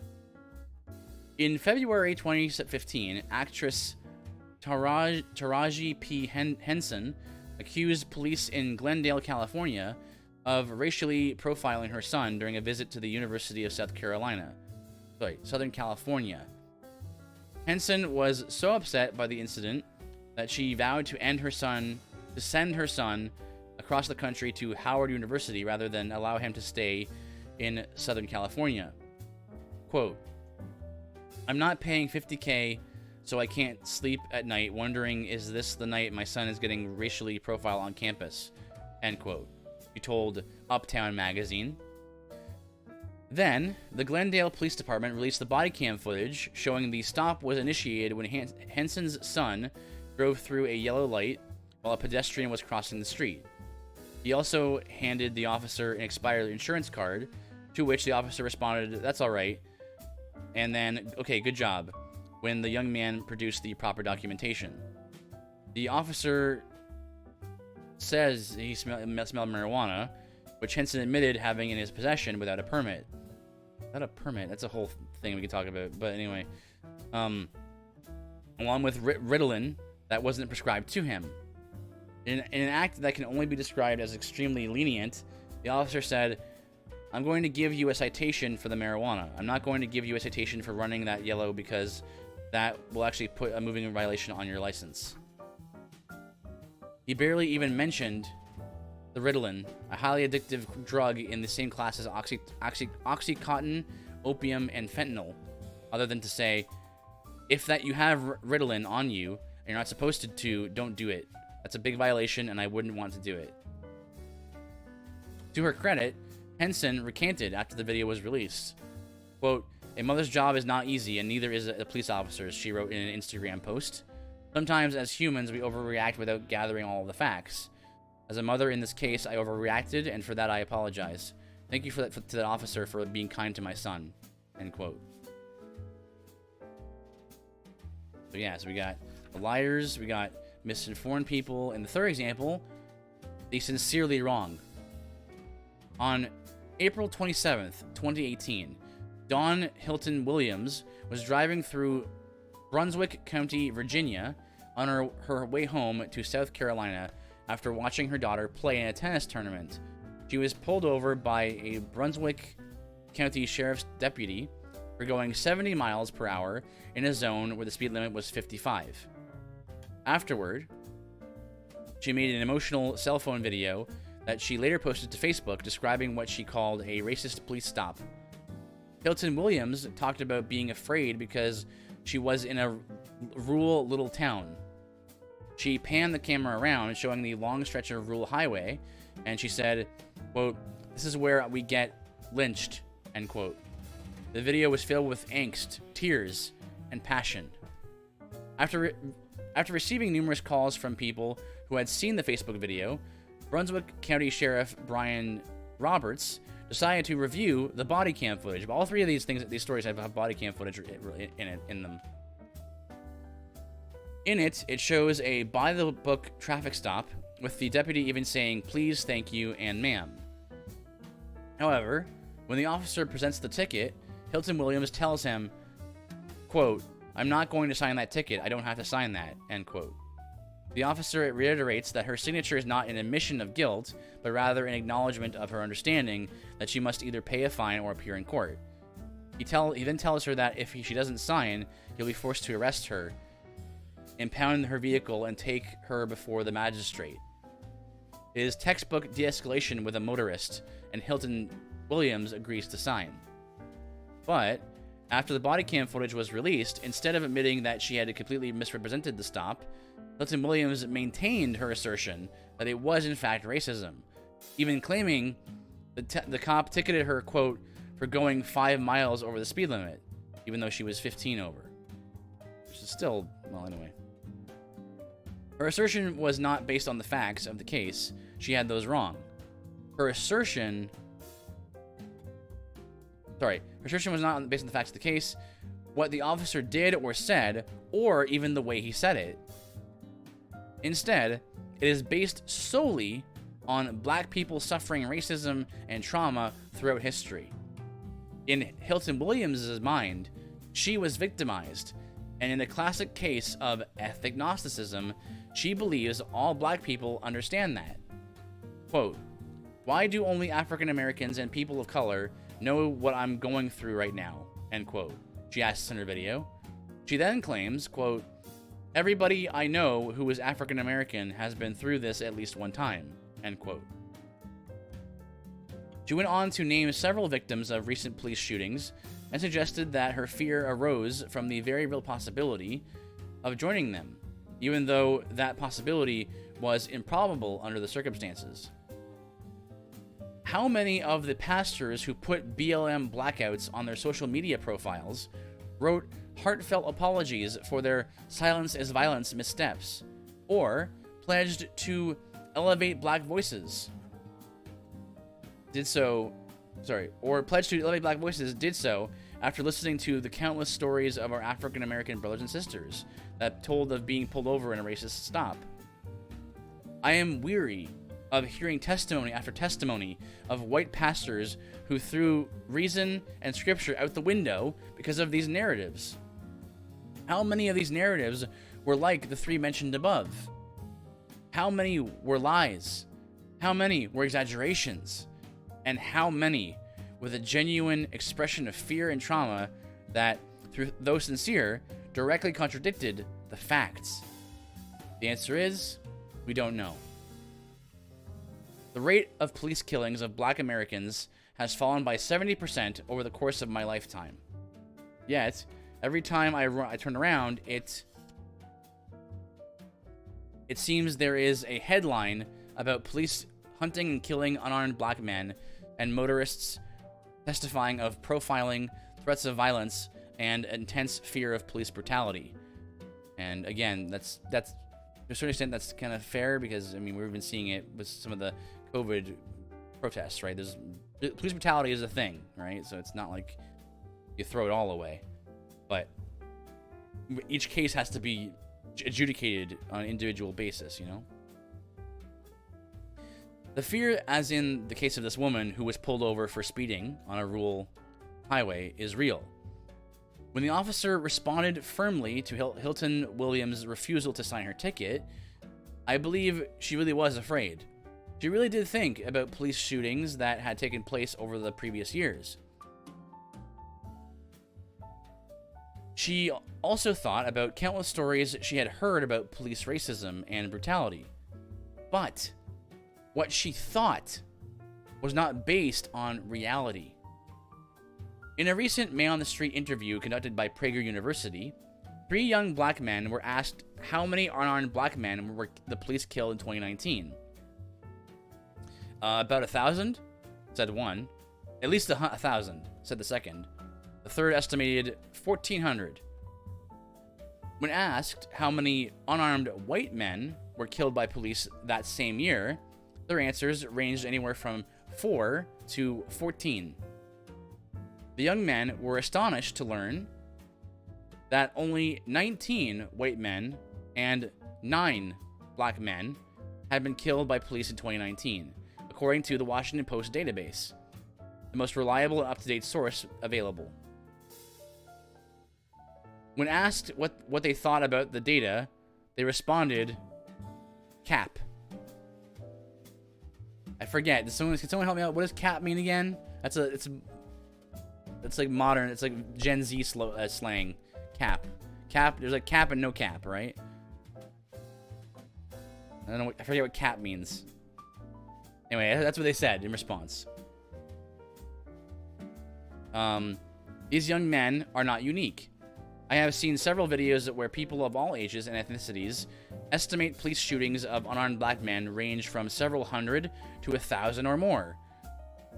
In February 2015, actress Taraji P. Henson accused police in Glendale, California, of racially profiling her son during a visit to the University of Southern California. Henson was so upset by the incident that she vowed to send her son across the country to Howard University rather than allow him to stay in Southern California. Quote, "I'm not paying $50K, so I can't sleep at night wondering, is this the night my son is getting racially profiled on campus?" End quote. She told Uptown Magazine. Then, the Glendale Police Department released the body cam footage showing the stop was initiated when Henson's son drove through a yellow light while a pedestrian was crossing the street. He also handed the officer an expired insurance card, to which the officer responded, "That's all right," and then, "Okay, good job," when the young man produced the proper documentation. The officer says he smelled marijuana, which Henson admitted having in his possession without a permit. Without a permit? That's a whole thing we can talk about. But anyway, along with Ritalin that wasn't prescribed to him. In an act that can only be described as extremely lenient, the officer said, "I'm going to give you a citation for the marijuana. I'm not going to give you a citation for running that yellow, because that will actually put a moving violation on your license." He barely even mentioned the Ritalin, a highly addictive drug in the same class as Oxycontin, opium, and fentanyl, other than to say, "If that you have Ritalin on you and you're not supposed to, don't do it. That's a big violation, and I wouldn't want to do it." To her credit, Henson recanted after the video was released. Quote, "A mother's job is not easy, and neither is a police officer's," she wrote in an Instagram post. "Sometimes, as humans, we overreact without gathering all of the facts. As a mother in this case, I overreacted, and for that I apologize. Thank you to that officer for being kind to my son." End quote. So yeah, so we got the liars, we got misinformed people, and the third example, the sincerely wrong. On April 27th, 2018, Dawn Hilton Williams was driving through Brunswick County, Virginia, on her way home to South Carolina after watching her daughter play in a tennis tournament. She was pulled over by a Brunswick County Sheriff's deputy for going 70 miles per hour in a zone where the speed limit was 55. Afterward, she made an emotional cell phone video that she later posted to Facebook describing what she called a racist police stop. Hilton Williams talked about being afraid because she was in a rural little town. She panned the camera around, showing the long stretch of rural highway, and she said, quote, "This is where we get lynched," end quote. The video was filled with angst, tears, and passion. After receiving numerous calls from people who had seen the Facebook video, Brunswick County Sheriff Brian Roberts decided to review the body cam footage. All three of these stories have body cam footage in them. In it, it shows a by-the-book traffic stop, with the deputy even saying, "Please, thank you, and ma'am." However, when the officer presents the ticket, Hilton Williams tells him, quote, "I'm not going to sign that ticket. I don't have to sign that," end quote. The officer reiterates that her signature is not an admission of guilt, but rather an acknowledgement of her understanding that she must either pay a fine or appear in court. He then tells her that if she doesn't sign, he'll be forced to arrest her, impound her vehicle, and take her before the magistrate. It is textbook de-escalation with a motorist, and Hilton Williams agrees to sign. But after the body cam footage was released, instead of admitting that she had completely misrepresented the stop, Hilton Williams maintained her assertion that it was in fact racism, even claiming the cop ticketed her, quote, for going 5 miles over the speed limit, even though she was 15 over. Which is still, well, anyway. Her assertion was not based on the facts of the case. She had those wrong. Her assertion was not based on the facts of the case, what the officer did or said, or even the way he said it. Instead, it is based solely on black people suffering racism and trauma throughout history. In Hilton Williams' mind, she was victimized, and in the classic case of ethnic Gnosticism, she believes all black people understand that. Quote, "Why do only African Americans and people of color know what I'm going through right now?" End quote. She asks in her video. She then claims, quote, "Everybody I know who is African American has been through this at least one time," end quote. She went on to name several victims of recent police shootings and suggested that her fear arose from the very real possibility of joining them, even though that possibility was improbable under the circumstances. How many of the pastors who put BLM blackouts on their social media profiles wrote heartfelt apologies for their silence is violence missteps, or pledged to elevate black voices? Did so after listening to the countless stories of our African American brothers and sisters that told of being pulled over in a racist stop. I am weary of hearing testimony after testimony of white pastors who threw reason and scripture out the window because of these narratives. How many of these narratives were like the three mentioned above? How many were lies? How many were exaggerations? And how many with a genuine expression of fear and trauma that, though sincere, directly contradicted the facts? The answer is, we don't know. The rate of police killings of black Americans has fallen by 70% over the course of my lifetime. Yet, every time I turn around, it seems there is a headline about police hunting and killing unarmed black men and motorists testifying of profiling, threats of violence, and intense fear of police brutality. And again, that's to a certain extent that's kind of fair, because I mean we've been seeing it with some of the COVID protests, right? Police brutality is a thing, right? So it's not like you throw it all away, but each case has to be adjudicated on an individual basis, you know? The fear, as in the case of this woman who was pulled over for speeding on a rural highway, is real. When the officer responded firmly to Hilton Williams' refusal to sign her ticket, I believe she really was afraid. She really did think about police shootings that had taken place over the previous years. She also thought about countless stories she had heard about police racism and brutality. But what she thought was not based on reality. In a recent Man on the Street interview conducted by Prager University, 3 young black men were asked how many unarmed black men were the police killed in 2019. About 1,000, said one. At least 1,000, said the second. The third estimated 1,400. When asked how many unarmed white men were killed by police that same year, their answers ranged anywhere from 4 to 14. The young men were astonished to learn that only 19 white men and 9 black men had been killed by police in 2019, according to the Washington Post database, the most reliable and up-to-date source available. When asked what they thought about the data, they responded, cap. I forget. Can someone help me out? What does cap mean again? It's like modern. It's like Gen Z slang. Cap. There's like cap and no cap, right? I don't know. I forget what cap means. Anyway, that's what they said in response. These young men are not unique. I have seen several videos where people of all ages and ethnicities estimate police shootings of unarmed black men range from several hundred to 1,000 or more.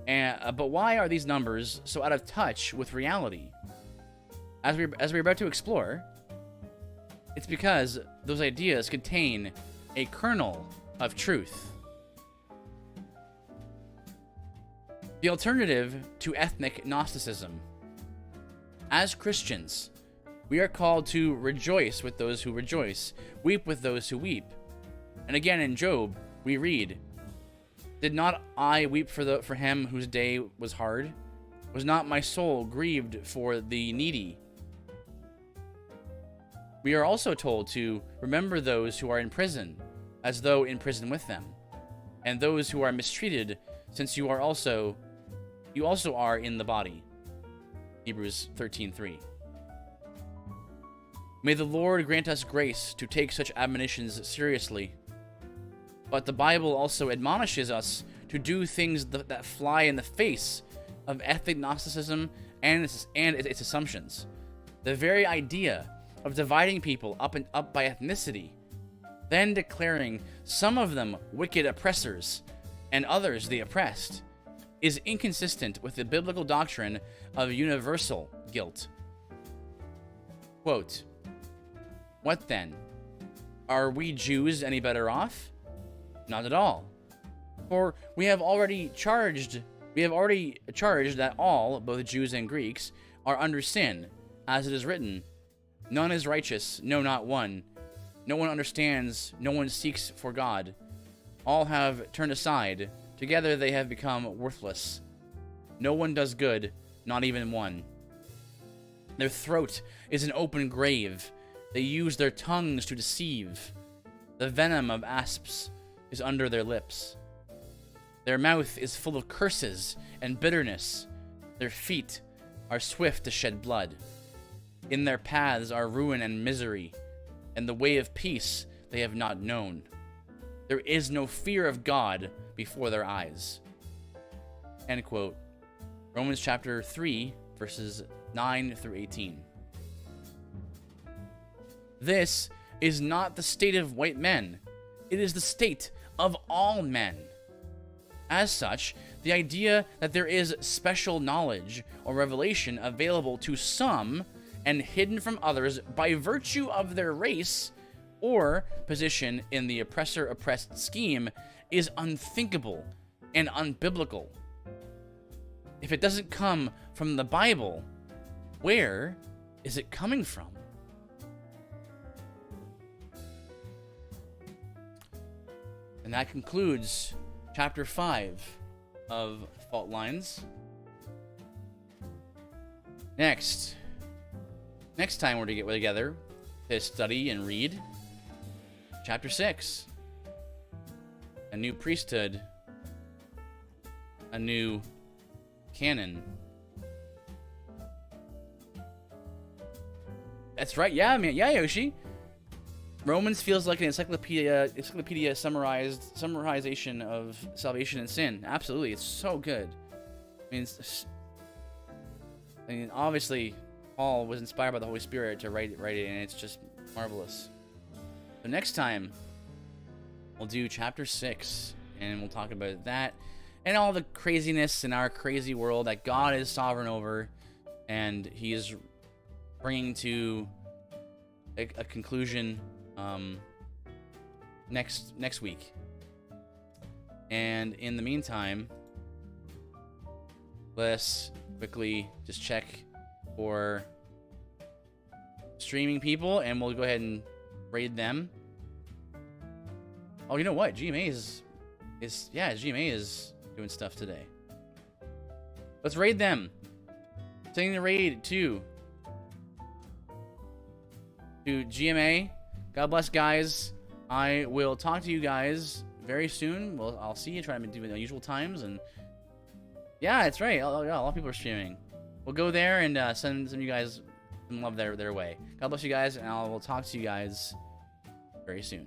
But why are these numbers so out of touch with reality? As we're about to explore, it's because those ideas contain a kernel of truth. The alternative to ethnic Gnosticism. As Christians, we are called to rejoice with those who rejoice, weep with those who weep. And again in Job, we read, "Did not I weep for him whose day was hard? Was not my soul grieved for the needy?" We are also told to remember those who are in prison, as though in prison with them, and those who are mistreated, since you also are in the body. Hebrews 13:3. May the Lord grant us grace to take such admonitions seriously. But the Bible also admonishes us to do things that fly in the face of ethnic Gnosticism and its assumptions. The very idea of dividing people up by ethnicity, then declaring some of them wicked oppressors and others the oppressed, is inconsistent with the biblical doctrine of universal guilt. Quote, "What then? Are we Jews any better off? Not at all. For we have already charged that all, both Jews and Greeks, are under sin, as it is written, 'None is righteous, no, not one. No one understands, no one seeks for God. All have turned aside, together they have become worthless. No one does good, not even one. Their throat is an open grave. They use their tongues to deceive. The venom of asps is under their lips. Their mouth is full of curses and bitterness. Their feet are swift to shed blood. In their paths are ruin and misery, and the way of peace they have not known. There is no fear of God before their eyes." End quote. Romans chapter 3, verses 9 through 18. This is not the state of white men. It is the state of all men. As such, the idea that there is special knowledge or revelation available to some and hidden from others by virtue of their race or position in the oppressor-oppressed scheme is unthinkable and unbiblical. If it doesn't come from the Bible, where is it coming from? And that concludes chapter 5 of Fault Lines. Next time we're to get together to study and read chapter 6. A new priesthood. A new canon. That's right. Yeah, man. Yeah, Yoshi. Romans feels like an encyclopedia summarization of salvation and sin. Absolutely. It's so good. I mean, obviously, Paul was inspired by the Holy Spirit to write it, and it's just marvelous. So next time, we'll do chapter 6, and we'll talk about that and all the craziness in our crazy world that God is sovereign over, and He is bringing to a conclusion next week. And in the meantime, let's quickly just check for streaming people, and we'll go ahead and raid them. Oh, you know what? GMA is GMA is doing stuff today. Let's raid them. Sending the raid to GMA. God bless, guys. I will talk to you guys very soon. Well, I'll see you. Try to do it at unusual times, and yeah, that's right. A lot of people are streaming. We'll go there and send you guys some love their way. God bless you guys, and I will talk to you guys very soon.